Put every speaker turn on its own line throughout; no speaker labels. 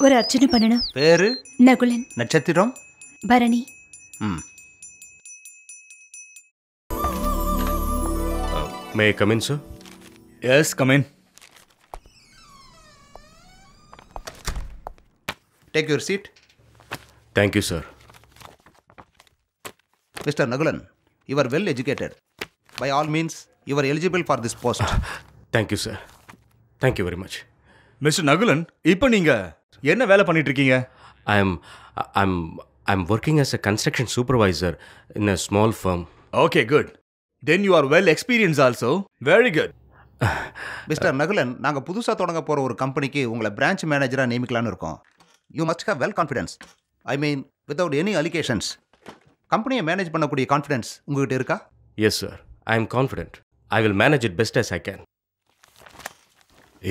ஒரு அர்ச்சனை பண்ணணும்.
பேரு?
நகுலன்.
நட்சத்திரம்?
Bharani.
May I come in, sir?
Yes, come in. Take your seat.
Thank you, sir.
Mr. Nagulan, you are well educated. By all means, you are eligible for this post.
Thank you, sir. Thank you very much.
Mr. Nagulan, இப்போ நீங்க என்ன வேலை பண்ணிட்டு இருக்கீங்க?
I'm working as a construction supervisor in a small firm.
Okay, good. Then you are well experienced also. Very good.
Mr. Nagulan, நாங்க புதுசா தொடங்க போற ஒரு கம்பெனிக்கு உங்களை பிரான்ச் மேனேஜரா நியமிக்கலாம்னு இருக்கோம். You must have well confidence. I mean, without any allocations. கம்பெனியை மேனேஜ் பண்ணக்கூடிய கான்ஃபிடன்ஸ் உங்ககிட்ட இருக்கா?
Yes, sir. I am confident. I will manage it best as I can.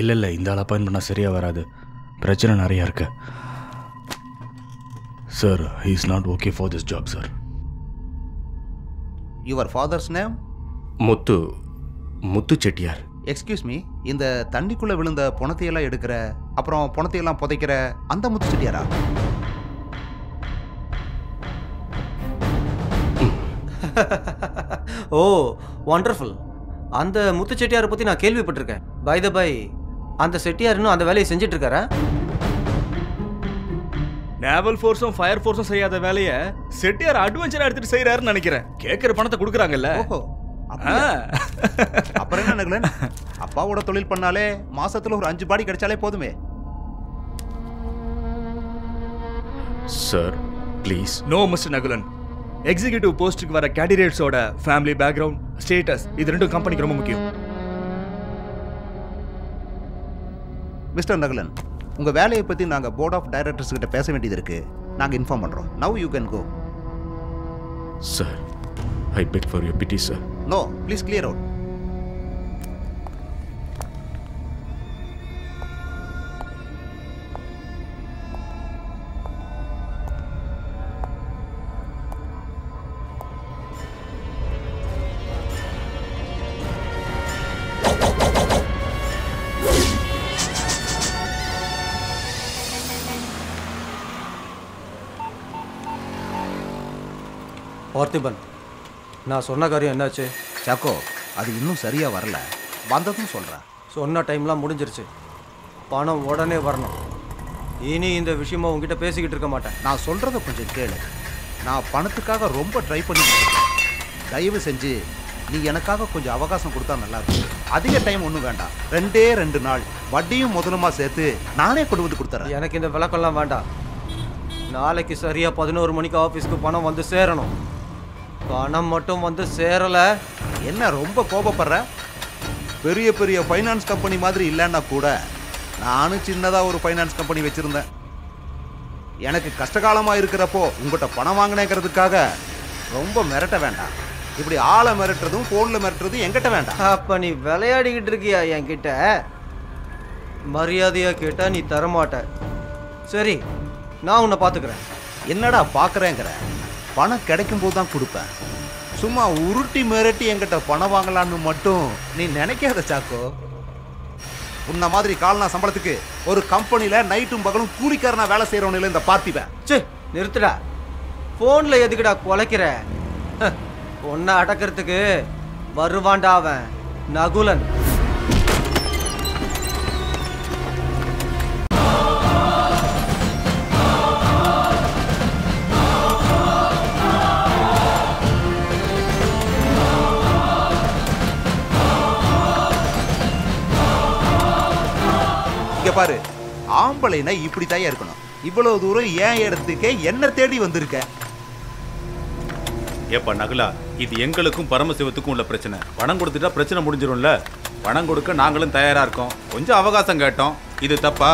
இல்லை இந்த ஆள் அப்பாயின் பண்ணால் சரியாக வராது. பிரச்சனை நிறையா இருக்கு sir. He is not okay for this job sir.
Your father's name?
Muthu Chettiar.
Excuse me, இந்த தண்ணிக்குள்ளே விழுந்த பணத்தையெல்லாம் எடுக்கிற அப்புறம் பணத்தையெல்லாம் புதைக்கிற அந்த முத்து செட்டியாரா?
ஓ வண்டர்ஃபுல். அந்த முத்து செட்டியாரை பற்றி நான் கேள்விப்பட்டிருக்கேன். பை த பை, அந்த செட்டியார் இன்னும் அந்த வேலையை செஞ்சுட்டு இருக்காரா?
நேவல் ஃபோர்ஸும் ஃபயர் ஃபோர்ஸும் செய்யாத வேலையை செட்டியார் அட்வென்ச்சரா எடுத்துட்டு செய்யறாருன்னு நினைக்கிறேன். கேட்கிற பணத்தை கொடுக்குறாங்கல்ல.
ஓஹோ, அப்புறம் என்ன நகுலன், அப்பாவோட தொழில் பண்ணாலே மாசத்துல ஒரு 5 பாடி கிடைச்சாலே போதுமே.
Sir please.
No mister Nakulan, executive போஸ்ட்டுக்கு வர கேண்டிடேட்ஸோட ஃபேமிலி பேக்ரவுண்ட், ஸ்டேட்டஸ், இது ரெண்டும் கம்பெனிக்கு ரொம்ப முக்கியம்.
மிஸ்டர் நகுலன், உங்க வேலையை பத்தி நாங்க போர்ட் ஆஃப் டைரக்டர்ஸ் கிட்ட பேச வேண்டியது இருக்கு. நாங்க இன்ஃபார்ம் பண்றோம். Now you can go.
Sir, I beg for your pity sir.
No, please clear out.
Parthiban, நான் சொன்ன காரியம் என்னாச்சு?
சாக்கோ, அது இன்னும் சரியா வரல. வந்ததும் சொல்றேன்.
சொன்ன டைம்லாம் முடிஞ்சிருச்சு. பணம் உடனே வரணும். இனி இந்த விஷயமா உங்ககிட்ட பேசிக்கிட்டு இருக்க மாட்டேன்.
நான் சொல்றத கொஞ்சம் கேளு. நான் பணத்துக்காக ரொம்ப ட்ரை பண்ணிட்டு இருக்கேன். தயவு செஞ்சு நீ எனக்காக கொஞ்சம் அவகாசம் கொடுத்தா நல்லா இருக்கும். அதிக டைம் ஒன்றும் வேண்டாம். 2 நாள் வட்டியும் முதலுமா சேர்த்து நானே கொண்டு வந்து கொடுத்துறேன்.
எனக்கு இந்த விளக்கம்லாம் வேண்டாம். நாளைக்கு சரியா 11 மணிக்கு ஆஃபீஸ்க்கு பணம் வந்து சேரணும். பணம் மட்டும் வந்து சேரல.
என்ன ரொம்ப கோபப்படுற? பெரிய பெரிய ஃபைனான்ஸ் கம்பெனி மாதிரி இல்லைன்னா கூட நானும் சின்னதாக ஒரு ஃபைனான்ஸ் கம்பெனி வச்சுருந்தேன். எனக்கு கஷ்டகாலமாக இருக்கிறப்போ உங்கள்கிட்ட பணம் வாங்கினேங்கிறதுக்காக ரொம்ப மிரட்ட வேண்டாம். இப்படி ஆளை மிரட்டுறதும் ஃபோனில் மிரட்டுறதும் என்கிட்ட வேண்டாம்.
அப்போ நீ விளையாடிக்கிட்டு இருக்கியா என்கிட்ட? மரியாதையாக கேட்டால் நீ தரமாட்ட. சரி, நான் உன்னை பார்த்துக்கிறேன்.
என்னடா பார்க்குறேங்கிற? பணம் கிடைக்கும் போது தான் கொடுப்பேன். சும்மா உருட்டி மிரட்டி என்கிட்ட பணம் வாங்கலான்னு மட்டும் நீ நினைக்காத சாக்கோ. உன்ன மாதிரி கால்னா சம்பளத்துக்கு ஒரு கம்பெனியில் நைட்டும் பகலும் கூலிக்காரனா வேலை செய்கிறவனில் இந்த பார்த்திபன்.
சே, நிறுத்துடா. ஃபோனில் எதுக்குடா குலைக்கிற? பொண்ணை அடக்கிறதுக்கு வருவான்டா அவன், நகுலன்.
பாரு, ஆம்பளைனா இப்படி தாயா இருக்கணும். இவ்வளவு தூரம் ஏன் இடத்துக்கே என்ன தேடி வந்திருக்க?
ஏப்பா நகுலா, இது எங்களுக்கும் பரமசிவத்துக்கும் உள்ள பிரச்சனை. பணம் கொடுத்துட்டா பிரச்சனை முடிஞ்சிடும்ல. பணம் கொடுக்க நாங்களும் தயாரா இருக்கோம். கொஞ்சம் அவகாசம் கேட்டோம். இது தப்பா?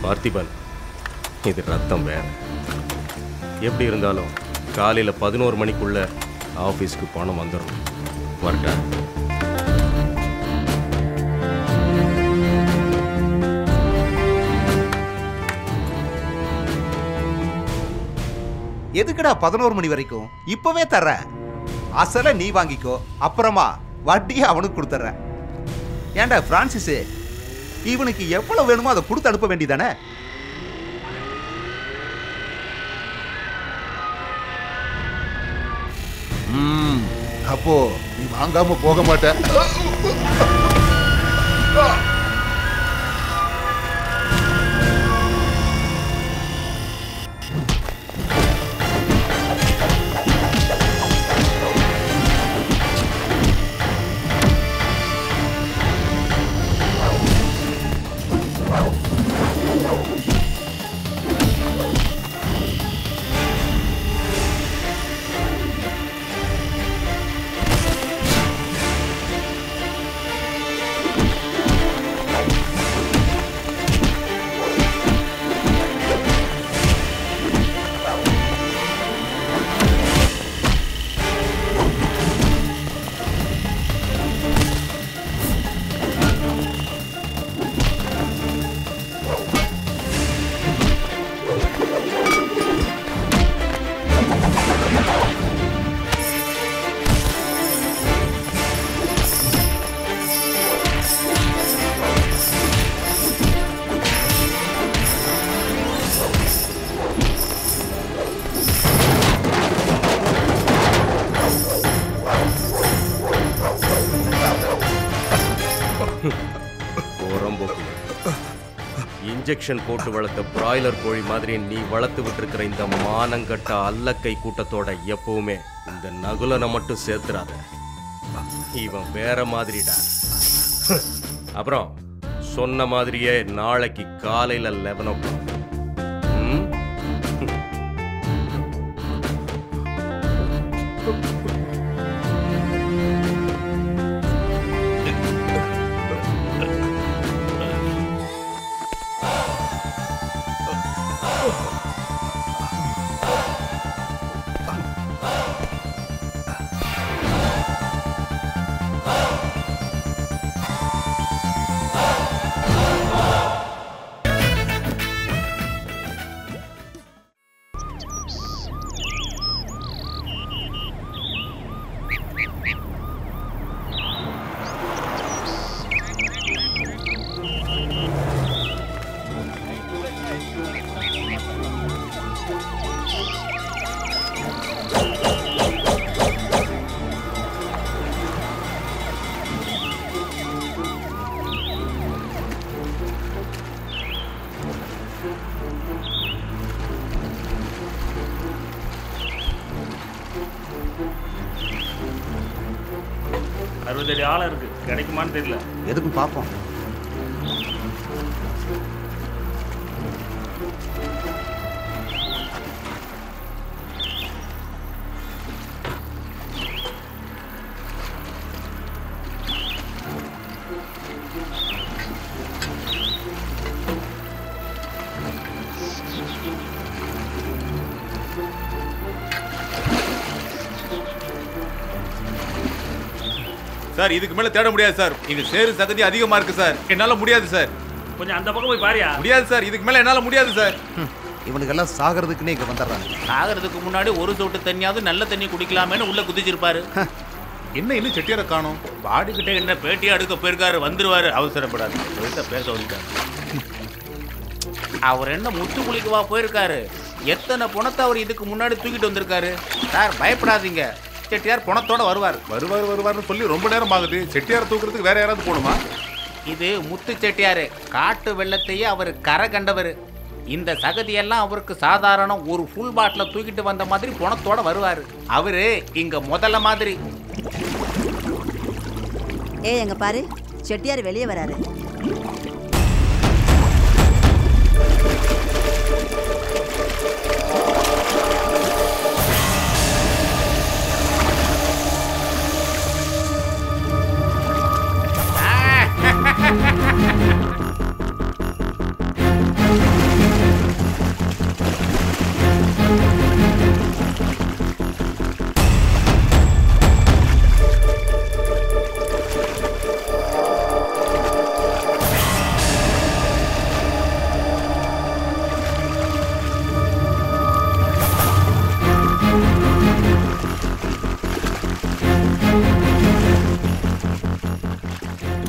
பார்த்திபன், இது ரத்தம் வேற. எப்படி இருந்தாலும் காலையில் 11 மணிக்குள்ள ஆஃபீஸ்க்கு பணம் வந்துடும். வரட்டா?
எதுக்குடா 11 மணி வரைக்கும்? இப்பவே தர்றேன். அசலை நீ வாங்கிக்கோ, அப்புறமா வட்டியை அவனுக்கு கொடுத்துட்றேன். ஏண்டா பிரான்சிஸ், இவனுக்கு எவ்வளவு வேணுமோ அதை கொடுத்து அனுப்ப வேண்டியதானே? அப்போ நீ வாங்காம போக மாட்ட.
இன்ஜெக்ஷன் போட்டு வளர்த்த பிராய்லர் கோழி மாதிரி நீ வளர்த்து விட்டுருக்கிற இந்த மானங்கட்ட அல்லக்கை கூட்டத்தோட எப்பவுமே இந்த நகுலனை மட்டும் சேர்த்துறாத. இவன் வேற மாதிரிடா. அப்புறம் சொன்ன மாதிரியே நாளைக்கு காலையில 11 o'clock.
ஆள இருக்கு, கிடைக்குமான்னு தெரியல.
எதுக்கும் பார்ப்போம்.
சார் இதுக்கு மேல தேட முடியாது சார். இங்க சேரு சகதி அதிகமா இருக்கு சார். என்னால முடியாது சார்.
கொஞ்சம் அந்த பக்கம் போய் பாரியா.
முடியாது சார், இதுக்கு மேல என்னால முடியாது சார்.
இவனுக்கெல்லாம் சாகிறதுக்குன்னே இங்க வந்துடுறாங்க.
சாகிறதுக்கு முன்னாடி ஒரு சொட்டு தண்ணியாவது நல்ல தண்ணி குடிக்கலாமேன்னு உள்ள குதிச்சிருப்பாரு.
என்ன இன்னும் செட்டியார காணோம்?
பாடிக்கிட்ட என்ன பேட்டியா எடுக்க போயிருக்காரு, வந்துருவாரு, அவசரப்படாது. பேச வந்துட்டாரு. அவர் என்ன முத்து குளிக்கவா போயிருக்காரு? எத்தனை பணத்தை அவர் இதுக்கு முன்னாடி தூக்கிட்டு வந்திருக்காரு. சார் பயப்படாதீங்க, செட்டியார் பணத்தோட வருவார்.
வருவார்னு சொல்லி ரொம்ப நேரம் ஆகுது. செட்டியார் தூக்குறதுக்கு வேற யாராவது போகணுமா?
இது முத்து செட்டியாரு. காட்டு வெள்ளத்தையே அவர் கரை கண்டவர். இந்த சகதியெல்லாம் அவருக்கு சாதாரண ஒரு ஃபுல் பாட்டில தூக்கிட்டு வந்த மாதிரி பணத்தோட வருவார். அவரு இங்க முதல்ல மாதிரி.
எங்க பாரு, செட்டியார் வெளியே வராரு.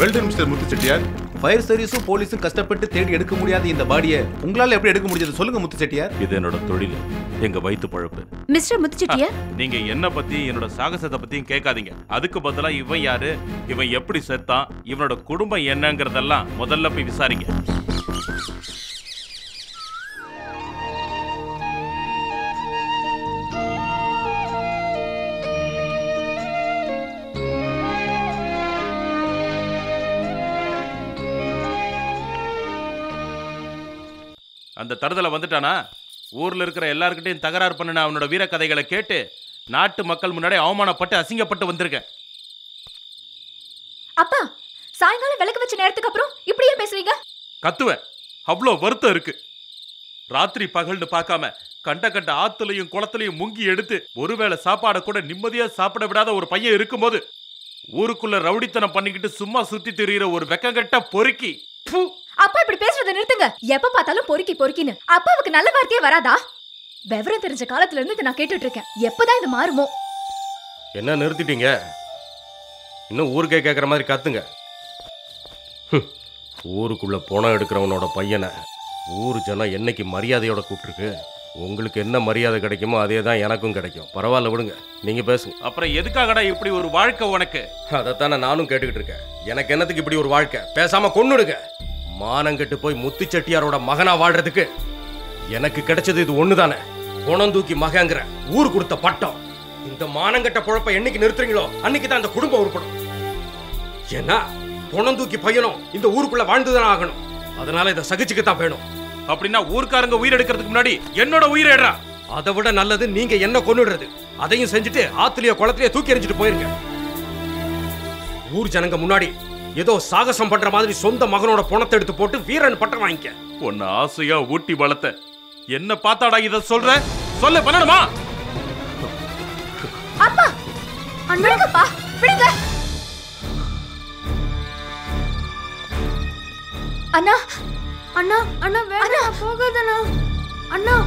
வெல்டன் மிஸ்டர் முத்து செட்டியார். ஃபயர் சர்வீஸும் போலீஸும் கஷ்டப்பட்டு தேடி எடுக்க முடியாத இந்த பாடியை உங்களால எப்படி எடுக்க முடிஞ்சது சொல்லுங்க முத்து செட்டியார்.
இது என்னோட தொழில், எங்க வயிற்று பழப்பு.
மிஸ்டர் முத்துச்செட்டியார்,
நீங்க என்ன பத்தி என்னோட சாகசத்தை பத்தியும் கேட்காதீங்க. அதுக்கு பதிலா இவன் யாரு, இவன் எப்படி செத்தான், இவனோட குடும்பம் என்னங்கறதெல்லாம் முதல்ல போய் விசாரிங்க. அந்த தருதலை வந்துட்டானா? ஊர்ல இருக்கிற எல்லார்கிட்டையும் தகராறு பண்ணின அவனோட வீர கதைகளை கேட்டு நாட்டு மக்கள் முன்னாடி அவமானப்பட்டு அசிங்கப்பட்டு வந்திருக்கேன்.
அப்பா, சாயங்காலம் விளக்கு வச்ச நேரத்துக்கு அப்புறம் இப்படியே பேசுவீங்க?
கத்துவேன், அவ்வளோ வருத்தம் இருக்கு. ராத்திரி பகல்னு பார்க்காம கண்ட ஆத்துலையும் குளத்துலையும் முங்கி எடுத்து ஒருவேளை சாப்பாடை கூட நிம்மதியா சாப்பிட விடாத ஒரு பையன் இருக்கும்போது ஊருக்குள்ள ரவுடித்தனம் பண்ணிக்கிட்டு சும்மா சுத்தி திரியிற ஒரு வெக்கங்கட்ட பொறுக்கி.
அப்பா இப்படி பேசுறத நிறுத்துங்க. எப்ப பார்த்தாலும் பொறுக்கி பொறுக்கின்னு அப்பாவுக்கு நல்ல வார்த்தையே வராதா? விவரம் தெரிஞ்ச காலத்துல இருந்து இதை நான் கேட்டுட்டு இருக்கேன். எப்பதான் இது மாறுமோ?
என்ன நிறுத்திட்டீங்க? இன்னும் ஊருக்கே கேட்குற மாதிரி கத்துங்க. ஊருக்குள்ள பணம் எடுக்கிறவனோட பையனை ஊர் ஜனம் என்னைக்கு மரியாதையோட கூப்பிட்டுருக்கு. உங்களுக்கு என்ன மரியாதை கிடைக்குமோ அதே தான் எனக்கும் கிடைக்கும். பரவாயில்ல, விடுங்க, நீங்க பேசுங்க.
அப்புறம் எதுக்காகடா இப்படி ஒரு வாழ்க்கை உனக்கு?
அதைத்தானே நானும் கேட்டுக்கிட்டு இருக்கேன். எனக்கு என்னத்துக்கு இப்படி ஒரு வாழ்க்கை? பேசாம கொன்னுடுங்க. மானங்கெட்டு போய் முத்து செட்டியாரோட மகனா வாழ்றதுக்கு எனக்கு கிடைச்சது இது ஒண்ணுதானே. குணம் தூக்கி மகங்கிற ஊர் கொடுத்த பட்டம். இந்த மானங்கெட்ட பொழப்ப என்னைக்கு நிறுத்துறீங்களோ அன்னைக்கு தான் இந்த குடும்பம் உருப்படும். ஏன்னா குணம் தூக்கி பையனும் இந்த ஊருக்குள்ள வாழ்ந்துதானே ஆகணும். அதனால இதை சகிச்சுக்கத்தான் வேணும்.
அப்படின்னா ஊர்க்காரங்க உயிர் எடுக்கிறதுக்கு முன்னாடி என்னோட உயிரை எடுறா.
அதை விட நல்லது நீங்க என்ன கொன்னுடுறது. அதையும் செஞ்சுட்டு ஆத்துலயோ குளத்திலேயோ தூக்கி எறிஞ்சிட்டு போயிருங்க. ஊர் ஜனங்க முன்னாடி ஏதோ சாகசம் பண்ற மாதிரி சொந்த மகனோட பணத்தை எடுத்து போட்டு வீரன் பட்டம் வாங்கிக்க.
உன்னை ஆசையா ஊட்டி வளர்த்த என்ன பார்த்தாடா இத சொல்ற? சொல்ல பண்ணணுமா?
அப்பா, அண்ணாப்பா, விடுங்க. அண்ணா, அண்ணா, அண்ணா வேணாம், போகாதண்ணா. அண்ணா,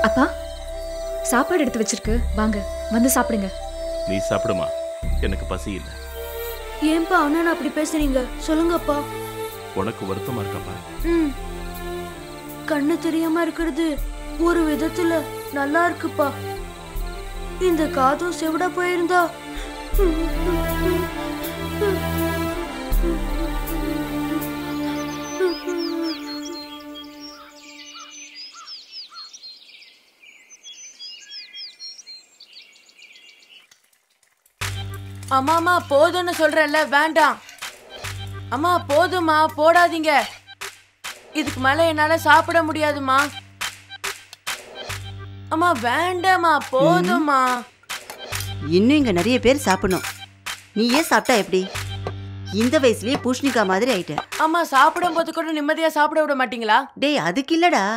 அப்பா, சாப்பாடு எடுத்து வச்சிருக்கு, வாங்க வந்து சாப்பிடுங்க.
நீ சாப்பிடுமா, எனக்கு பசி இல்லை.
ஏன்பா அண்ணா அப்படி பேசுறீங்க? சொல்லுங்கப்பா.
உனக்கு வருத்தமா இருக்கப்பா?
கண்ணு தெரியாம இருக்கிறது ஒரு விதத்துல நல்லா இருக்குப்பா. இந்த காதும் செவிடா போயிருந்தா
அம்மா போதும்னு சொல்றேன்ல, வேண்டாம். அம்மா போதுமா, போடாதீங்க. இதுக்கு மேல என்னால சாப்பிட முடியாதுமா. அம்மா வேண்டாமா, போதுமா.
இன்னும் இங்க நிறைய பேர் சாப்பிடணும். நீ ஏன் சாப்பிட்டா எப்படி? இந்த வயசுலயே பூஷ்ணிகா மாதிரி ஆயிட்ட.
அம்மா சாப்பிடும் போது கூட நிம்மதியா சாப்பிட விட மாட்டீங்களா?
டேய், அதுக்கு இல்லடா.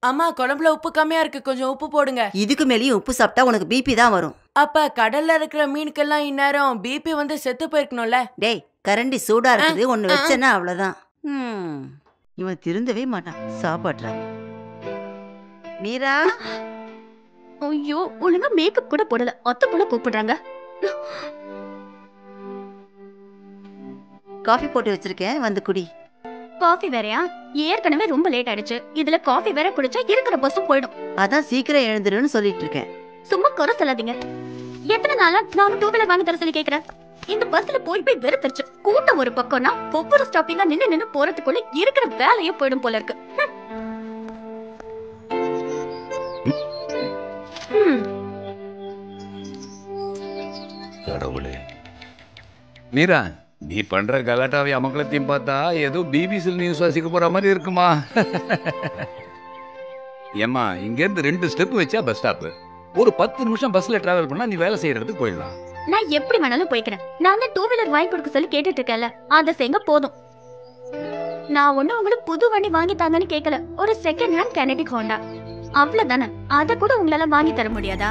அம்மா குழம்புல உப்பு கம்மியா இருக்கு, கொஞ்சம் உப்பு போடுங்க.
இதுக்கு மேலேயும் உப்பு சாப்பிட்டா உனக்கு பிபி தான் வரும்.
அப்ப கடல்ல இருக்கிற மீனுக்கெல்லாம் இந்நேரம் பிபி வந்து செத்து போயிருக்கணும்ல.
டேய், கரண்டி சூடா இருக்குது, ஒன்னு வச்சேன்னா அவ்வளவுதான். இவன் திருந்தவே மாட்டான். சாப்பாடுறா மீரா.
ஐயோ, ஒழுங்கா மேக்கப் கூட போடல, அத்தை போல கூப்பிடுறாங்க.
காஃபி போட்டு வச்சிருக்கேன், வந்து குடி.
காஃபி வேறையா? ஏற்கனவே ரொம்ப லேட் ஆயிடுச்சு. இதுல காஃபி வேற குடிச்சா இருக்கிற பஸ்ஸும் போயிடும்.
அதான் சீக்கிரம் எழுந்துருன்னு சொல்லிட்டு இருக்கேன்.
சும்மா குறை சொல்லாதீங்க. எத்தனை நாளா நானும் 2 வீலர் வாங்கி தர சொல்லி கேக்குறேன். இந்த பஸ்ல போய் வெறுத்துருச்சு. கூட்டம் ஒரு பக்கம்னா ஒவ்வொரு ஸ்டாப்பிங்கா நின்னு போறதுக்குள்ள இருக்கிற வேலையே போயிடும் போல இருக்கு.
கடவுளே மீரா, நீ பண்ற கலாட்டாவை அமங்கலத்தையும் பார்த்தா ஏதோ பிபிசியில் நியூஸ் வாசிக்க போற மாதிரி இருக்குமா? ஏம்மா, இங்க இருந்து 2 ஸ்டெப் வச்சா பஸ் ஸ்டாப். ஒரு 10 நிமிஷம் பஸ்ல டிராவல் பண்ணா நீ வேலை செய்யறதுக்கு போயிடலாம்.
நான் எப்படி வேணாலும் போய்க்கிறேன். நான் தான் 2 வீலர் வாங்கி கொடுக்க சொல்லி கேட்டுட்டு இருக்கேன்ல, அதை செய்ய போதும். நான் ஒண்ணு உங்களுக்கு புது வண்டி வாங்கி தாங்கன்னு கேட்கல. ஒரு செகண்ட் ஹேண்ட் கெனடிக் ஹோண்டா, அவ்வளவுதானே. அதை கூட உங்களால வாங்கி தர முடியாதா?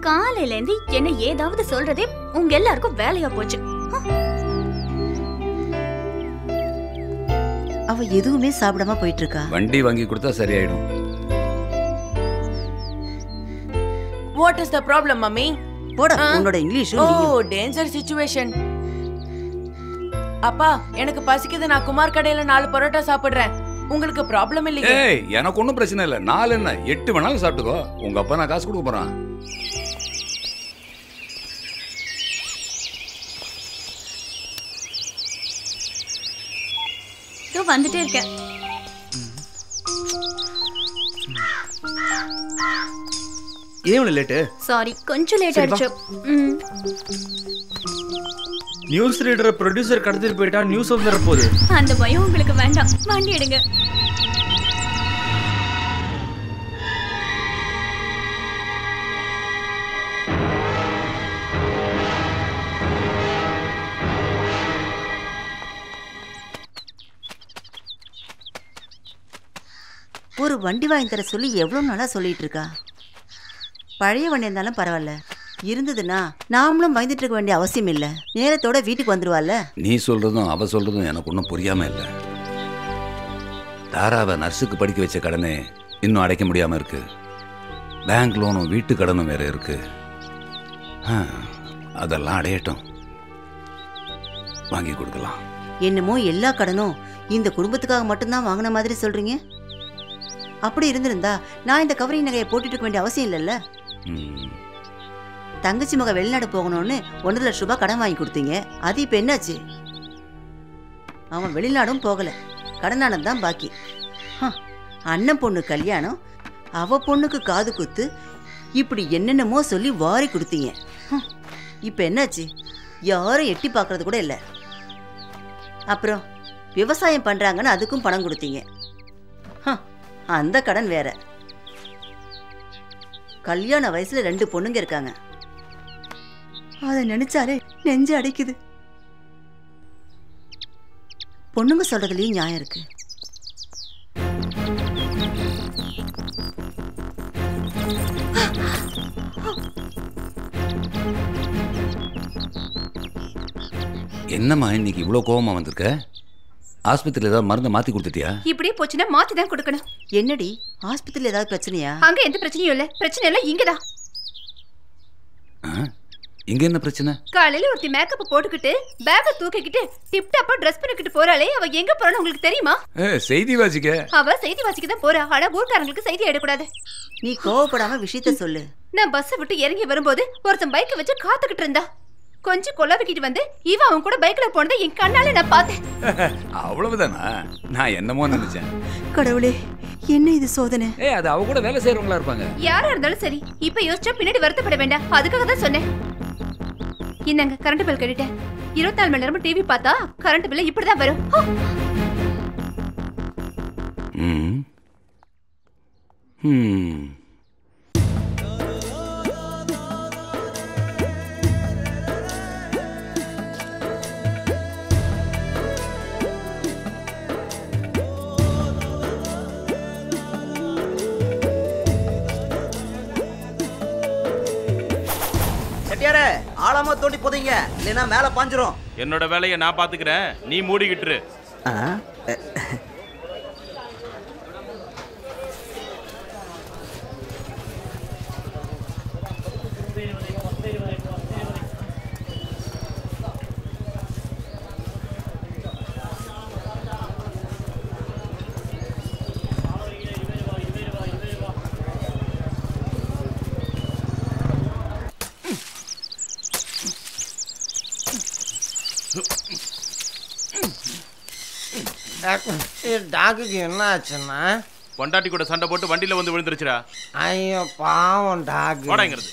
காலையில இருந்து என்ன ஏதாவது சொல்றதே உங்க எல்லாருக்கும் வேலையா போச்சு.
அவ எதுவுமே சாப்பிடாம போயிட்டு இருக்கா.
வண்டி வாங்கி கொடுத்தா சரியாயிடும்.
What is the problem mummy?
போட உன்னோட இங்கிலீஷ்.
ஓ டேஞ்சர் சிச்சுவேஷன். அப்பா எனக்கு பசிக்குது, நான் குமார் கடையில 4 பரோட்டா சாப்பிடுறேன். உங்களுக்கு ப்ராப்ளம் இல்லையா?
ஏய் எனக்கு ஒன்றும் பிரச்சனை இல்லை. 4 என்ன 8 வேணாலும் சாப்பிட்டுக்கோ. உங்க அப்பா நான் காசு கொடுக்க போறான்.
வந்துட்டே இருக்கேன்.
ஏன் லேட்டு?
சாரி கொஞ்சம் லேட் ஆயிடுச்சு.
நியூஸ் ரீடரை ப்ரொடியூசர் கடத்திட்டு போயிட்டா நியூஸ் வந்துற போகுது.
அந்த பயம் உங்களுக்கு வேண்டாம், வண்டி எடுங்க.
ஒரு வண்டி வாங்கி தர சொல்லி எவ்வளோ நாளாக சொல்லிட்டு இருக்கா. பழைய வண்டி இருந்தாலும் பரவாயில்ல, இருந்ததுன்னா நாமளும் பயந்துட்டு இருக்க வேண்டிய அவசியம் இல்லை. நேரத்தோட வீட்டுக்கு வந்துருவாள்ல.
நீ சொல்றதும் அவ சொல்றதும் எனக்கு ஒன்றும் புரியாம இல்லை. தாராவை நர்ஸுக்கு படிக்க வச்ச கடனே இன்னும் அடைக்க முடியாம இருக்கு. பேங்க் லோனும் வீட்டு கடனும் வேற இருக்கு. அதெல்லாம் அடையட்டும், வாங்கி கொடுக்கலாம்.
என்னமோ எல்லா கடனும் இந்த குடும்பத்துக்காக மட்டும்தான் வாங்கின மாதிரி சொல்றீங்க. அப்படி இருந்திருந்தா நான் இந்த கவரிங் நகையை போட்டுட்டு இருக்க வேண்டிய அவசியம் இல்லைல்ல. தங்கச்சி மக வெளிநாடு போகணும்னு 1.5 லட்சம் ரூபாய் கடன் வாங்கி கொடுத்தீங்க. அது இப்ப என்னாச்சு? அவன் வெளிநாடும் போகல, கடனானது தான் பாக்கி. அண்ணன் பொண்ணு கல்யாணம், அவ பொண்ணுக்கு காது குத்து, இப்படி என்னென்னமோ சொல்லி வாரி கொடுத்தீங்க. இப்ப என்னாச்சு? யாரும் எட்டி பார்க்கறது கூட இல்லை. அப்புறம் விவசாயம் பண்றாங்கன்னு அதுக்கும் பணம் கொடுத்தீங்க. அந்த கடன் வேற. கல்யாண வயசுல 2 பொண்ணுங்க இருக்காங்க. அதை நினைச்சாலே நெஞ்சு அடைக்குது. பொண்ணுங்க சொல்றதுலயும் நியாயம் இருக்கு.
என்னம்மா இன்னைக்கு இவ்வளோ கோவமா வந்திருக்க? ஆஸ்பத்திரியில் ஏதாவது மருந்து மாத்தி கொடுத்துட்டியா?
இப்படியே போச்சுன்னா மாத்தி தான் கொடுக்கணும்.
என்னடி ஆஸ்பத்திரியில் ஏதாவது பிரச்சனையா?
அங்க எந்த பிரச்சனையும் இல்ல. பிரச்சனை எல்லாம் இங்கதான்.
இங்க என்ன பிரச்சனை?
காலையில ஒருத்தி மேக்கப் போட்டுக்கிட்டு பேக்க தூக்கிக்கிட்டு டிப் டாப்பா ட்ரெஸ் பண்ணிக்கிட்டு போறாளே, அவ எங்க போறான்னு உங்களுக்கு தெரியுமா?
செய்தி வாசிக்க.
அவ செய்தி வாசிக்க தான் போறா. ஆனா ஊர்க்காரங்களுக்கு செய்தி எடுக்கூடாது.
நீ கோவப்படாம விஷயத்த சொல்லு.
நான் பஸ் விட்டு இறங்கி வரும்போது ஒருத்தன் பைக்கை வச்சு காத்துக்கிட்டு இருந்தா. கொஞ்சம் கொலவிக்கிட்டு வந்து இவ அவன் கூட பைக்ல போனதை என் கண்ணால நான் பார்த்தேன்.
அவ்வளவுதானா? நான் என்னமோ நினைச்சேன்.
கடவுளே, என்ன இது சோதனை?
அது அவ கூட வேலை செய்யறவங்களா இருப்பாங்க.
யாரா இருந்தாலும் சரி, இப்ப யோசிச்சா பின்னாடி வருத்தப்பட வேண்டாம். அதுக்காக தான் சொன்னேன். இந்தாங்க கரண்ட் பில் கட்டிட்டேன். 24 மணி நேரமும் டிவி பார்த்தா கரண்ட் பில் இப்படிதான் வரும்.
ஆழமா தோண்டி போதீங்க, இல்லைன்னா மேல பாஞ்சிரும்.
என்னோட வேலையை நான் பாத்துக்கிறேன், நீ மூடிக்கிட்டு.
டாக்குக்கு என்ன ஆச்சுன்னா
பொண்டாட்டி கூட சண்டை போட்டு வண்டியில வந்து விழுந்துருச்சுடா.
ஐயோ பாவம் டாக்கு.
ஓடங்கிறது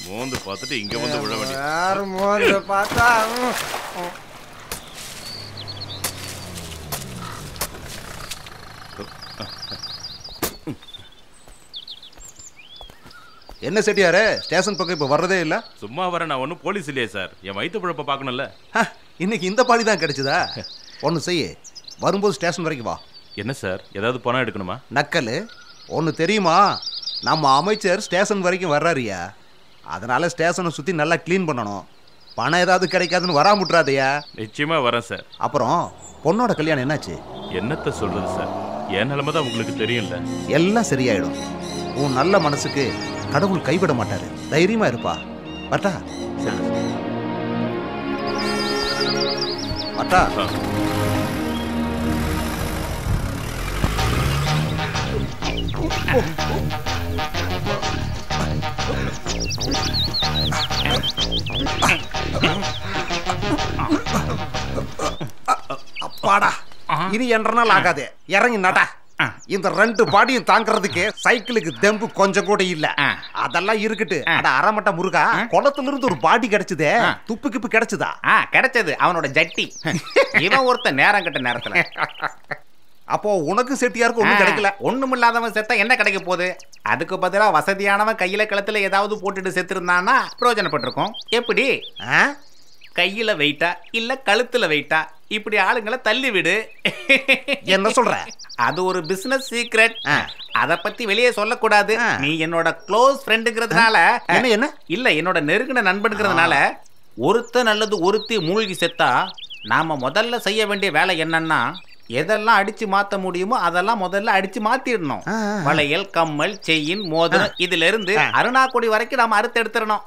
மோந்து பார்த்துட்டு இங்க வந்து விழ வேண்டிய
யாரு மோந்து பார்த்தா.
என்ன செட்டியாரே, ஸ்டேஷன் பக்கம் இப்போ வர்றதே இல்லை?
சும்மா வர, நான் ஒன்றும் போலீஸ் இல்லையே சார். என் வயிற்று பிழப்ப பார்க்கணும்ல.
இன்னைக்கு இந்த பாடி தான் கிடைச்சதா? ஒன்று செய்ய, வரும்போது ஸ்டேஷன் வரைக்கும் வா.
என்ன சார், ஏதாவது பணம் எடுக்கணுமா?
நக்கல் ஒன்று தெரியுமா? நம்ம அமைச்சர் ஸ்டேஷன் வரைக்கும் வர்றாருயா. அதனால ஸ்டேஷனை சுற்றி நல்லா க்ளீன் பண்ணணும். பணம் ஏதாவது கிடைக்காதுன்னு வராமுட்றாதையா.
நிச்சயமா வரேன் சார்.
அப்புறம் பொண்ணோட கல்யாணம் என்னாச்சு?
என்னத்த சொல்றது சார், என் நிலைமை தான் உங்களுக்கு தெரியும்ல.
எல்லாம் சரியாயிடும். உன் நல்ல மனசுக்கு கடவுள் கைவிட மாட்டாரு. தைரியமா இருப்பா. பட்டா
சரி
பட்டா. அப்பாடா, இனி என்றனால் ஆகாது. இறங்கி நடா. இந்த 2 பாடியும் தாங்கிறதுக்கு சைக்கிளுக்கு தெம்பு கொஞ்சம் கூட இல்ல. அதெல்லாம் இருக்கட்டு. அட அரமட்ட முருகா, குளத்துல இருந்து ஒரு பாடி கிடைச்சதே, துப்பு கிப்பு கிடைச்சதா?
கிடைச்சது அவனோட ஜட்டி. இவன் ஒருத்த நேரம் கட்ட நேரத்துல.
அப்போ உனக்கு செட்டியாருக்கு ஒண்ணும் கிடைக்கல.
ஒண்ணும் இல்லாதவன் செத்தா என்ன கிடைக்க போகுது? அதுக்கு பதிலா வசதியானவன் கையில கழுத்துல ஏதாவது போட்டுட்டு செத்துருந்தானா பிரயோஜனப்பட்டிருக்கும். எப்படி? கையில வெயிட்டா இல்ல கழுத்துல வெயிட்டா, இப்படி ஆளுங்களை தள்ளி விடு.
என்ன சொல்ற?
அது ஒரு பிசினஸ் சீக்ரெட். அத பத்தி வெளியே சொல்லக்கூடாது. நீ என்னோட க்ளோஸ் ஃப்ரெண்டுங்கிறதுனால.
என்ன
இல்ல, என்னோட நெருங்கின நண்பனுங்கிறதுனால. ஒருத்த நல்லது ஒருத்தி மூழ்கி செத்தா நாம முதல்ல செய்ய வேண்டிய வேலை என்னன்னா, எதெல்லாம் அடிச்சு மாத்த முடியுமோ அதெல்லாம் முதல்ல அடிச்சு மாத்திடணும். வளையல், கம்மல், செயின், மோதிரம், இதுல இருந்து அருணாக்குடி வரைக்கும் நாம அறுத்து எடுத்துடணும்.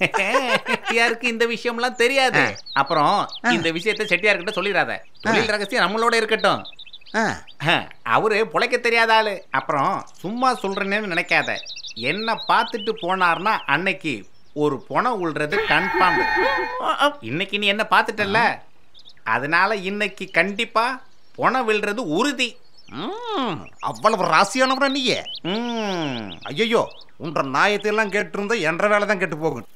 செட்டியாருக்கு இந்த விஷயம்லாம் தெரியாது. அப்புறம் இந்த விஷயத்தை செட்டியார்கிட்ட சொல்லிடாத. தொழில் ரகசியம் நம்மளோட இருக்கட்டும். அவரு பொழைக்க தெரியாத ஆளு. அப்புறம் சும்மா சொல்றேன்னு நினைக்காத. என்ன பார்த்துட்டு போனார்னா அன்னைக்கு ஒரு பொணம் உள்றது கன்ஃபார்ம். இன்னைக்கு நீ என்ன பார்த்துட்டல்ல, அதனால இன்னைக்கு கண்டிப்பா பொணம் விழுறது உறுதி.
அவ்வளவு ராசியானவரா நீயே? ஐயோ, உன்ற நாயத்தை எல்லாம் கேட்டு இருந்தா என்ற வேலை தான் கேட்டு போகும்.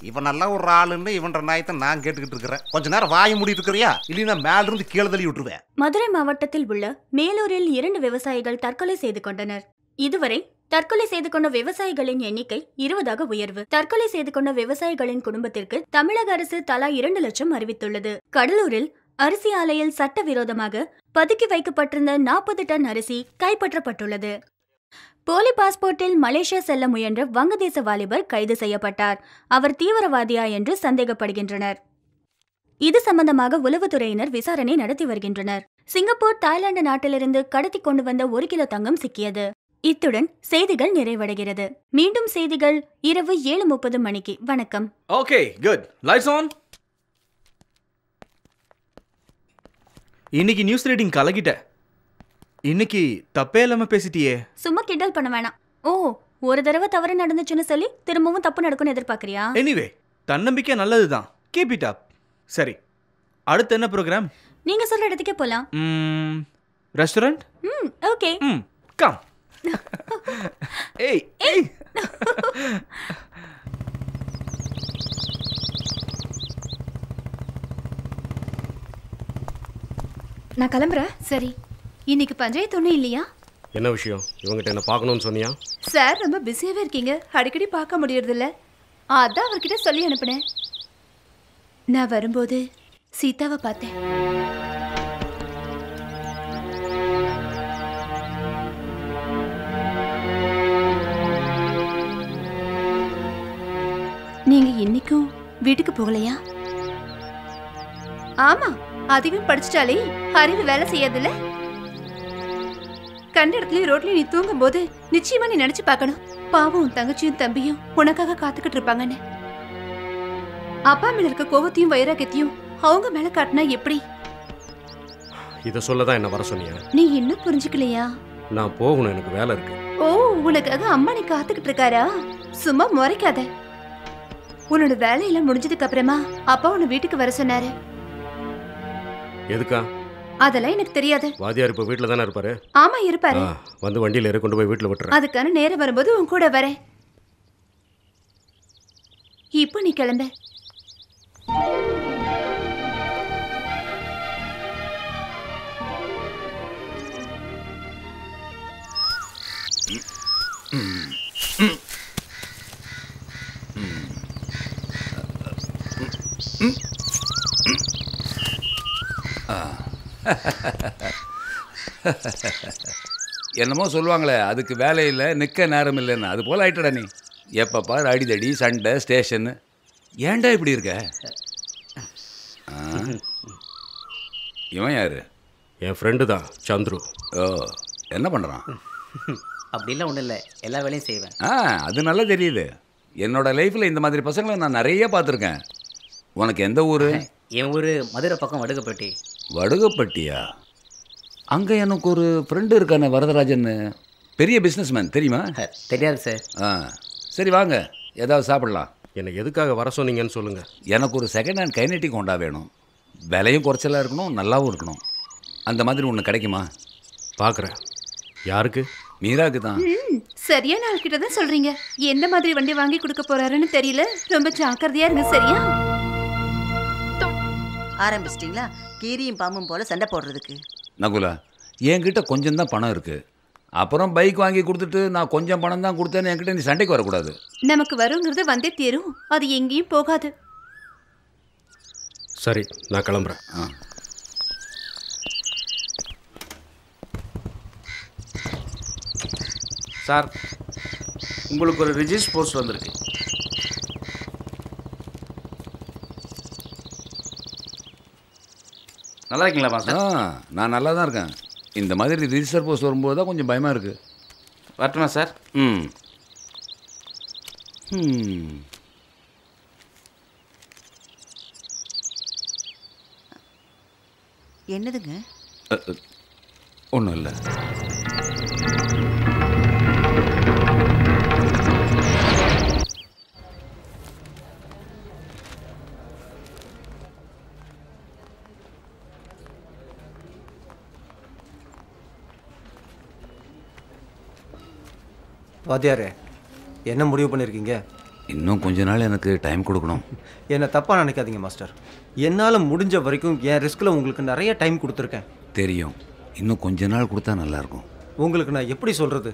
இவன் நல்லா ஒரு ஆளுன்னு இவன்ற நாயத்தை நான் கேட்டுக்கிட்டு இருக்கிறேன். கொஞ்ச நேரம் வாய மூடிட்டு இருக்கிறியா? இல்லைன்னா மேல இருந்து கீழே தள்ளி விட்டுருவேன்.
மதுரை மாவட்டத்தில் உள்ள மேலூரில் 2 விவசாயிகள் தற்கொலை செய்து கொண்டனர். இதுவரை தற்கொலை செய்து கொண்ட விவசாயிகளின் எண்ணிக்கை 20ஆக உயர்வு. தற்கொலை செய்து கொண்ட விவசாயிகளின் குடும்பத்திற்கு தமிழக அரசு தலா 2 லட்சம் அறிவித்துள்ளது. கடலூரில் அரிசி ஆலையில் சட்டவிரோதமாக பதுக்கி வைக்கப்பட்டிருந்த 40 டன் அரிசி கைப்பற்றப்பட்டுள்ளது. போலி பாஸ்போர்ட்டில் மலேசியா செல்ல முயன்ற வங்கதேச வாலிபர் கைது செய்யப்பட்டார். அவர் தீவிரவாதியா என்று சந்தேகப்படுகின்றனர். இது சம்பந்தமாக உளவுத்துறையினர் விசாரணை நடத்தி வருகின்றனர். சிங்கப்பூர், தாய்லாந்து நாட்டிலிருந்து கடத்தி கொண்டு வந்த 1 கிலோ தங்கம் சிக்கியது. இத்துடன் செய்திகள் நிறைவடைகிறது. மீண்டும் செய்திகள் இரவு 7:30 மணிக்கு. வணக்கம்.
Okay, good. Lights on. இன்னைக்கு நியூஸ் ரீடிங் கலக்கிட்ட. இன்னைக்கு தப்பே இல்லாம பேசிட்டியே.
சும்மா கிண்டல் பண்ண வேணாம். ஓ, ஒரு தடவை தவறு நடந்துச்சுன்னு சொல்லி திரும்பவும் தப்பு நடக்கும்னு எதிர்பார்க்கறியா?
எனிவே, தன்னம்பிக்கை நல்லதுதான். Keep it up. சரி, அடுத்து என்ன ப்ரோக்ராம்?
நீங்க சொல்ற இடத்துக்கே போலாம்.
ரெஸ்டாரண்ட்?
ஓகே.
கம். ஏய் ஏய்.
நான் கிளம்புறேன். சரி, இன்னைக்கு பஞ்சாயத்து ஒன்றும் இல்லையா?
என்ன விஷயம்? இவங்கிட்ட என்ன பார்க்கணும்னு சொன்னியா?
சார் ரொம்ப பிஸியாகவே இருக்கீங்க, அடிக்கடி பார்க்க முடியறதில்ல. அதான் அவர்கிட்ட சொல்லி அனுப்புனேன். நான் வரும்போது சீதாவை பார்த்தேன். நீங்க இன்னைக்கும் வீட்டுக்கு போகலையா? ஆமா, அதிகம் படிச்சுட்டாலே அறிவு வேலை செய்யாதுல்ல. கண்ட இடத்துலயும் ரோட்லயும் நீ தூங்கும் போது நிச்சயமா நீ நினைச்சு பார்க்கணும், பாவம் தங்கச்சியும் தம்பியும் உனக்காக காத்துக்கிட்டு இருப்பாங்கன்னு. அப்பா மேல இருக்க கோவத்தையும் வைராக்கியத்தையும் அவங்க மேல காட்டினா எப்படி?
இத சொல்லதான் என்ன வர சொன்னியா?
நீ இன்னும் புரிஞ்சுக்கலையா?
நான் போகணும், எனக்கு வேலை இருக்கு.
ஓ, உனக்காக அம்மா நீ காத்துக்கிட்டு இருக்காரா? சும்மா முறைக்காத. உன்னோட வேலையெல்லாம் முடிஞ்சதுக்கு அப்புறமா அப்பா உன்னை வீட்டுக்கு வர சொன்னாரு.
எதுக்கா?
அதெல்லாம் எனக்கு தெரியாது.
வாதியார் இப்ப வீட்டுல தானே இருப்பாரு?
ஆமா, இருப்பாரு.
வந்து வண்டியில ஏறி கொண்டு போய் வீட்டுல விட்டுறேன்.
அதுக்கான நேரம் வரும்போது உன் கூட வரேன். இப்போ நீ கிளம்ப.
என்னமோ சொல்லுவாங்களே அதுக்கு வேலை இல்லை நிற்க நேரம் இல்லைன்னு அது போல் ஆயிட்டடா நீ. எப்போ பாரு அடிதடி சண்டை ஸ்டேஷன்னு. ஏன்டா இப்படி இருக்க? இவன் யாரு?
என் ஃப்ரெண்டு தான் சந்துரு.
ஓ, என்ன பண்ணுறான்?
அப்படிலாம் ஒன்றும் இல்லை, எல்லா வேலையும் செய்வேன்.
அது நல்லா தெரியுது. என்னோட லைஃப்பில் இந்த மாதிரி பசங்களை நான் நிறைய பார்த்துருக்கேன். உனக்கு எந்த ஊர்?
என் ஊர் மதுரை பக்கம் வடுகப்பட்டி.
வடுகப்பட்டியா? அங்கே எனக்கு ஒரு ஃப்ரெண்டு இருக்கானே வரதராஜன், பெரிய பிஸ்னஸ்மேன், தெரியுமா?
தெரியாது சார்.
சரி வாங்க ஏதாவது சாப்பிடலாம்.
என்னை எதுக்காக வர சொன்னீங்கன்னு சொல்லுங்கள்.
எனக்கு ஒரு செகண்ட் ஹேண்ட் கைனெட்டிக் ஹோண்டா வேணும். விலையும் குறைச்சலாக இருக்கணும், நல்லாவும் இருக்கணும். அந்த மாதிரி ஒன்று கிடைக்குமா?
பார்க்குறேன். யாருக்கு?
மீராக்கு தான்.
சரியான ஆள்கிட்ட தான் சொல்றீங்க. எந்த மாதிரி வண்டி வாங்கி கொடுக்க போறாருன்னு தெரியல. ரொம்ப ஜாக்கிரதையா இருங்க. சரியா?
ஆரம்பிச்சிட்டிங்களா கீரியும் பாம்பும் போல சண்டை போடுறதுக்கு?
நகுலா, என்கிட்ட கொஞ்சம் தான் பணம் இருக்கு. அப்புறம் பைக் வாங்கி கொடுத்துட்டு நான் கொஞ்சம் பணம் தான் கொடுத்தேன்னு என்கிட்ட நீ சண்டைக்கு வரக்கூடாது.
நமக்கு வருங்கிறது வந்தே தீரும். அது எங்கேயும் போகாது.
சரி, நான் கிளம்புறேன்.
சார், உங்களுக்கு ஒரு ரிஜிஸ்டர் போஸ்ட் வந்திருக்கு. நல்லா இருக்கீங்களா மாஸ்டர்?
நான் நல்லா தான் இருக்கேன். இந்த மாதிரி ரிஜிஸ்டர் போஸ்ட் வரும்போது தான் கொஞ்சம் பயமாக இருக்குது.
வரட்டுமா சார்?
என்னதுங்க?
ஒன்றும் இல்லை.
வாத்தியாரே, என்ன முடிவு பண்ணியிருக்கீங்க?
இன்னும் கொஞ்ச நாள் எனக்கு டைம் கொடுக்கணும்.
என்னை தப்பாக நினைக்காதீங்க மாஸ்டர். என்னால் முடிஞ்ச வரைக்கும் என் ரிஸ்கில் உங்களுக்கு நிறைய டைம் கொடுத்துருக்கேன்.
தெரியும், இன்னும் கொஞ்ச நாள் கொடுத்தா நல்லாயிருக்கும்.
உங்களுக்கு நான் எப்படி சொல்கிறது?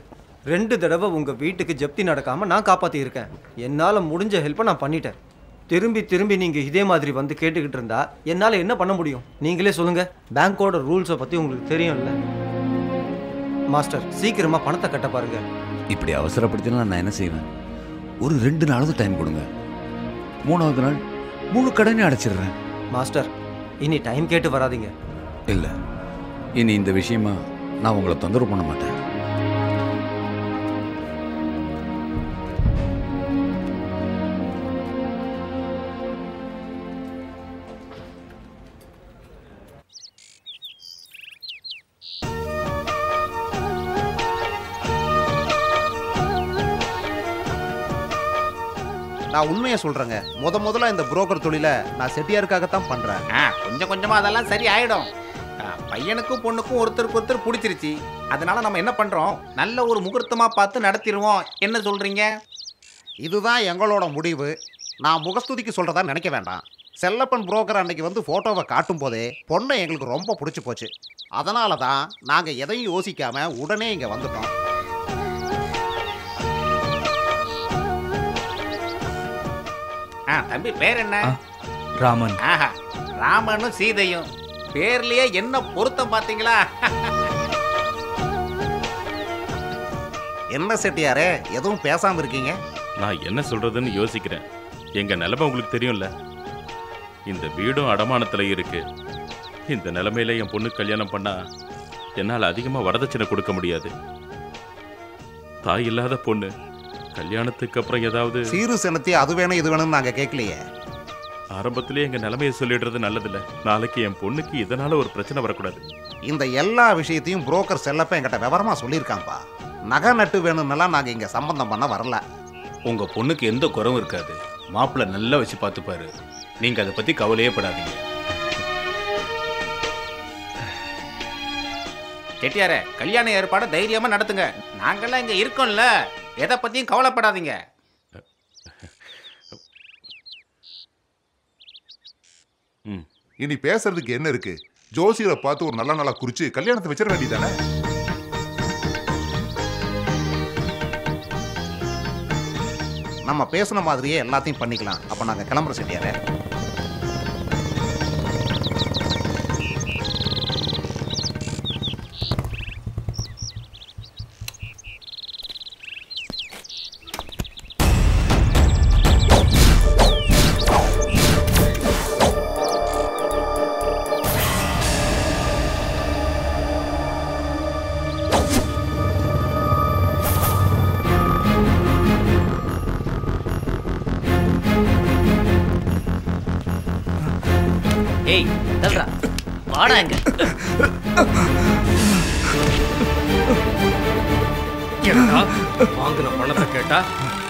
2 தடவை உங்கள் வீட்டுக்கு ஜப்தி நடக்காமல் நான் காப்பாற்றியிருக்கேன். என்னால் முடிஞ்ச ஹெல்ப்பை நான் பண்ணிட்டேன். திரும்பி திரும்பி நீங்கள் இதே மாதிரி வந்து கேட்டுக்கிட்டு இருந்தா என்னால் என்ன பண்ண முடியும்? நீங்களே சொல்லுங்கள். பேங்க்கோட ரூல்ஸை பற்றி உங்களுக்கு தெரியும்ல மாஸ்டர். சீக்கிரமாக பணத்தை கட்ட பாருங்கள்.
இப்படி அவசரப்படுத்தினா நான் என்ன செய்வேன்? ஒரு 2 நாளாவது டைம் கொடுங்க. 3வது நாள் முழு கடனை அடைச்சிடுறேன்.
மாஸ்டர், இனி டைம் கேட்டு வராதிங்க.
இல்லை, இனி இந்த விஷயமா நான் உங்களை தொந்தரவு பண்ண மாட்டேன்.
நான் உண்மையை சொல்றேங்க. முதல்ல இந்த புரோக்கர் தொழிலை நான் செட்டியாருக்காகத்தான் பண்றேன்.
கொஞ்சம் கொஞ்சமா அதெல்லாம் சரி ஆயிடும். பையனுக்கும் பொண்ணுக்கும் ஒருத்தருக்கு ஒருத்தர் பிடிச்சிருச்சு. அதனால நம்ம என்ன பண்றோம், நல்ல ஒரு முகூர்த்தமா பார்த்து நடத்திடுவோம். என்ன சொல்றீங்க?
இதுதான் எங்களோட முடிவு. நான் முகஸ்துதிக்கு சொல்றதா நினைக்க வேண்டாம். செல்லப்பன் புரோக்கர் அன்னைக்கு வந்து போட்டோவை காட்டும் போதே பொண்ணை எங்களுக்கு ரொம்ப பிடிச்சி போச்சு. அதனால தான் நாங்கள் எதையும் யோசிக்காம உடனே இங்கே வந்துட்டோம்.
தம்பி பேர் என்ன?
ராமன்.
ராமனும் சீதையும் பேர்லயே என்ன பொருத்தம் பாத்தீங்களா?
என்ன செட்டியாரே, எதுவும் பேசாம இருக்கீங்க?
நான் என்ன சொல்றதுன்னு யோசிக்கிறேன். எங்க நிலைமை உங்களுக்கு தெரியும்ல. இந்த வீடும் அடமானத்துல இருக்கு. இந்த நிலைமையில என் பொண்ணு கல்யாணம் பண்ணா என்னால் அதிகமா வரதட்சணை கொடுக்க முடியாது. தாய் இல்லாத பொண்ணு கல்யாணத்துக்கு அப்புறம் ஏதாவது
சீரு செனத்தி அது வேணும் இது வேணும்னு நாங்க கேட்கலையே.
ஆரம்பத்திலே எங்க நிலைமையை சொல்லிடுறது நல்லதில்ல. நாளைக்கு என் பொண்ணுக்கு இதனால ஒரு பிரச்சனை வரக்கூடாது.
இந்த எல்லா விஷயத்தையும் புரோக்கர் செல்லப்ப என்கிட்ட விவரமா சொல்லியிருக்காம்பா. நகை நட்டு வேணும்னெல்லாம் நாங்க இங்க சம்பந்தம் பண்ண வரல.
உங்க பொண்ணுக்கு எந்த குறவும் இருக்காது. மாப்பிள்ளை நல்லா வச்சு பார்த்துப்பாரு. நீங்க அதை பத்தி கவலையே படாதீங்க.
செட்டியாரே, கல்யாண ஏற்பாடு தைரியமா நடத்துங்க. நாங்கெல்லாம் இங்க இருக்கோம்ல, எதை பத்தியும் கவலைப்படாதீங்க.
இனி பேசுறதுக்கு என்ன இருக்கு? ஜோசியரை பார்த்து ஒரு நல்ல நாளா குறிச்சு கல்யாணத்தை வச்சிட வேண்டியதானே?
நம்ம பேசுன மாதிரியே எல்லாத்தையும் பண்ணிக்கலாம். அப்ப நாங்க கிளம்புற செட்டியாரே.
ஏய் தல்றா வாடா இங்க.
என்னடா வாங்கின பணத்தை கேட்டா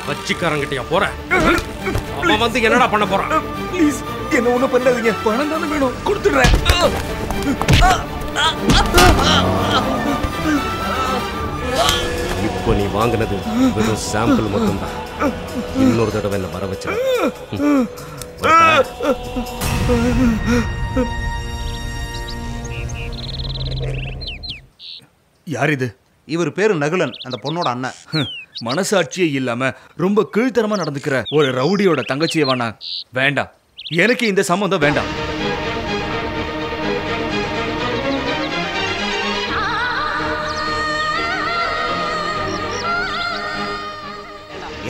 வச்சிக்காரங்கிட்டயா போற? அவன் வந்து என்னடா பண்ண போறான்?
ப்ளீஸ் என்ன ஒண்ணும் பண்ணாதீங்க. பணம் தானே வேணும், கொடுத்துடுறேன்.
இப்போ நீ வாங்கினது வெறும் சாம்பிள் மட்டும்தான். இன்னொரு தடவை என்ன வர வச்சு
யார் இது?
இவர் பேரு நகுலன், அந்த பொண்ணோட அண்ணன்.
மனசாட்சியே இல்லாம ரொம்ப கீழ்த்தரமா நடந்துக்கிற ஒரு ரவுடியோட தங்கச்சியை வேணா வேண்டாம். எனக்கு இந்த சம்பந்தம் வேண்டாம்.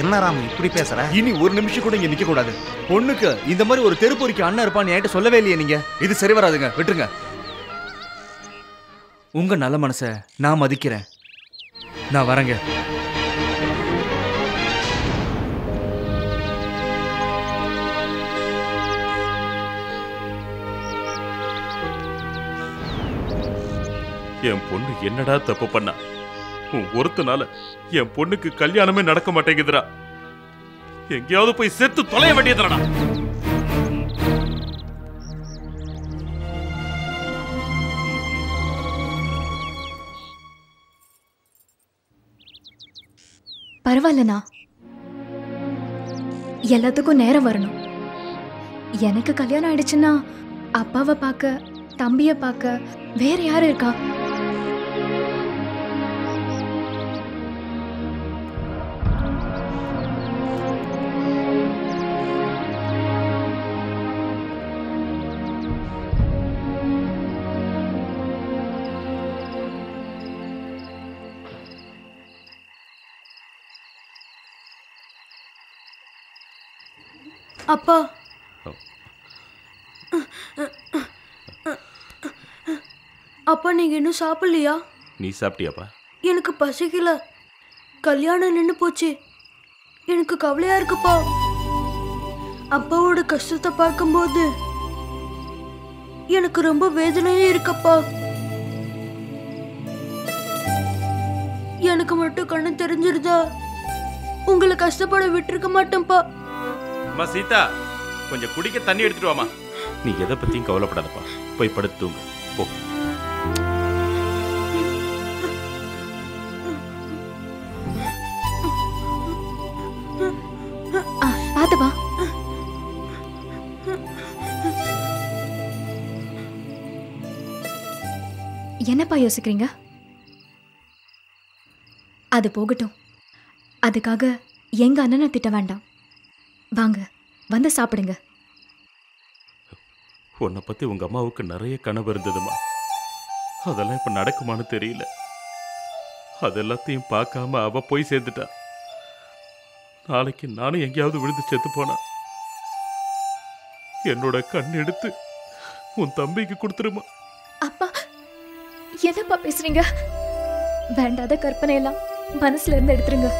என்ன ராமு இப்படி பேசுற?
இனி ஒரு நிமிஷம் கூட இங்க நிக்க கூடாது. பொண்ணுக்கு இந்த மாதிரி ஒரு தெருப்பொறிக்கு அண்ணன் இருப்பான்னு என்கிட்ட சொல்லவே இல்லையே நீங்க. இது சரி வராதுங்க, விட்டுருங்க. உங்க நல்ல மனசை நான் மதிக்கிறேன். நான் வரேங்க.
என் பொண்ணு என்னடா தப்பு பண்ணா? ஒருத்தனால என் பொண்ணுக்கு கல்யாணமே நடக்க மாட்டேங்குதுடா. எங்கேயாவது போய் செத்து தொலைய வேண்டியதுடா.
பரவாயில்லண்ணா, எல்லாத்துக்கும் நேரம் வரணும். எனக்கு கல்யாணம் ஆயிடுச்சுன்னா அப்பாவை பார்க்க, தம்பியை பார்க்க வேற யாரு இருக்கா?
அப்பா, அப்பா நீங்க இன்னும் சாப்பிடலையா?
நீ சாப்பிட்டியாப்பா?
எனக்கு பசிக்கல. கல்யாணம் நின்னு போச்சு. எனக்கு கவலையா இருக்குப்பா. அப்பாவோட கஷ்டத்தை பார்க்கும்போது எனக்கு ரொம்ப வேதனையா இருக்கப்பா. எனக்கு மட்டும் கண்ணு தெரிஞ்சிருந்தா உங்களை கஷ்டப்பட விட்டுருக்க மாட்டேன்ப்பா.
அம்மா சீதா, கொஞ்சம் குடிக்க தண்ணி எடுத்துட்டு வாமா. நீ எதை பத்தியும் கவலைப்படாதப்பா, போய் படுத்து தூங்கு போ.
பாத்து வா. என்னப்பா யோசிக்கிறீங்க? அது போகட்டும். அதுக்காக எங்க அண்ணனை திட்ட வேண்டாம். வாங்க, வந்து சாப்பிடுங்க.
உன்னை பத்தி உங்க அம்மாவுக்கு நிறைய கனவு இருந்ததுமா. அதெல்லாம் இப்ப நடக்குமான்னு தெரியல. அதெல்லாத்தையும் பார்க்காம அவ போய் சேர்ந்துட்டா. நாளைக்கு நானும் எங்கேயாவது விழுந்து செத்து போனா என்னோட கண் எடுத்து உன் தம்பிக்கு கொடுத்துருமா.
அப்பா, என்னப்பா பேசுறீங்க? வேண்டாத கற்பனை எல்லாம் மனசுல இருந்து எடுத்துருங்க.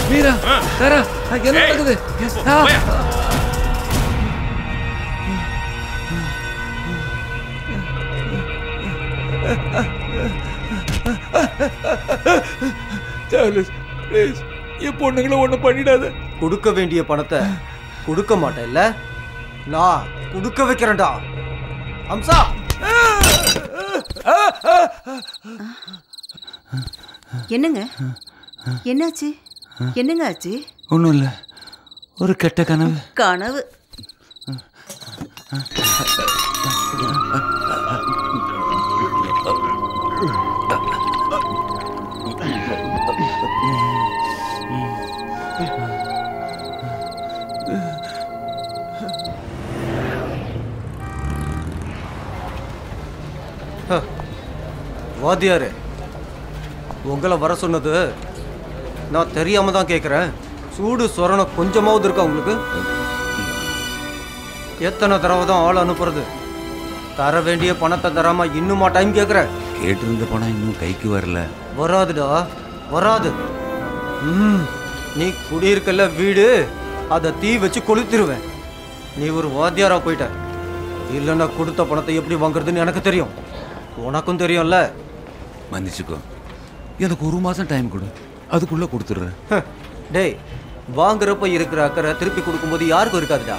மீரா, தாரா, என்ன நடக்குது?
சார்லஸ், ப்ளீஸ் என் பொண்ணுங்களை ஒன்றும் பண்ணிடாத.
கொடுக்க வேண்டிய பணத்தை கொடுக்க மாட்டேன் இல்ல? நான் கொடுக்க வைக்கிறேன்டா. அம்சா,
என்னங்க என்னாச்சு? என்னங்க ஆச்சு?
ஒன்றும் இல்லை, ஒரு கெட்ட கனவு.
கனவு?
வாத்தியாரு, உங்களை வர சொன்னது நான் தெரியாம தான் கேட்குறேன். சூடு சொரணம் கொஞ்சமாவது இருக்கா உங்களுக்கு? எத்தனை தடவை தான் ஆள் அனுப்புறது? தர வேண்டிய பணத்தை தராம இன்னுமா டைம் கேட்குற?
கேட்டிருந்த பணம் இன்னும் கைக்கு வரல.
வராதுடா, வராது. நீ குடியிருக்கல வீடு, அதை தீ வச்சு கொளுத்திடுவேன். நீ ஒரு வாத்தியாரா போயிட்ட. இல்லைன்னா கொடுத்த பணத்தை எப்படி வாங்குறதுன்னு எனக்கு தெரியும், உனக்கும் தெரியும்ல.
மன்னிச்சுக்கோ, எனக்கு 1 மாசம் டைம் கொடு, அதுக்குள்ள கொடுத்துட்றேன்.
டேய், வாங்குறப்ப இருக்கிற அக்கறை திருப்பி கொடுக்கும்போது யாருக்கும் இருக்காதுடா.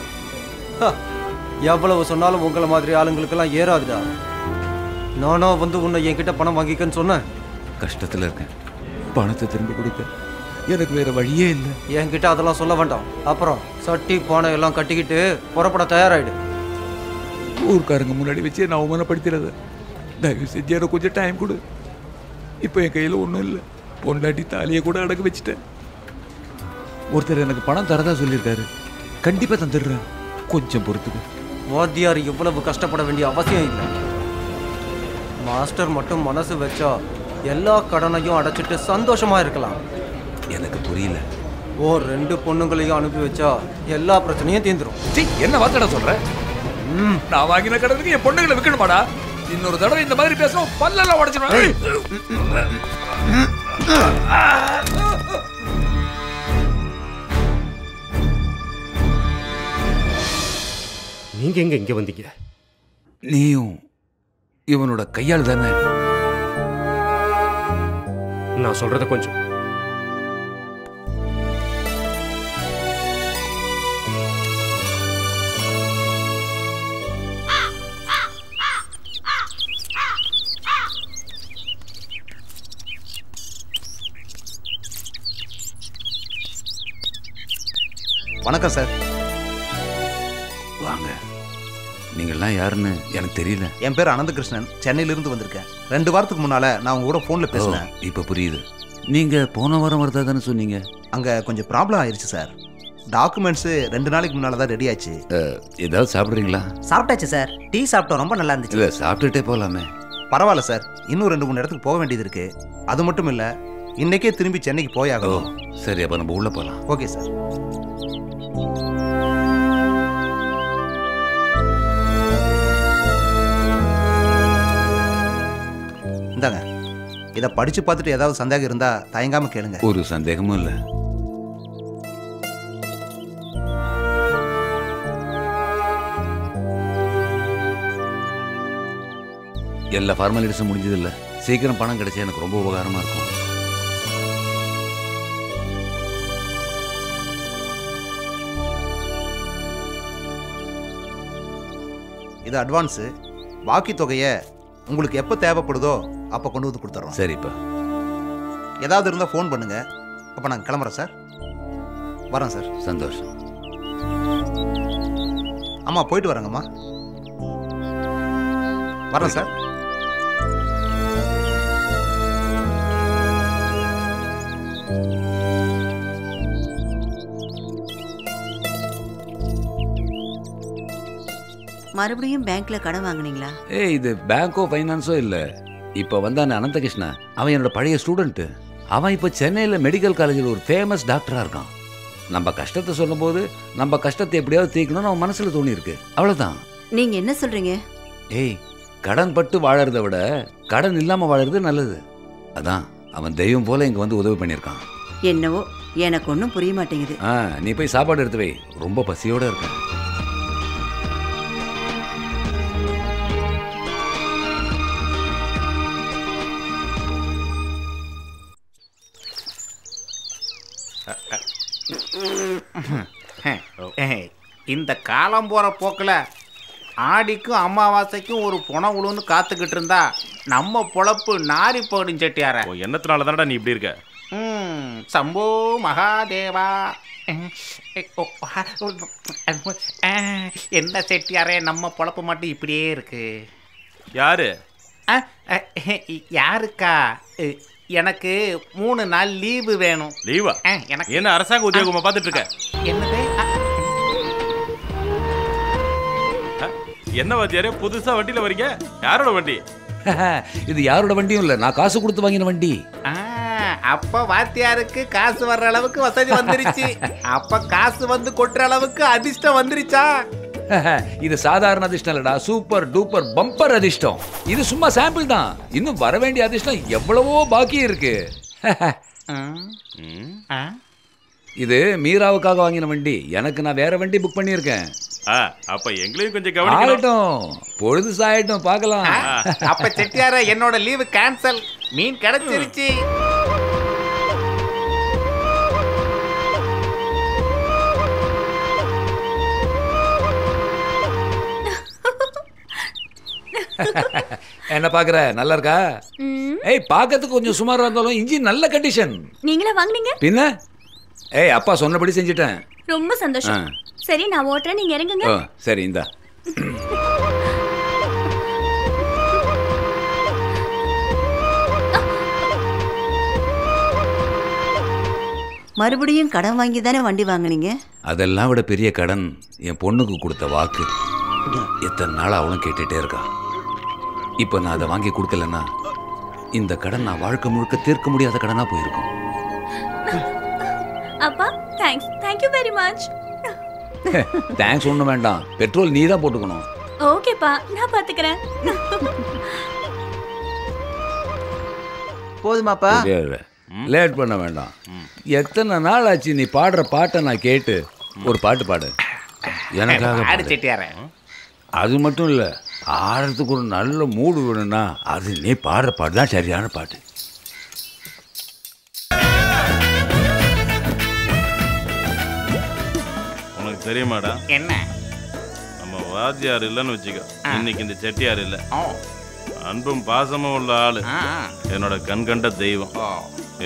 எவ்வளவு சொன்னாலும் உங்களை மாதிரி ஆளுங்களுக்கெல்லாம் ஏறாதுடா. நானா வந்து உன்னை என்கிட்ட பணம் வாங்கிக்கன்னு சொன்னேன்.
கஷ்டத்தில் இருக்கேன், பணத்தை திரும்ப கொடுக்க எனக்கு வேற வழியே இல்லை.
என்கிட்ட அதெல்லாம் சொல்ல வேண்டாம். அப்புறம் சட்டி பானை எல்லாம் கட்டிக்கிட்டு புறப்பட தயாராயிடு.
ஊருக்காரங்க முன்னாடி வச்சு நான் அவமானப்படுத்துறத தயவு செஞ்சு எனக்கு கொஞ்சம் டைம் கொடு. இப்போ என் கையில் ஒன்றும் இல்லை, பொண்டாட்டி தாலியை கூட அடகு வச்சுட்டேன். ஒருத்தர் எனக்கு பணம் தரதா சொல்லியிருக்காரு, கண்டிப்பாக தந்துடுறேன், கொஞ்சம் பொறுத்துக்கு.
வாத்தியார் இவ்வளவு கஷ்டப்பட வேண்டிய அவசியம் இல்லை. மாஸ்டர் மட்டும் மனசு வச்சா எல்லா கடனையும் அடைச்சிட்டு சந்தோஷமா இருக்கலாம்.
எனக்கு புரியல.
2 பொண்ணுங்களையும் அனுப்பி வச்சா எல்லா பிரச்சனையும் தீந்துரும்.
என்ன வார்த்தைடா சொல்ற? நான் வாங்கின கடனுக்கு என் பொண்ணுங்களை விற்கணுமாடா? இன்னொரு தடவை இந்த மாதிரி பேசும் பல்லெல்லாம் உடைச்சிருவேன்.
நீங்க எங்க இங்க வந்தீங்க?
நீயும் இவனோட கையால் தானே?
நான் சொல்றத கொஞ்சம்
வணக்கம் சார்.
வாங்க. நீங்கள்லாம் யாருன்னு எனக்கு தெரியல.
என் பேர் அனந்தகிருஷ்ணன், சென்னையிலிருந்து வந்திருக்கேன். 2 வாரத்துக்கு முன்னால நான் உங்க கூட ஃபோனில் பேசினேன்.
இப்போ புரியுது. நீங்கள் போன வாரம் வரதா தானே சொன்னீங்க?
அங்கே கொஞ்சம் ப்ராப்ளம் ஆயிடுச்சு சார். டாக்குமெண்ட்ஸு 2 நாளைக்கு முன்னால் தான் ரெடி ஆச்சு.
ஏதாவது சாப்பிட்றீங்களா?
சாப்பிட்டாச்சு சார். டீ சாப்பிட்டோம், ரொம்ப நல்லா இருந்துச்சு.
இல்லை, சாப்பிட்டுட்டே போகலாமே.
பரவாயில்ல சார், இன்னும் 2-3 இடத்துக்கு போக வேண்டியது இருக்கு. அது மட்டும் இல்லை, இன்னைக்கே திரும்பி சென்னைக்கு போயாகணும்.
சரி, அப்போ நம்ம உள்ள போகலாம்.
Okay sir. இந்தாங்க, இதை படிச்சு பார்த்துட்டு ஏதாவது சந்தேகம் இருந்தா தயங்காம கேளுங்க.
ஒரு சந்தேகமும் இல்லை. எல்லா ஃபார்மாலிட்டிஸும் முடிஞ்சது இல்லை. சீக்கிரம் பணம் கிடைச்சா எனக்கு ரொம்ப உபகாரமா இருக்கும்.
இது அட்வான்ஸு. பாக்கி தொகையை உங்களுக்கு எப்போ தேவைப்படுதோ அப்போ கொண்டு வந்து கொடுத்துட்றோம்.
சரிப்பா.
ஏதாவது இருந்தால் ஃபோன் பண்ணுங்க. அப்போ நாங்கள் கிளம்புறோம் சார். வரோம் சார்.
சந்தோஷம்.
அம்மா போயிட்டு வரேங்கம்மா. வரோம் சார்.
மறுபடியும் பேங்க்ல கடன் வாங்குனீங்களா?
இது பேங்கோ ஃபைனான்ஸோ இல்லை. இப்போ வந்தானே அனந்தகிருஷ்ணா, அவன் என்னோட பழைய ஸ்டூடெண்ட்டு. அவன் இப்போ சென்னையில் மெடிக்கல் காலேஜில் ஒரு ஃபேமஸ் டாக்டராக இருக்கான். நம்ம கஷ்டத்தை சொல்லும்போது நம்ம கஷ்டத்தை எப்படியாவது தீர்க்கணும்னு அவன் மனசில் தோணியிருக்கு, அவ்வளோதான்.
நீங்க என்ன சொல்றீங்க?
கடன் பட்டு வாழறத விட கடன் இல்லாமல் வாழறது நல்லது. அதான் அவன் தெய்வம் போல இங்கே வந்து உதவி பண்ணியிருக்கான்.
என்னவோ எனக்கு ஒன்றும் புரிய மாட்டேங்குது.
நீ போய் சாப்பாடு எடுத்து வை, ரொம்ப பசியோட இருக்க.
இந்த காலம் போகிற போக்கில் ஆடிக்கும் அமாவாசைக்கும் ஒரு புனை உழுன்னு காத்துக்கிட்டு இருந்தா நம்ம பொழப்பு நாரி போடும் செட்டியார.
என்னத்தினால தானடா நீ இப்படி இருக்க?
சம்போ மகாதேவா. என்ன செட்டியாரே, நம்ம பொழப்பு மட்டும் இப்படியே இருக்கு.
யாரு?
யாருக்கா? எனக்கு 3 நாள் லீவு வேணும்.
லீவா?
எனக்கு
என்ன அரசாங்க உத்தியோகமா பார்த்துட்டு இருக்க?
என்னது?
என்ன வாத்தியாரே புதுசா வண்டியில வரீங்க? யாரோட வண்டி?
இது யாரோட வண்டியும் இல்லை, நான் காசு கொடுத்து வாங்கின வண்டி.
அப்ப வாத்தியாருக்கு காசு வர்ற அளவுக்கு வசதி வந்துருச்சு. அப்ப காசு வந்து கொட்டுற அளவுக்கு அதிர்ஷ்டம் வந்துருச்சா?
இது சாதாரண அதிர்ஷ்டம் இல்லடா, சூப்பர் டூப்பர் பம்பர் அதிர்ஷ்டம். இது சும்மா சாம்பிள் தான், இன்னும் வர வேண்டிய அதிர்ஷ்டம் எவ்வளவோ பாக்கி இருக்கு. இது மீராவுக்காக வாங்கின வண்டி, எனக்கு நான் வேற வண்டி புக் பண்ணியிருக்கேன்.
அப்ப எங்களையும் கொஞ்சம் கவனிக்கணும்.
பொழுது சாயட்டும், பார்க்கலாம்.
அப்ப செட்டியார என்னோட லீவு கேன்சல், மீன் கிடைச்சிருச்சு.
என்ன பாக்குற, நல்லா இருக்கா? ஏய், பார்க்கிறதுக்கு கொஞ்சம் சுமாரா இருந்தாலும் இன்ஜின் நல்ல கண்டிஷன்.
நீங்களே வாங்குனீங்க?
பின்ன ஏய், அப்பா சொன்னபடி செஞ்சிட்டேன்.
ரொம்ப சந்தோஷம். சரி, நான் ஓட்டுறேன், நீங்க இறங்குங்க.
சரி, இந்தா.
மறுபடியும் கடன் வாங்கி தானே வண்டி வாங்குனீங்க?
அதெல்லாம் விட பெரிய கடன் என் பொண்ணுக்கு கொடுத்த வாக்கு. எத்தனை நாள் அவளும் கேட்டுட்டே இருக்கா. இப்போ நான் அதை வாங்கி கொடுக்கலன்னா இந்த கடன் நான் வாழ்க்கை முழுக்க தீர்க்க முடியாத கடனா போயிருக்கும்.
அப்பா, thanks. Thank you very much.
Thanks ஒன்றும் வேண்டாம், பெட்ரோல் நீ தான் போட்டுக்கணும்.
ஓகேப்பா, நான் பாத்துக்கிறேன்.
போதுமாப்பா?
லேட் பண்ண வேண்டாம். எத்தனை நாள் ஆச்சு நீ பாடுற பாட்டை நான் கேட்டு. ஒரு பாட்டு பாடு எனக்காக. அது மட்டும் இல்லை, ஆடுறதுக்கு ஒரு நல்ல மூடு வேணும்னா அது நீ பாடுற பாட்டு தான் சரியான பாட்டு.
உனக்கு தெரியுமாடா
என்ன?
நம்ம வாத்தியார் இல்லைன்னு வச்சுக்கோ, இன்னைக்கு இந்த செட்டியார் இல்லை. அன்பும் பாசமும் உள்ள ஆளு, என்னோட கண்கண்ட தெய்வம்.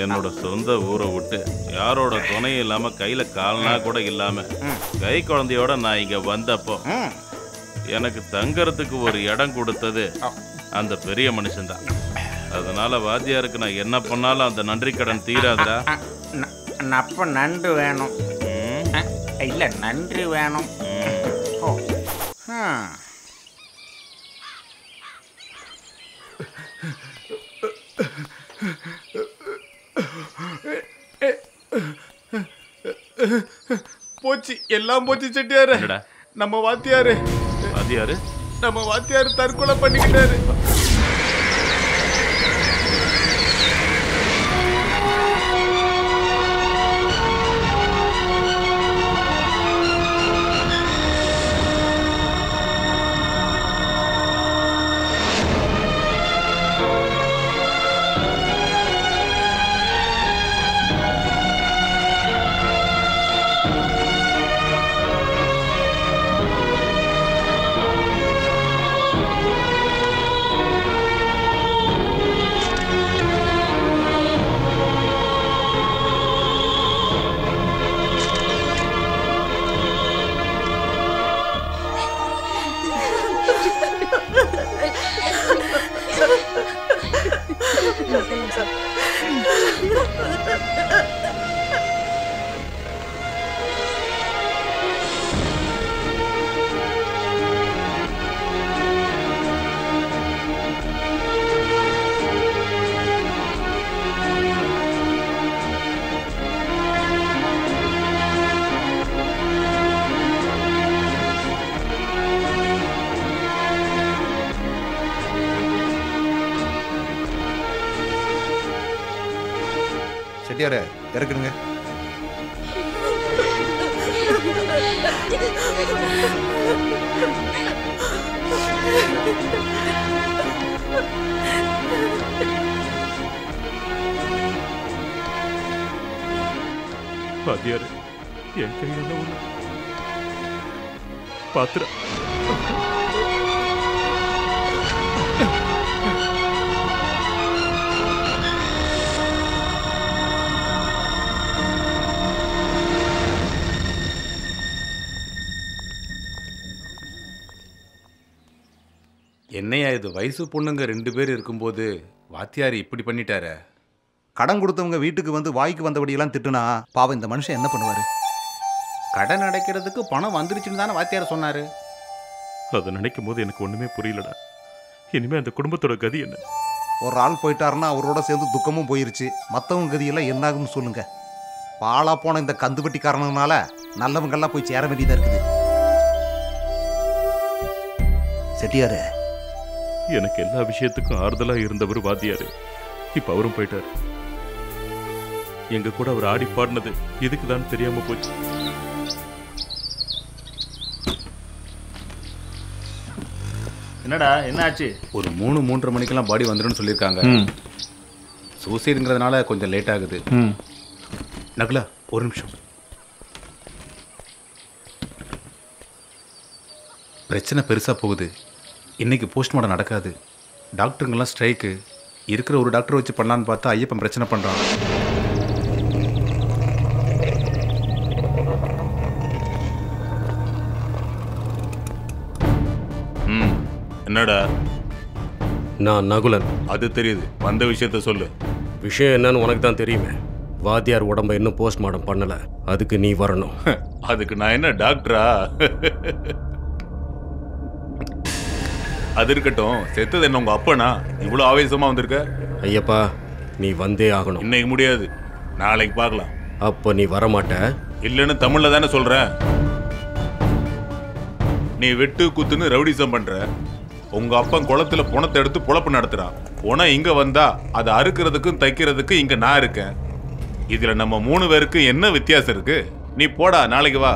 என்னோட சொந்த ஊரை விட்டு யாரோட துணையும் இல்லாம கையில கால்னா கூட இல்லாம கை குழந்தையோட நான் இங்க வந்தப்போ எனக்கு தங்கறதுக்கு ஒரு இடம் கொடுத்தது அந்த பெரிய மனுஷன்தான். அதனால வாத்தியாருக்கு நான் என்ன பண்ணாலும் அந்த நன்றி கடன் தீராதா.
அப்ப நன்றி வேணும். இல்ல, நன்றி வேணும்.
போச்சு, எல்லாம் போச்சு செட்டியாரு. நம்ம வாத்தியாரு நம்ம வாத்தியாரு தற்கொலை பண்ணிக்கிட்டாரு.
செட்டியார இறக்குங்க.
வாத்தியாரு, என் கையில ஒண்ணு பாத்திரம்.
என்னையா இது, வயசு பொண்ணுங்க 2 பேர் இருக்கும்போது வாத்தியார் இப்படி பண்ணிட்டார.
கடன் கொடுத்தவங்க வீட்டுக்கு வந்து வாய்க்கு வந்தபடியெல்லாம் திட்டுனா பாவம் இந்த மனுஷன் என்ன பண்ணுவாரு?
கடன் அடைக்கிறதுக்கு பணம் வந்துருச்சுன்னு தானே வாத்தியார் சொன்னாரு.
அதை நினைக்கும் போது எனக்கு ஒண்ணுமே புரியலடா. இனிமே அந்த குடும்பத்தோட கதி என்ன?
ஒரு ஆள் போயிட்டாருன்னா அவரோட சேர்ந்து துக்கமும் போயிருச்சு. மற்றவங்க கதியெல்லாம் என்னாகும்னு சொல்லுங்க. பாலா போன இந்த கந்துவட்டி காரணனால நல்லவங்கெல்லாம் போய் சேர வேண்டியதா இருக்குது. செட்டியாரு,
எனக்கு எல்லா விஷயத்துக்கும் ஆறுதலா இருந்தவர் வாத்தியாரு. இப்ப அவரும் போயிட்டாரு. எங்க கூட அவர் ஆடி பாடினது இதுக்குதான் தெரியாம போச்சு.
என்னடா என்ன ஆச்சு?
ஒரு 3-3:30 மணிக்கெல்லாம் பாடி வந்துடும் சொல்லியிருக்காங்க. சூசைடுங்கிறதுனால கொஞ்சம் லேட் ஆகுது. நகுலா ஒரு நிமிஷம். பிரச்சனை பெருசாக போகுது. இன்னைக்கு போஸ்ட்மார்ட்டம் நடக்காது. டாக்டருங்கெல்லாம் ஸ்ட்ரைக்கு. இருக்கிற ஒரு டாக்டர் வச்சு பண்ணலான்னு பார்த்தா ஐயப்பன் பிரச்சனை பண்ணுறான்.
என்னடா?
நான் நகுலன்.
அது தெரியுது. வந்த விஷயத்த சொல்லு.
விஷயம் என்னன்னு உனக்கு தான் தெரியுமே. வாத்தியார் உடம்ப இன்னும் போஸ்ட்மார்ட்டம் பண்ணல. அதுக்கு நீ வரணும்.
அதுக்கு நான் என்ன டாக்டரா? அது இருக்கட்டும். செத்தது என்ன உங்க அப்பனா? இவ்வளவு ஆவேசமா வந்திருக்க?
ஐயப்பா, நீ வந்தே ஆகணும்.
இன்னைக்கு முடியாது, நாளைக்கு பார்க்கலாம்.
அப்ப நீ வரமாட்ட?
இல்லைன்னு தமிழ்ல தானே சொல்றேன். நீ வெட்டு குத்துன்னு ரவுடிசம் பண்ற. உங்க அப்பன் குளத்துல புணத்தை எடுத்து பொழப்பு நடத்துறான். உன இங்க வந்தா அதை அறுக்கிறதுக்கும் தைக்கிறதுக்கும் இங்க நான் இருக்கேன். இதுல நம்ம 3 பேருக்கு என்ன வித்தியாசம் இருக்கு? நீ போடா, நாளைக்கு வா.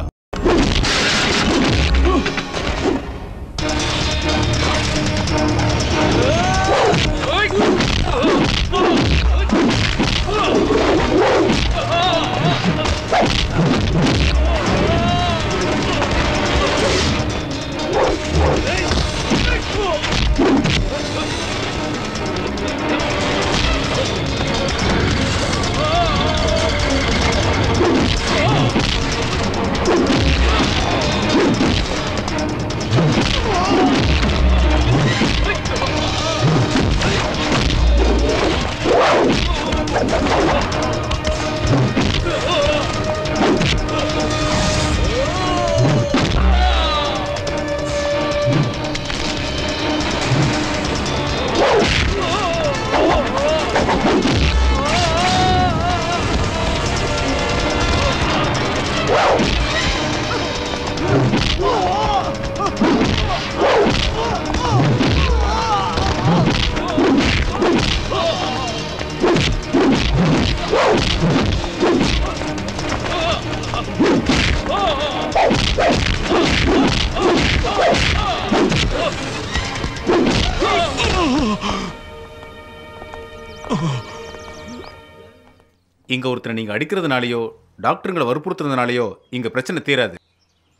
இங்க ஒருத்தரை நீங்க அடிக்கிறதுனாலயோ டாக்டருங்களை வற்புறுத்துறதுனாலயோ இங்க பிரச்சனை தீராது.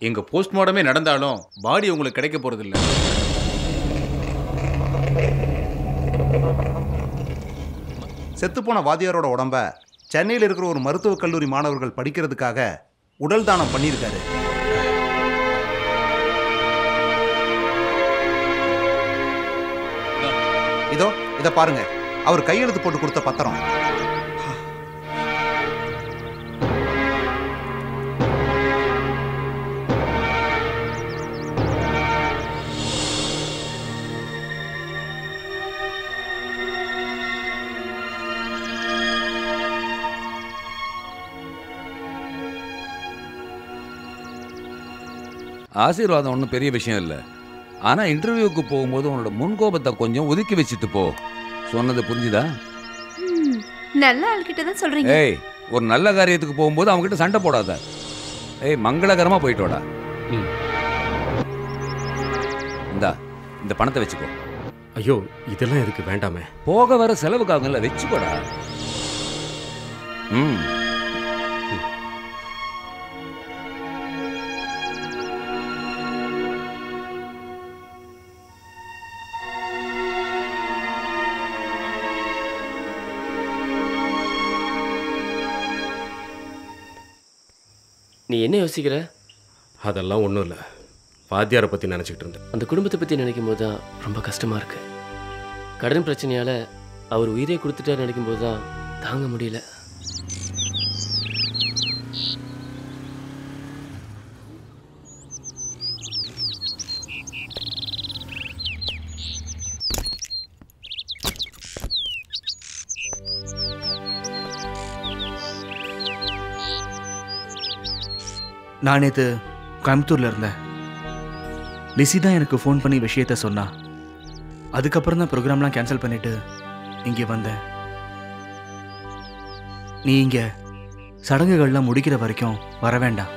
எங்க போஸ்ட்மார்ட்டமே நடந்தாலும் பாடி உங்களுக்கு கிடைக்க போறது இல்லை.
செத்துப்போன வாத்தியாரோட உடம்ப சென்னையில் இருக்கிற ஒரு மருத்துவக் கல்லூரி மாணவர்கள் படிக்கிறதுக்காக உடல் தானம் பண்ணியிருக்காரு. இதோ இதை பாருங்க, அவர் கையெழுத்து போட்டு கொடுத்த பத்திரம்.
ஆசீர்வாதம் ஒன்றும் பெரிய விஷயம் இல்லை. ஆனால் இன்டர்வியூக்கு போகும்போது உன்னோட முன்கோபத்தை கொஞ்சம் ஒதுக்கி வச்சுட்டு போ. சொன்னது புரிஞ்சுதா?
நல்ல ஆள்கிட்ட தான் சொல்றீங்க.
ஏய், ஒரு நல்ல காரியத்துக்கு போகும்போது அவங்ககிட்ட சண்டை போடாத. ஏய், மங்களகரமாக போயிட்டோடா. இந்தா, இந்த பணத்தை வச்சுக்கோ.
ஐயோ, இதெல்லாம் எதுக்கு? வேண்டாமே.
போக வர செலவுக்காகல, வச்சுக்கோடா.
நீ என்ன யோசிக்கிற?
அதெல்லாம் ஒன்றும் இல்லை. வாத்தியாரை பற்றி நினச்சிக்கிட்டு இருந்தேன்.
அந்த குடும்பத்தை பற்றி நினைக்கும் போது தான் ரொம்ப கஷ்டமாக இருக்கு. கடன் பிரச்சனையால் அவர் உயிரே கொடுத்துட்டாரு நினைக்கும் போது தான் தாங்க முடியல.
நான் நேற்று கோயம்புத்தூரில் இருந்தேன். லிசி தான் எனக்கு ஃபோன் பண்ணி விஷயத்த சொன்னா. அதுக்கப்புறம் தான் ப்ரோக்ராம்லாம் கேன்சல் பண்ணிட்டு இங்கே வந்தேன். நீ இங்கே சடங்குகள்லாம் முடிக்கிற வரைக்கும் வர வேண்டாம்.